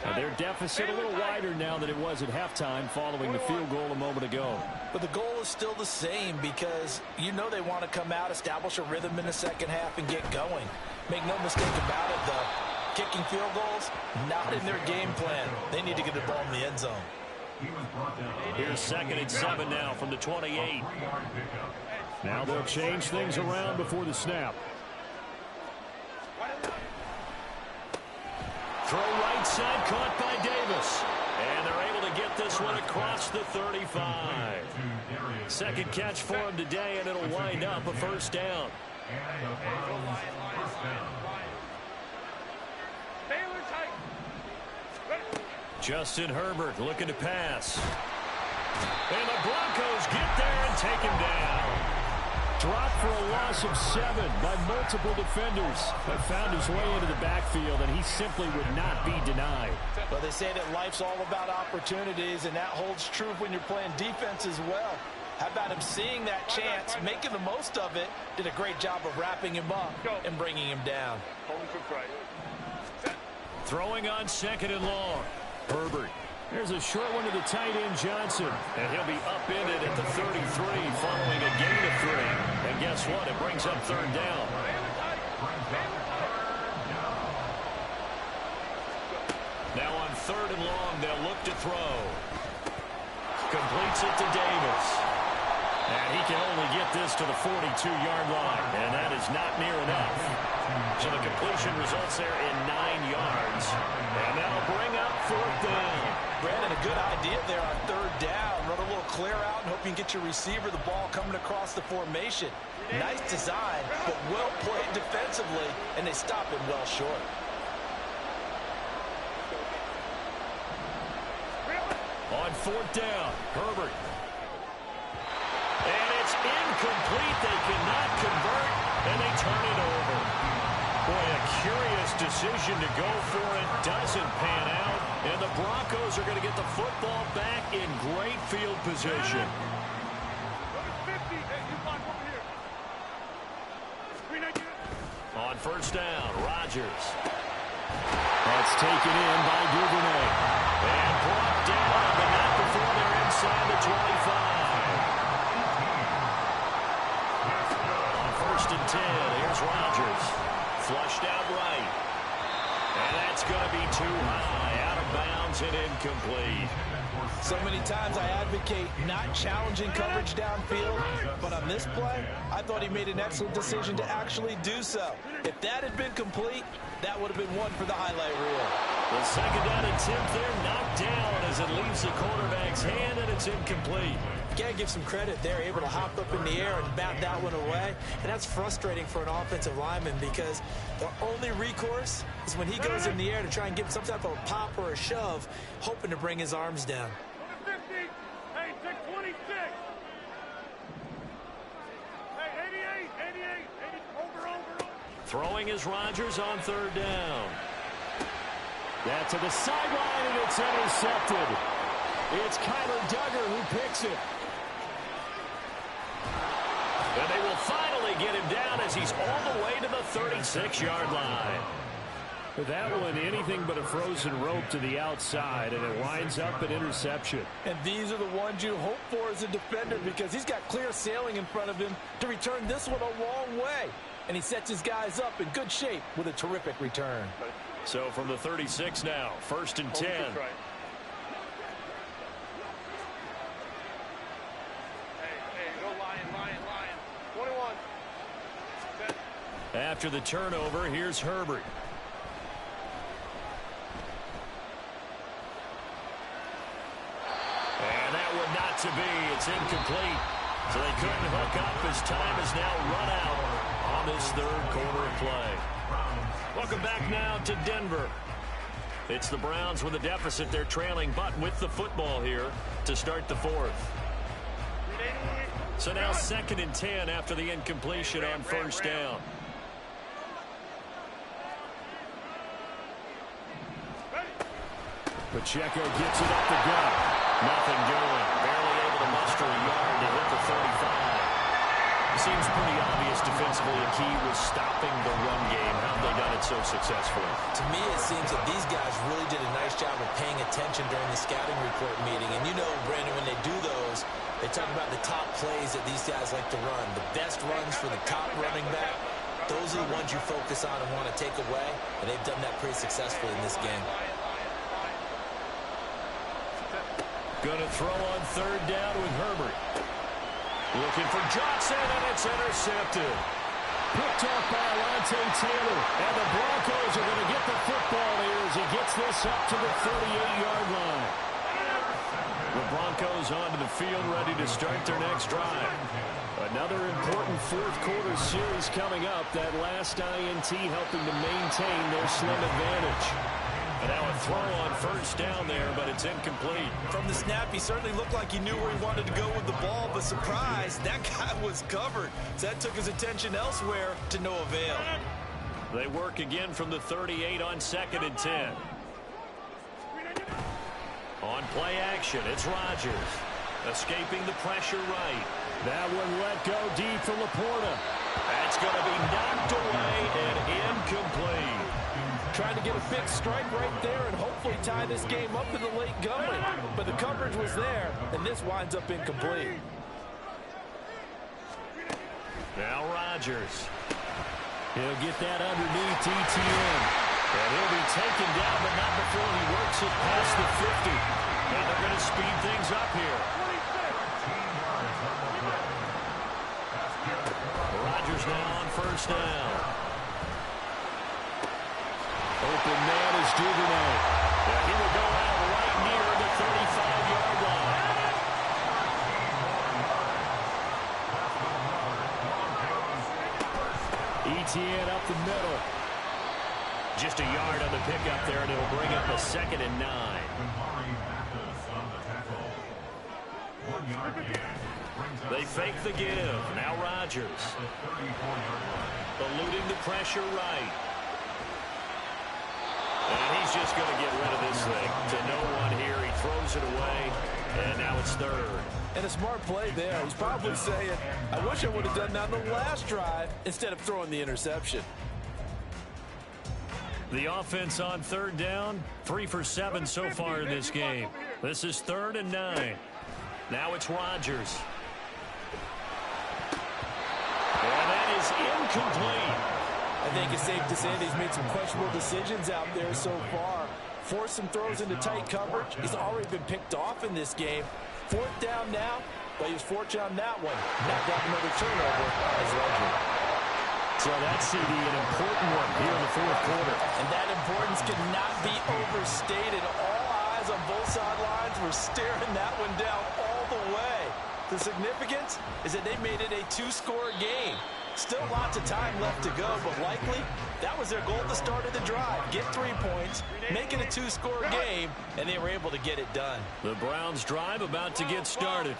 And their deficit a little wider now than it was at halftime following the field goal a moment ago. But the goal is still the same because you know they want to come out, establish a rhythm in the second half, and get going. Make no mistake about it, though. Kicking field goals, not in their game plan. They need to get the ball in the end zone. Here's 2nd and 7 now from the 28. Now they'll change things around before the snap. Throw right side, caught by Davis. And they're able to get this one across the 35. 2nd catch for him today, and it'll wind up a 1st down. Justin Herbert looking to pass. And the Broncos get there and take him down. Dropped for a loss of 7 by multiple defenders. But found his way into the backfield, and he simply would not be denied. Well, they say that life's all about opportunities, and that holds true when you're playing defense as well. How about him seeing that chance, making the most of it, did a great job of wrapping him up and bringing him down. Throwing on 2nd and long. Herbert There's a short one to the tight end, Johnson. And he'll be upended at the 33 following a gain of 3. And guess what? It brings up third down. Now on third and long, they'll look to throw. Completes it to Davis. And he can only get this to the 42-yard line. And that is not near enough. So the completion results there in 9 yards. And that'll bring up fourth down. Brandon, a good idea there on third down. Run a little clear out and hope you can get your receiver the ball coming across the formation. Nice design, but well played defensively, and they stop him well short. On fourth down, Herbert. And it's incomplete. They cannot convert, and they turn it over. Boy, a curious decision to go for it. Doesn't pan out, and the Broncos are going to get the football back in great field position. On first down, Rodgers. That's taken in by Duvernay. And brought down, but not before they're inside the 25. On first and 10, here's Rodgers. Flushed out right. And that's going to be too high, out of bounds and incomplete. So many times I advocate not challenging coverage downfield, but on this play, I thought he made an excellent decision to actually do so. If that had been complete, that would have been one for the highlight reel. The second down attempt there knocked down as it leaves the quarterback's hand, and it's incomplete. You got to give some credit. They're able to hop up in the air and bat that one away, and that's frustrating for an offensive lineman because the only recourse is when he goes in the air to try and get some type of a pop or a shove, hoping to bring his arms down. 50. Hey, take 26. Hey, 88. Over. Throwing is Rodgers on third down. That to the sideline, and it's intercepted. It's Kyler Duggar who picks it. And they will finally get him down as he's all the way to the 36-yard line. That one, anything but a frozen rope to the outside, and it winds up an interception. And these are the ones you hope for as a defender because he's got clear sailing in front of him to return this one a long way. And he sets his guys up in good shape with a terrific return. So from the 36 now, first and 10. Hey, go Lion. 21. After the turnover, here's Herbert. And that would not to be. It's incomplete. So they couldn't hook up as time is now run out on this third quarter of play. Welcome back now to Denver. It's the Browns with a deficit. They're trailing, but with the football here to start the fourth. So now second and 10 after the incompletion on first down. Pacheco gets it up the gut. Nothing doing. Barely able to muster a yard to hit the 35. Seems pretty obvious defensively a key was stopping the run game. How have they done it so successfully? To me, it seems that these guys really did a nice job of paying attention during the scouting report meeting. And you know, Brandon, when they do those, they talk about the top plays that these guys like to run. The best runs for the top running back. Those are the ones you focus on and want to take away. And they've done that pretty successfully in this game. Going to throw on third down with Herbert. Looking for Johnson, and it's intercepted. Picked off by Alontae Taylor. And the Broncos are going to get the football here as he gets this up to the 38-yard line. The Broncos onto the field ready to start their next drive. Another important fourth quarter series coming up. That last INT helping to maintain their slim advantage. And now a throw on first down there, but it's incomplete. From the snap, he certainly looked like he knew where he wanted to go with the ball, but surprise, that guy was covered. So that took his attention elsewhere to no avail. They work again from the 38 on second and 10. On play action, it's Rodgers. Escaping the pressure right. That one let go deep for Laporta. That's going to be knocked away and incomplete. trying to get a big strike right there and hopefully tie this game up in the late going. But the coverage was there, and this winds up incomplete. Now Rodgers. He'll get that underneath ETN. And he'll be taken down, but not before he works it past the 50. And they're going to speed things up here. Rodgers now on first down. Open man is Duvernay. And he will go out right near the 35-yard line. ETN up the middle. Just a yard on the pickup there, and it'll bring up a 2nd and 9. They fake the give. Now Rodgers. Eluding the pressure right. And he's just going to get rid of this thing. To no one here. He throws it away. And now it's 3rd. And a smart play there. He's probably saying, I wish I would have done that on the last drive instead of throwing the interception. The offense on 3rd down, 3 for 7 so far in this game. This is 3rd and 9. Now it's Rodgers. And that is incomplete. I think it's safe to say that he's made some questionable decisions out there so far. Forced some throws into tight coverage. He's already been picked off in this game. 4th down now, but he was fortunate on that one. Not got another turnover as legend. So that CD an important one here in the 4th quarter. And that importance cannot be overstated. All eyes on both sidelines were staring that one down all the way. The significance is that they made it a 2-score game. Still lots of time left to go, but likely that was their goal at the start of the drive. Get 3 points, make it a 2-score game, and they were able to get it done. The Browns' drive about to get started.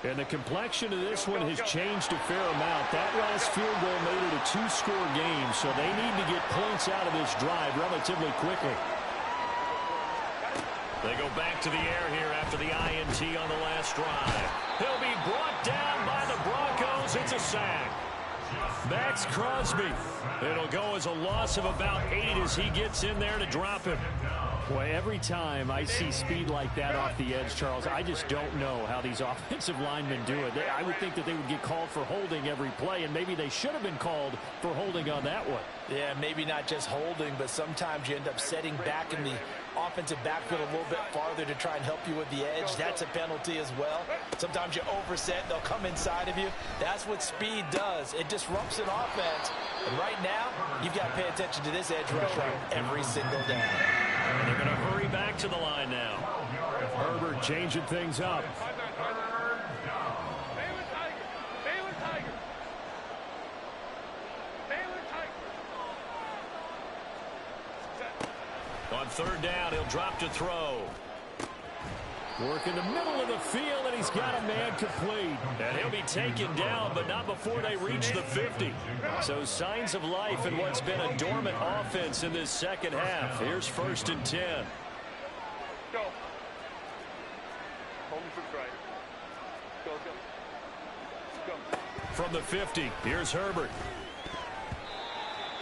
And the complexion of this one has changed a fair amount. That last field goal made it a 2-score game, so they need to get points out of this drive relatively quickly. They go back to the air here after the INT on the last drive. He'll be brought down by the Broncos. It's a sack. Max Crosby. It'll go as a loss of about 8 as he gets in there to drop him. Boy, every time I see speed like that off the edge, Charles, I just don't know how these offensive linemen do it. I would think that they would get called for holding every play, and maybe they should have been called for holding on that one. Yeah, maybe not just holding, but sometimes you end up setting back in the offensive backfield a little bit farther to try and help you with the edge. That's a penalty as well. Sometimes you overset, they'll come inside of you. That's what speed does. It disrupts an offense. And right now, you've got to pay attention to this edge rusher on every single down. And they're going to hurry back to the line now. Herbert changing things up. On 3rd down, he'll drop to throw. Work in the middle of the field, and he's got a man complete. And he'll be taken down, but not before they reach the 50. So signs of life in what's been a dormant offense in this second half. Here's 1st and 10. Go. Hold him for strike. Go, go. Go. From the 50, here's Herbert.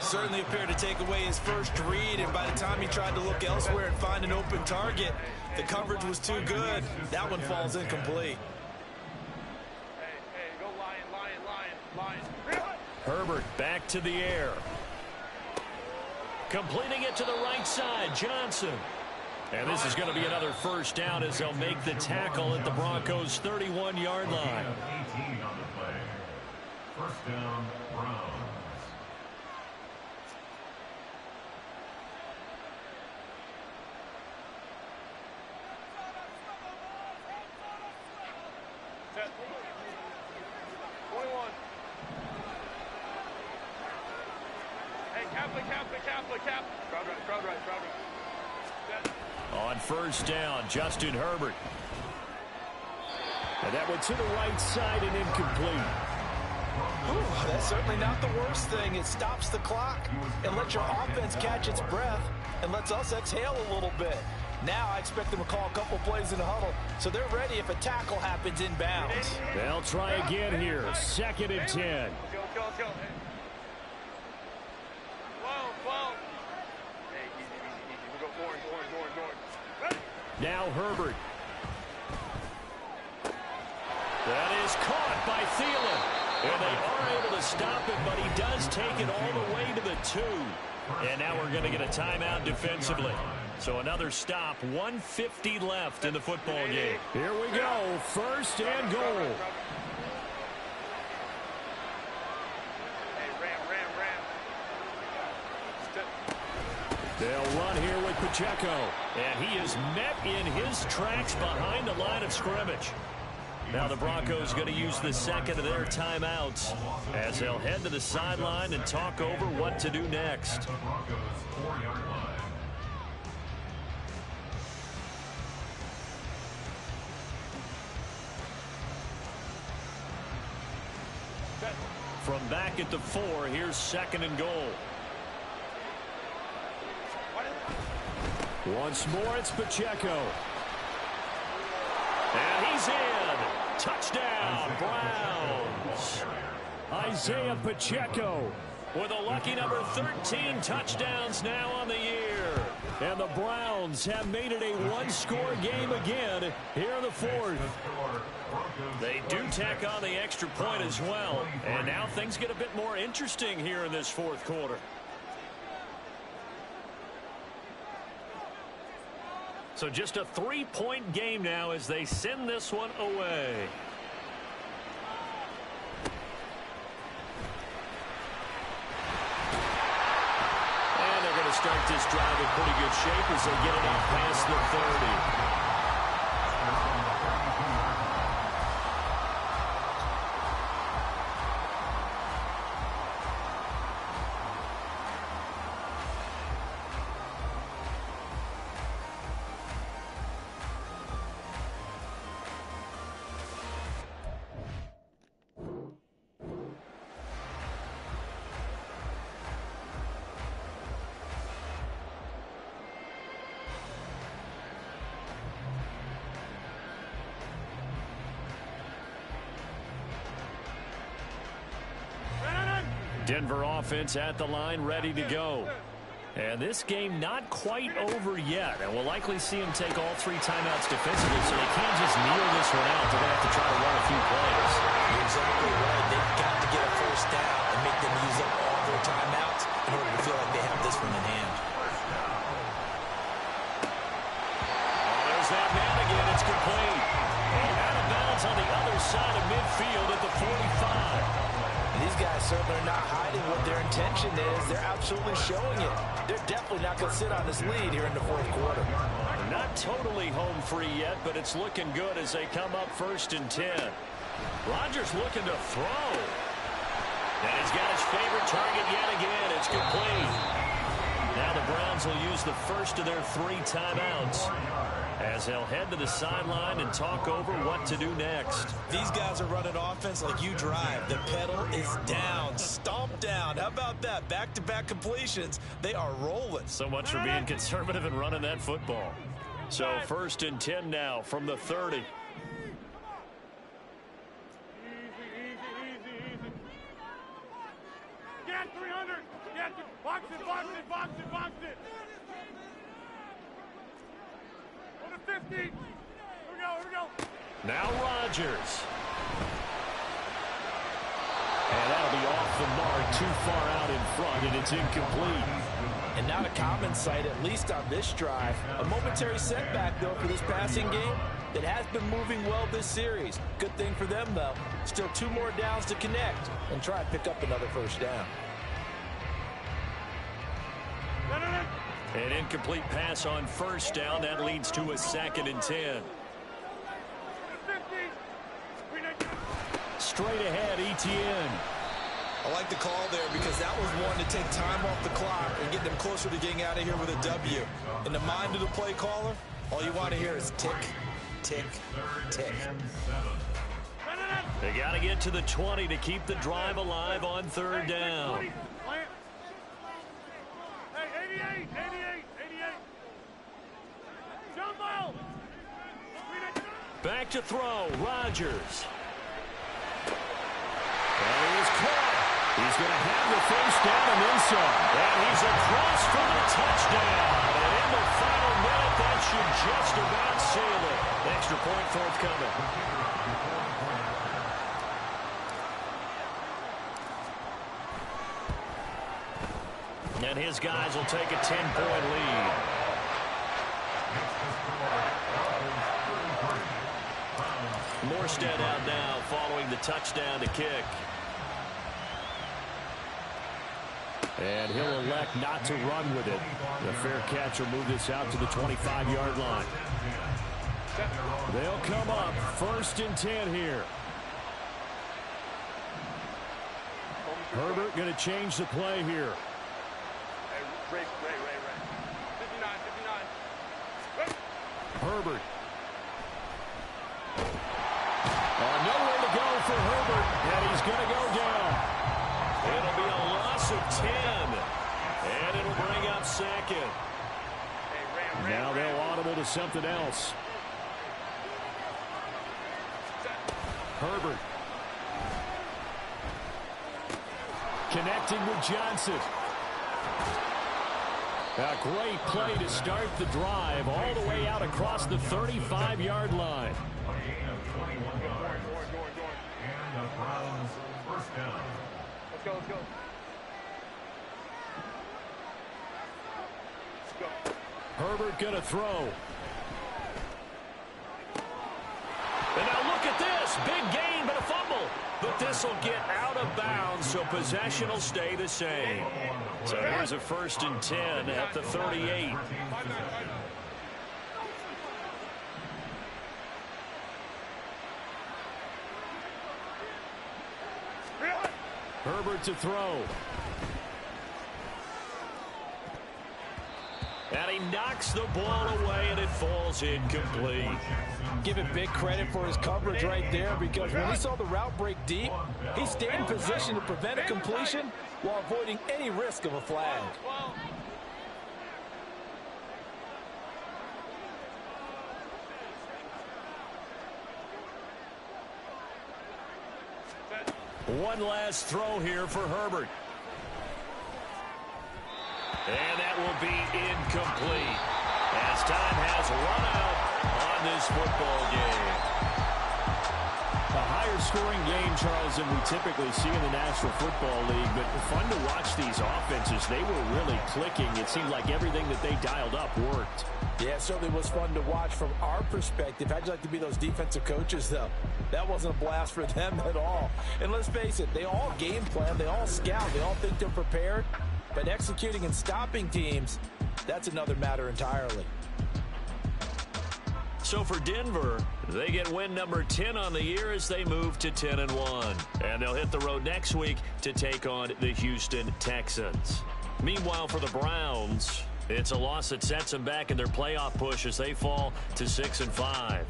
Certainly appeared to take away his first read, and by the time he tried to look elsewhere and find an open target, the coverage was too good. That one falls incomplete. Hey, go lion. Herbert back to the air. Completing it to the right side, Johnson. And this is going to be another 1st down as they'll make the tackle at the Broncos' 31-yard line. 18 on the play. 1st down, Browns. Cap. Crowd right. On 1st down, Justin Herbert. And that went to the right side and incomplete. Ooh, that's certainly not the worst thing. It stops the clock and lets your offense catch its breath and lets us exhale a little bit. Now I expect them to call a couple plays in the huddle, so they're ready if a tackle happens inbounds. They'll try again here. 2nd and 10. Go. Hey, Now Herbert. That is caught by Thielen. And they are able to stop it, but he does take it all the way to the 2. And now we're going to get a timeout defensively. So another stop, 1:50 left in the football game. Here we go, first and goal. They'll run here with Pacheco. And he is met in his tracks behind the line of scrimmage. Now the Broncos going to use the second of their timeouts as they'll head to the sideline and talk over what to do next. From back at the 4, here's second and goal. Once more, it's Pacheco. And he's in. Touchdown, Browns. Isaiah Pacheco with a lucky number 13 touchdowns now on the year. And the Browns have made it a one-score game again here in the 4th. They do tack on the extra point as well. And now things get a bit more interesting here in this 4th quarter. So just a 3-point game now as they send this one away. And they're going to start this drive in pretty good shape as they get it out past the 30. Denver offense at the line, ready to go. And this game not quite over yet. And we'll likely see them take all 3 timeouts defensively, so they can't just kneel this one out. They're going to have to try to run a few plays. You're exactly right. They've got to get a first down and make them use up all their timeouts in order to feel like they have this one in hand. Oh, there's that man again. It's complete. And out of bounds on the other side of midfield at the 45. These guys certainly are not hiding what their intention is. They're absolutely showing it. They're definitely not going to sit on this lead here in the 4th quarter. Not totally home free yet, but it's looking good as they come up 1st and 10. Rodgers looking to throw. And he's got his favorite target yet again. It's complete. Now the Browns will use the first of their 3 timeouts as they'll head to the sideline and talk over what to do next. These guys are running offense like you drive. The pedal is down, stomp down. How about that? Back-to-back completions. They are rolling. So much for being conservative and running that football. So 1st and 10 now from the 30. Easy. Get 300. Get box it. On the 50. Here we go. Now Rodgers. And that'll be off the mark, too far out in front, and it's incomplete. And not a common sight, at least on this drive. A momentary setback, though, for this passing game that has been moving well this series. Good thing for them, though. Still 2 more downs to connect and try and pick up another first down. An incomplete pass on 1st down. That leads to a 2nd and 10. Straight ahead, Etienne. I like the call there because that was one to take time off the clock and get them closer to getting out of here with a W. In the mind of the play caller, all you want to hear is tick, tick, tick. They got to get to the 20 to keep the drive alive on 3rd down. Hey, 88. Jumbo. Back to throw, Rodgers. And he is caught. He's going to have the first down and then some. And he's across for the touchdown. And in the final minute, that should just about Extra point forthcoming. And his guys will take a 10-point lead. Morstead out now following the touchdown to kick. And he'll elect not to run with it. The fair catch will move this out to the 25-yard line. They'll come up 1st and 10 here. Herbert going to change the play here. Ray. 59. Herbert. Nowhere to go for Herbert, and he's going to go down. It'll be a loss of 10, and it'll bring up 2nd. Now they'll audible to something else. Herbert. Connecting with Johnson. A great play to start the drive all the way out across the 35-yard line. A gain of 21 yards. And the Browns first down. Let's go. Herbert going to throw. And now look at this. Big gain, but a fumble. But this will get out of bounds, so possession will stay the same. So here's a 1st and 10 at the 38. Herbert to throw. And he knocks the ball away, and it falls incomplete. Give him big credit for his coverage right there, because when he saw the route break deep, he stayed in position to prevent a completion while avoiding any risk of a flag. One last throw here for Herbert. And that will be incomplete as time has run out on this football game. A higher scoring game, Charles, than we typically see in the National Football League, but fun to watch these offenses. They were really clicking. It seemed like everything that they dialed up worked. Yeah, it certainly was fun to watch from our perspective. How'd you like to be those defensive coaches, though? That wasn't a blast for them at all. And let's face it, they all game plan, they all scout, they all think they're prepared. But executing and stopping teams, that's another matter entirely. So for Denver, they get win number 10 on the year as they move to 10-1. And they'll hit the road next week to take on the Houston Texans. Meanwhile, for the Browns, it's a loss that sets them back in their playoff push as they fall to 6-5.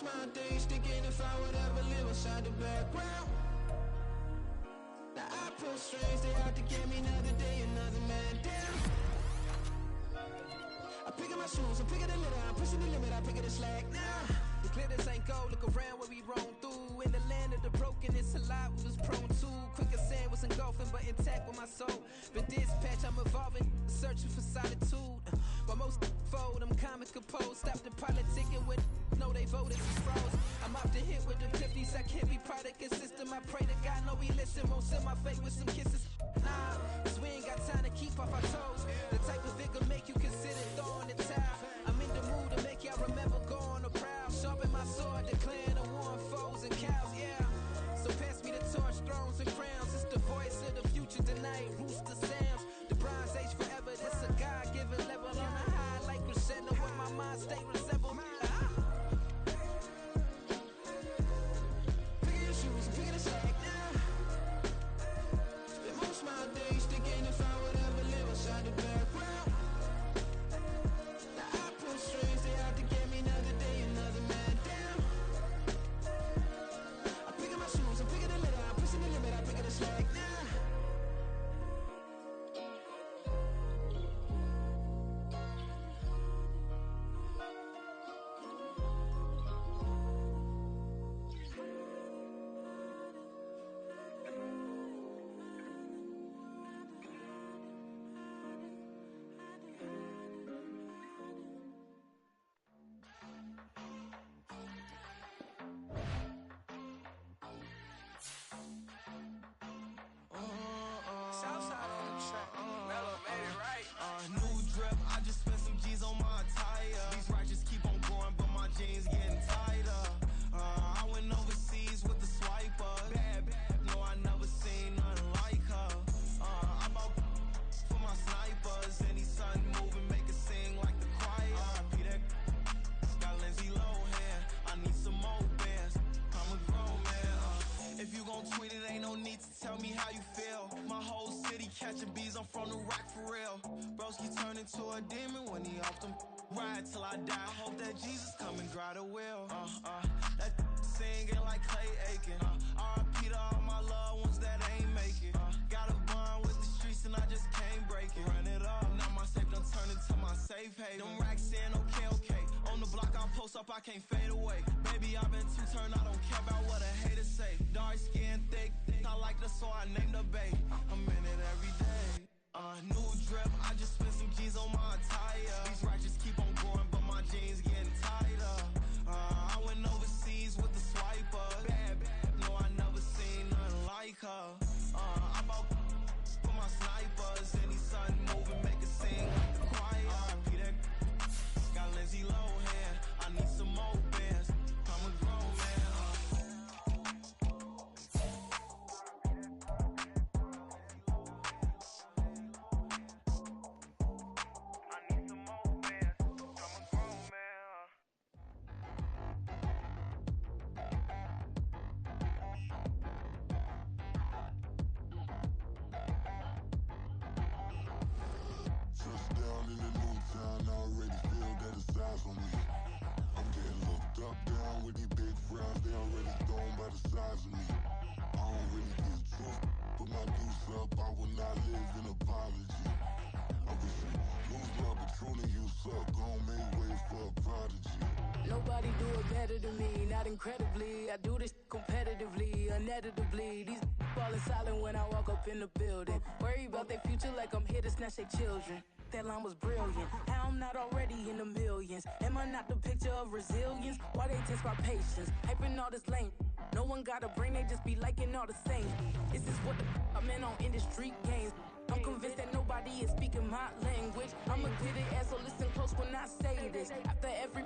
My days thinking if I would ever live inside the background. Now I pull strings, they out to get me another day, another man down. I pick up my shoes, I'm picking the litter, I'm pushing the limit, I pick up the slack now. The glitters ain't gold, look around where we roam through. In the land of the broken, it's a lot we was prone to. Quicker sand was engulfing, but intact with my soul. Been dispatched, I'm evolving, searching for solitude. While most fold, I'm comic composed. Stop the politicking with no, they voted for froze. I'm out to hit with the 50s, I can't be product and system. I pray to God, no, he listen, won't send my fate with some kisses. Nah, cause we ain't got time to keep off our toes. The type of vigor make you consider throwing the towel. I'm in the mood to make y'all remember going. I just spent some G's on my attire. These righteous keep on going, but my jeans getting tighter. I went overseas with the swiper. Bad, no, I never seen nothing like her. I bought for my snipers. Any sun moving, make it sing like the choir. Peter got Lindsay Lohan. I need some more bands. I'm a grown man. If you gon' tweet it, ain't no need to tell me how you feel. My whole city catching bees, I'm from the rock for real. Broski turned into a demon when he off them. Ride till I die. Hope that Jesus come and dry the wheel. That singing like Clay Aiken. R.I.P. to all my loved ones that ain't make it. Got a bond with the streets and I just can't break it. Run it up, now my safe done turned into my safe haven. Them racks in, okay. On the block I post up, I can't fade away. Baby, I've been too turned, I don't care about what a hater say. Dark skin, thick, I like the so I named the babe. I'm in it every day. New drip, I just spent some G's on my attire. These righteous keep on going, but my jeans getting tighter. I went overseas with the swiper. Bad, no, I never seen nothing like her. I bought for my snipers. Any sun moving, make it sing like the choir. Peter got Lindsay Lohan. I need some more bands. I'm a grown man. Touchdown in the new town, I already feel that it's eyes on me. I'm getting looked up, down with these big frowns, they already gone by the size of me. I don't really get truth, put my deuce up, I will not live in apology. I wish you lose love, but truly you suck, gon' make way for a prodigy. Nobody do it better than me, not incredibly. I do this competitively, uneditably. These falling silent when I walk up in the building. Worry about their future like I'm here to snatch their children. That line was brilliant. How I'm not already in the millions? Am I not the picture of resilience? Why they test my patience? Hyping all this lame. No one got a brain, they just be liking all the same. This is what the I'm in on industry games. I'm convinced that nobody is speaking my language. I'ma get it as so listen close when I say this. After every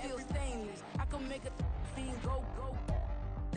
feel stainless. I can make a fiend go.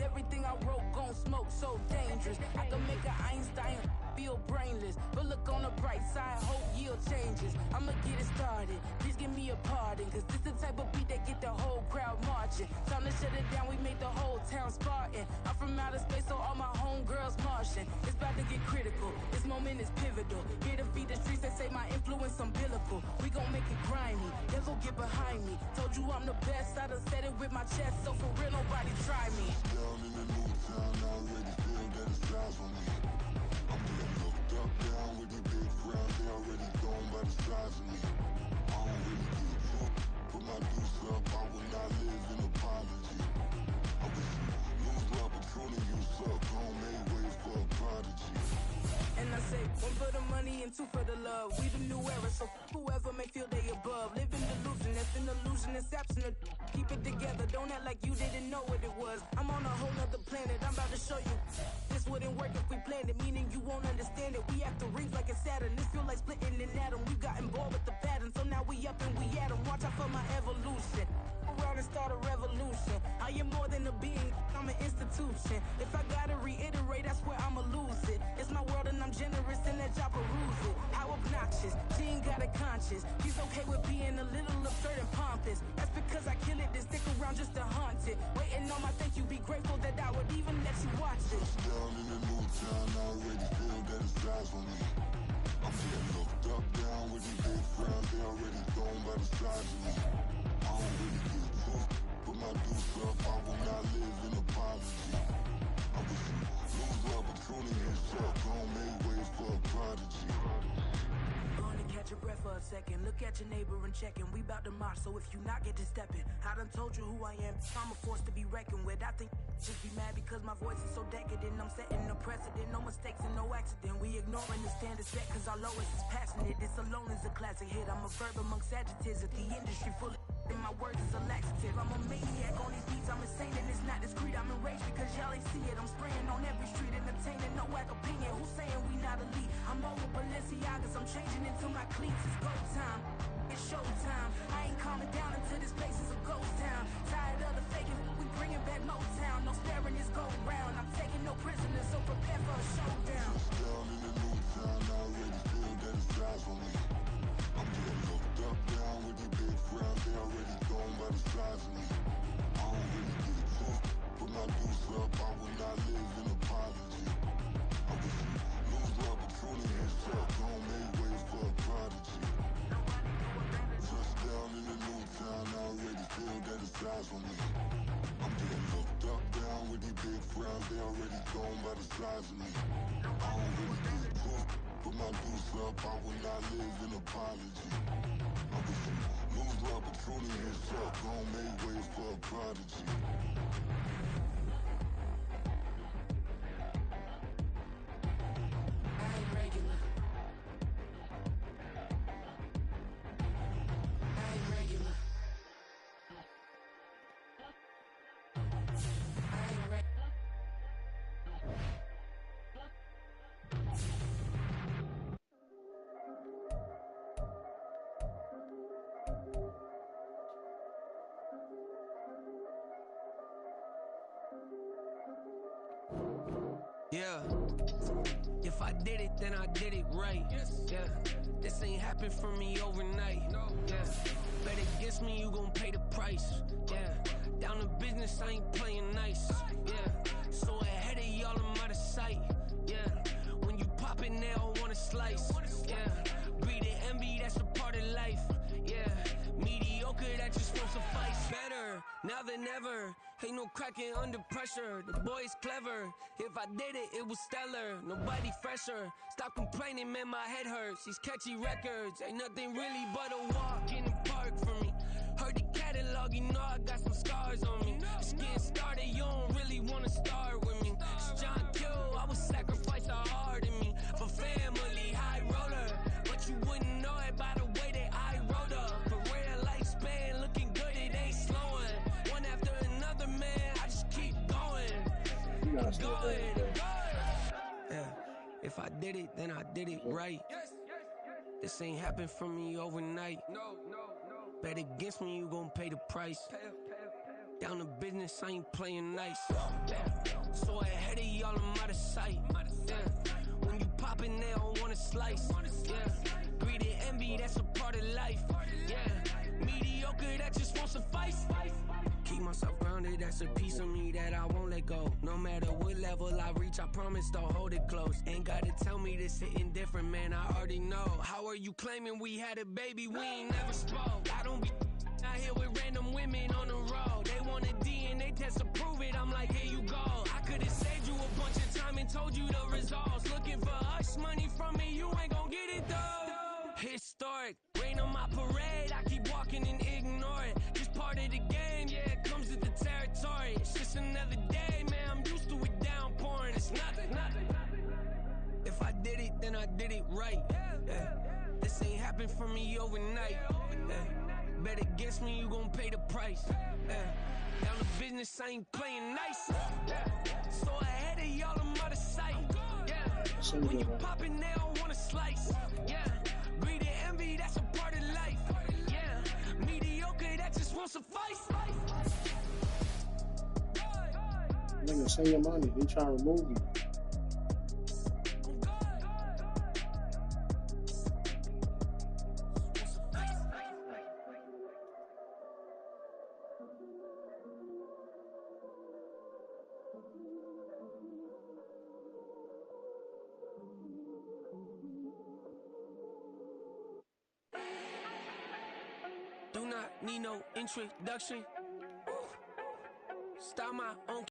Everything I wrote gon' smoke, so dangerous. I can make an Einstein feel brainless. But look on the bright side, hope yield changes. I'ma get it started, please give me a pardon. Cause this the type of beat that get the whole crowd marching. Time to shut it down, we made the whole town Spartan. I'm from outer space, so all my homegirls Martian. It's about to get critical, this moment is pivotal. Here to feed the streets, they say my influence umbilical. We gon' make it grimy, never get behind me. Told you I'm the best, I done said it with my chest. So for real, nobody try me. Down in the new town, I already feel that it's eyes on me. I'm getting looked up, down with these big frowns, they already gone by the size of me. I don't really get truth, put my deuce up, I will not live in apology. I wish you lose love, but truly you suck, gon' make way for a prodigy. And I say, one for the money and two for the love. We the new era, so whoever may feel they above. Live in delusion, that's an illusion, it's absent. Keep it together, don't act like you didn't know what it was. I'm on a whole nother planet, I'm about to show you. This wouldn't work if we planned it, meaning you won't understand it. We act the rings like it's Saturn, this feel like splitting an atom. We got involved with the pattern, so now we up and we at 'em. Watch out for my evolution. Around and start a revolution. I am more than a being, I'm an institution. If I gotta reiterate, that's where I'ma lose it. It's my world and I'm generous and let y'all peruse it. How obnoxious, she ain't got a conscience. She's okay with being a little absurd and pompous. That's because I kill it, then stick around just to haunt it. Waiting on my thank you, be grateful that I would even let you watch it. Down in the new town, I already feel that it's eyes on me. I'm getting looked up, down with these big frowns, they already gone by the size of me. I don't really get truth, put my deuce up, I will not live in apology. I wish you lose love, but truly you suck, gon' make way for a prodigy. Gonna catch your breath for a second. Look at your neighbor and check him. We bout to march, so if you not get to stepping. I done told you who I am. I'm a force to be reckoned with. I think just be mad because my voice is so decadent. I'm setting a precedent. No mistakes and no accident. We ignoring the standard set cause our lowest is passionate. This alone is a classic hit. I'm a verb amongst adjectives. If the industry full of and my words is a laxative. I'm a maniac on these beats. I'm insane and it's not discreet. I'm enraged because y'all ain't see it. I'm spraying on every street, entertaining no whack opinion. Who's saying we not elite? I'm over Balenciagas, I'm changing into my cleats. It's go time, it's showtime. I ain't calling down until this place is a ghost town. Tired of the faking, we bringing back Motown. No sparing this go round. I'm taking no prisoners, so prepare for a showdown. Down in the new town, I already feel that it's eyes on me. I'm getting looked up, down with these big frowns. They already gone by the size of me. I don't really get it took. Put my deuce up, I will not live in apology. I wish you lose my opportunity and suck. Don't make way for a prodigy. Touchdown in the new town, I already feel that it's eyes on me. I'm getting looked up, down with these big frowns. They already gone by the size of me. I don't really get it took. Put my deuce up, I will not live in apology. I wish you lose my opportunity and suck. Don't make way for a prodigy. Yeah, if I did it, then I did it right. Yeah, this ain't happened for me overnight. Yeah, bet against me, you gon' pay the price. Yeah, down to business, I ain't playing nice. Yeah, so ahead of y'all, I'm out of sight. Yeah, when you pop it, they all wanna slice. Yeah, greed and envy, that's a part of life. Yeah, mediocre, that just won't suffice. Better now than ever. Ain't no cracking under pressure. The boy's clever. If I did it, it was stellar. Nobody fresher. Stop complaining, man, my head hurts. These catchy records ain't nothing really but a walk in the park for me. Heard the catalog, you know I got some scars on me. Just getting started, you don't really wanna start with me. It's John Kill, I would sacrifice a heart in me for family, high roller. But you wouldn't know it by the way that I wrote up. Career lifespan looking good, it ain't slowing. One after another, man, I just keep going. Yeah, if I did it, then I did it right. This ain't happened for me overnight. Bet against me, you gon' pay the price. Down to business, I ain't playing nice. Yeah, so ahead of y'all, I'm out of sight. Yeah, when you poppin', they don't wanna slice. Yeah, greed and envy, that's a part of life. Yeah, mediocre, that just won't suffice. Keep myself grounded, that's a piece of me that I won't let go. No matter what level I reach, I promise to hold it close. Ain't gotta tell me this hitting different, man, I already know. How are you claiming we had a baby, we ain't never spoke? I don't be out here with random women on the road. They want a DNA test to prove it, I'm like, here you go. I could've saved you a bunch of time and told you the results. Looking for hush money from me, you ain't gon' get it though. Historic, rain on my parade, I keep walking and ignore it. Just part of the game, yeah, it comes with the territory. It's just another day, man, I'm used to it downpouring. It's nothing. If I did it, then I did it right. Yeah. This ain't happened for me overnight. Yeah. Bet against me, you gon' pay the price. Yeah. Down to business, I ain't playing nice. Yeah. So ahead of y'all, I'm out of sight. Yeah. When you poppin', they don't wanna slice. Yeah. Greed and envy, that's a part of life. Yeah. Mediocre, that just won't suffice. Nigga, send your money. They trying to remove you. Do not need no introduction. Start my own